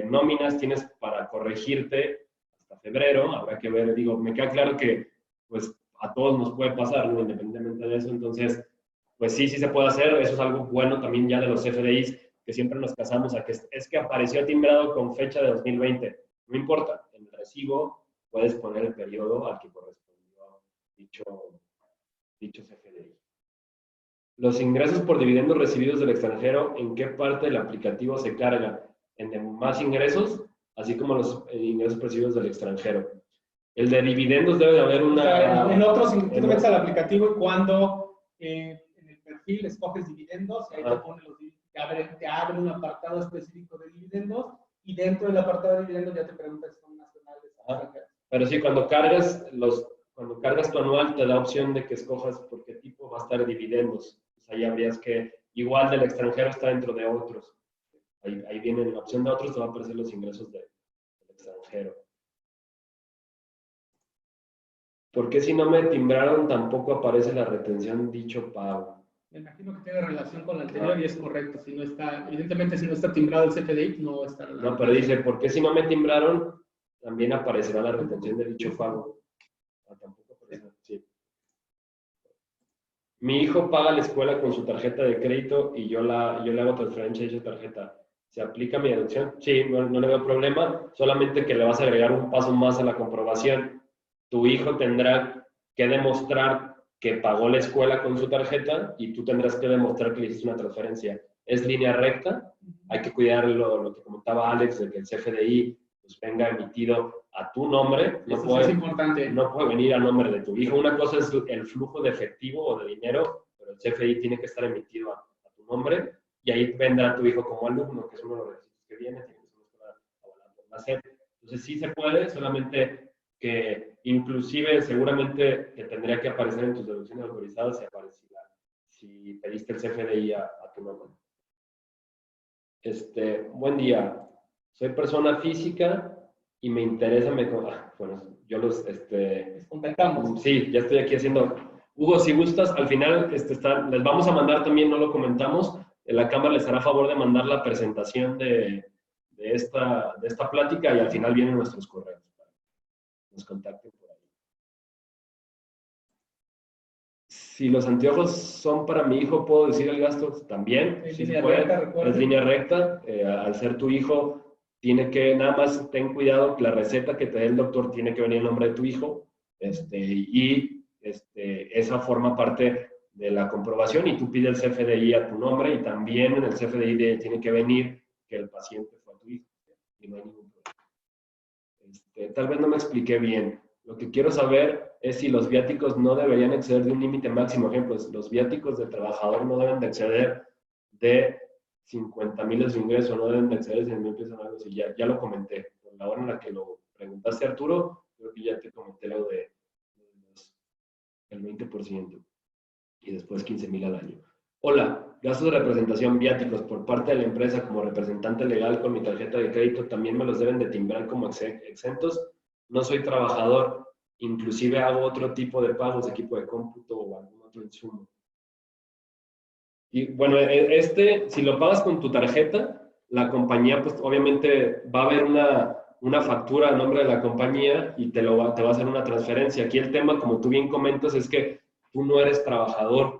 nóminas tienes para corregirte hasta febrero, habrá que ver, digo, me queda claro que pues a todos nos puede pasar, ¿no? Independientemente de eso, entonces, pues sí se puede hacer, eso es algo bueno también ya de los CFDIs, que siempre nos casamos a que es que apareció timbrado con fecha de 2020, no importa, en el recibo puedes poner el periodo al que correspondió dicho CFDI. Los ingresos por dividendos recibidos del extranjero, ¿en qué parte del aplicativo se carga? En de más ingresos, así como los ingresos recibidos del extranjero. El de dividendos debe de haber una... En otros, tú te metes al aplicativo y cuando en el perfil escoges dividendos, y ahí te pone te abre un apartado específico de dividendos, y dentro del apartado de dividendos ya te pregunta si son nacionales o extranjeros. Pero sí, cuando cargas tu anual, te da opción de que escojas por qué tipo va a estar dividendos. Ahí habrías que, igual del extranjero está dentro de otros. Ahí viene la opción de otros, te va a aparecer los ingresos del extranjero. ¿Por qué si no me timbraron tampoco aparece la retención dicho pago? Me imagino que tiene relación con la anterior y es correcto. Si no está, evidentemente, si no está timbrado el CFDI, no está. No, pero dice, ¿por qué si no me timbraron también aparecerá la retención de dicho pago? Tampoco aparece. Sí. Mi hijo paga la escuela con su tarjeta de crédito y yo le hago transferencia de esa tarjeta. ¿Se aplica mi deducción? Sí, no le veo problema, solamente que le vas a agregar un paso más a la comprobación. Tu hijo tendrá que demostrar que pagó la escuela con su tarjeta y tú tendrás que demostrar que le hiciste una transferencia. Es línea recta, hay que cuidar lo que comentaba Alex, de que el CFDI pues, venga emitido a tu nombre. Eso es importante. No puede venir a nombre de tu hijo. Una cosa es el flujo de efectivo o de dinero, pero el CFDI tiene que estar emitido a tu nombre y ahí vendrá tu hijo como alumno, que es uno de los requisitos que viene, tiene que ser una escuela avalada por la SEP. Entonces sí se puede, solamente que inclusive seguramente que tendría que aparecer en tus deducciones autorizadas si pediste el CFDI a tu nombre. Buen día, soy persona física y me interesa, bueno, yo los contactamos. Sí, ya estoy aquí haciendo. Hugo, si gustas, al final les vamos a mandar también, no lo comentamos, la cámara les hará favor de mandar la presentación de esta plática y al final vienen nuestros correos. Nos contacten por ahí. Si los anteojos son para mi hijo, ¿puedo decir el gasto? También. Sí, se puede. Es línea recta. Al ser tu hijo, tiene que, nada más ten cuidado que la receta que te dé el doctor tiene que venir en nombre de tu hijo. Esa forma parte de la comprobación y tú pides el CFDI a tu nombre y también en el CFDI tiene que venir que el paciente fue tu hijo. Y no hay ningún problema. Tal vez no me expliqué bien. Lo que quiero saber es si los viáticos no deberían exceder de un límite máximo. Ejemplo, los viáticos del trabajador no deben de exceder de 50,000 de su ingreso, no deben de exceder de 100,000 pesos. Algo así. Ya lo comenté. Por la hora en la que lo preguntaste, Arturo, creo que ya te comenté lo del 20% y después 15,000 al año. Hola, gastos de representación viáticos por parte de la empresa como representante legal con mi tarjeta de crédito también me los deben de timbrar como exentos. No soy trabajador, inclusive hago otro tipo de pagos, equipo de cómputo o algún otro insumo. Y bueno, si lo pagas con tu tarjeta, la compañía pues obviamente va a haber una factura a nombre de la compañía y te va a hacer una transferencia. Aquí el tema, como tú bien comentas, es que tú no eres trabajador.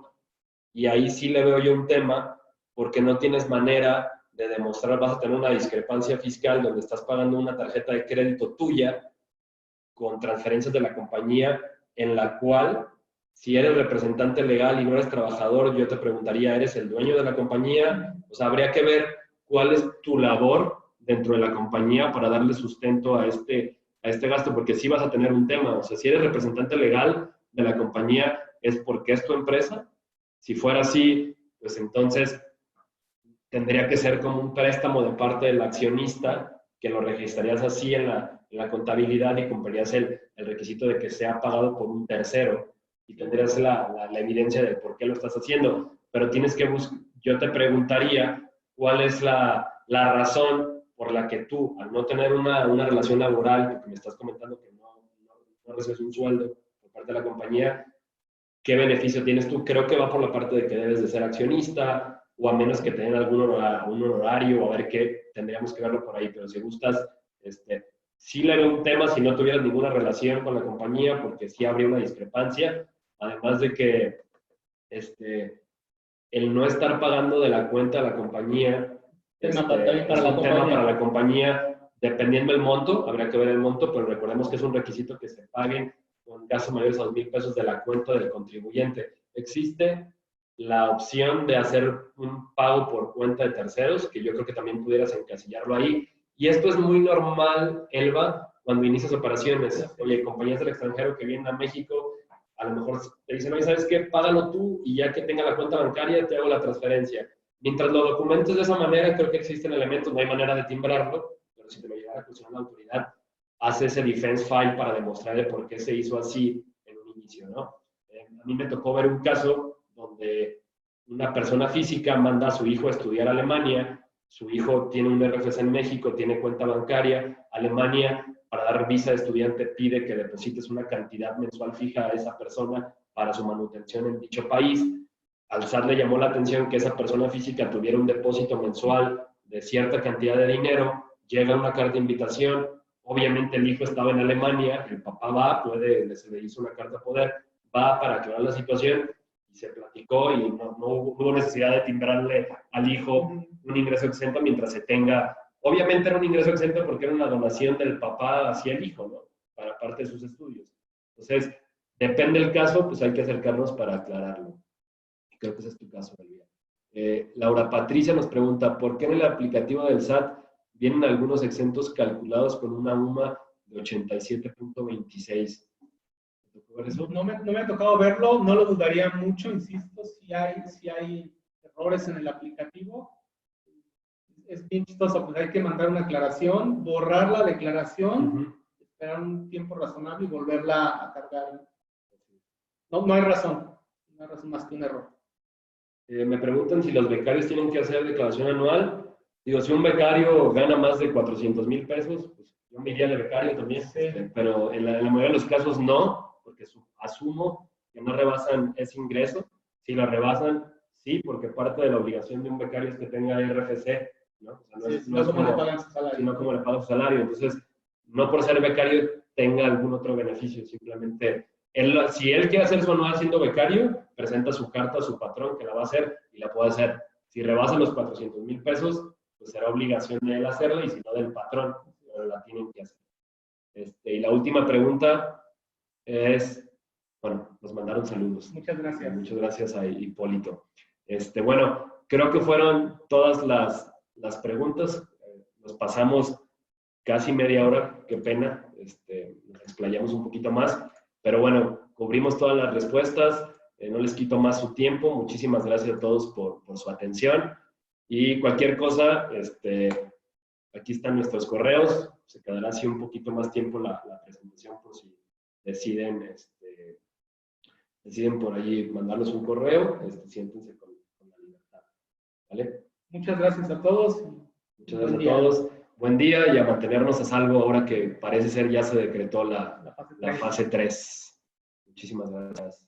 Y ahí sí le veo yo un tema, porque no tienes manera de demostrar, vas a tener una discrepancia fiscal donde estás pagando una tarjeta de crédito tuya con transferencias de la compañía, en la cual, si eres representante legal y no eres trabajador, yo te preguntaría, ¿eres el dueño de la compañía? O sea, habría que ver cuál es tu labor dentro de la compañía para darle sustento a este gasto, porque sí vas a tener un tema. O sea, si eres representante legal de la compañía, es porque es tu empresa. Si fuera así, pues entonces tendría que ser como un préstamo de parte del accionista, que lo registrarías así en la contabilidad y cumplirías el requisito de que sea pagado por un tercero. y tendrías la evidencia de por qué lo estás haciendo. Pero tienes que buscar, yo te preguntaría cuál es la razón por la que tú, al no tener una relación laboral, porque me estás comentando que no recibes un sueldo por parte de la compañía, ¿qué beneficio tienes tú? Creo que va por la parte de que debes de ser accionista, o a menos que tengan un horario, o a ver qué, tendríamos que verlo por ahí, pero si gustas, sí le veo un tema si no tuvieras ninguna relación con la compañía, porque sí habría una discrepancia, además de que el no estar pagando de la cuenta a la compañía es un tema para la compañía, dependiendo del monto, habrá que ver el monto, pero recordemos que es un requisito que se paguen con gastos mayores a 2,000 pesos de la cuenta del contribuyente. Existe la opción de hacer un pago por cuenta de terceros, que yo creo que también pudieras encasillarlo ahí. Y esto es muy normal, Elba, cuando inicias operaciones. Oye, compañías del extranjero que vienen a México, a lo mejor te dicen, oye, ¿sabes qué? Págalo tú y ya que tenga la cuenta bancaria te hago la transferencia. Mientras lo documentes de esa manera, creo que existen elementos, no hay manera de timbrarlo, pero si te lo llegara a cuestionar la autoridad, hace ese defense file para demostrar el por qué se hizo así en un inicio, ¿no? A mí me tocó ver un caso donde una persona física manda a su hijo a estudiar a Alemania, su hijo tiene un RFC en México, tiene cuenta bancaria, Alemania, para dar visa de estudiante, pide que deposites una cantidad mensual fija a esa persona para su manutención en dicho país. Al SAT le llamó la atención que esa persona física tuviera un depósito mensual de cierta cantidad de dinero, llega una carta de invitación, obviamente el hijo estaba en Alemania, el papá va, se le hizo una carta de poder, va para aclarar la situación y se platicó y no hubo necesidad de timbrarle al hijo un ingreso exento mientras se tenga. Obviamente era un ingreso exento porque era una donación del papá hacia el hijo, ¿no? Para parte de sus estudios. Entonces, depende del caso, pues hay que acercarnos para aclararlo. Y creo que ese es tu caso, Elvira. Laura Patricia nos pregunta, ¿por qué en el aplicativo del SAT vienen algunos exentos calculados con una UMA de 87.26? No me ha tocado verlo, no lo dudaría mucho, insisto, si hay errores en el aplicativo. Es bien chistoso, pues hay que mandar una aclaración, borrar la declaración, esperar un tiempo razonable y volverla a cargar. No hay razón más que un error. Me preguntan si los becarios tienen que hacer declaración anual. Digo, si un becario gana más de 400,000 pesos, pues yo me iría de becario también, sí. Pero en la mayoría de los casos no, porque asumo que no rebasan ese ingreso. Si lo rebasan, sí, porque parte de la obligación de un becario es que tenga RFC, ¿no? O sea, no es como le pagan su salario. Sino como le pagan su salario. Entonces, no por ser becario tenga algún otro beneficio, simplemente si él quiere hacer su anual siendo becario, presenta su carta a su patrón que la va a hacer y la puede hacer. Si rebasa los 400,000 pesos, pues será obligación de él hacerla y si no del patrón, pero la tienen que hacer. Y la última pregunta es, bueno, nos mandaron saludos. Muchas gracias. Muchas gracias a Hipólito. Bueno, creo que fueron todas las preguntas. Nos pasamos casi media hora, qué pena. Nos explayamos un poquito más. Pero bueno, cubrimos todas las respuestas, no les quito más su tiempo. Muchísimas gracias a todos por su atención. Y cualquier cosa, aquí están nuestros correos. Se quedará así un poquito más tiempo la presentación por si deciden por allí mandarnos un correo. Siéntense con la libertad. ¿Vale? Muchas gracias a todos. Muchas gracias a todos. Buen día y a mantenernos a salvo ahora que parece ser ya se decretó la fase 3. Muchísimas gracias.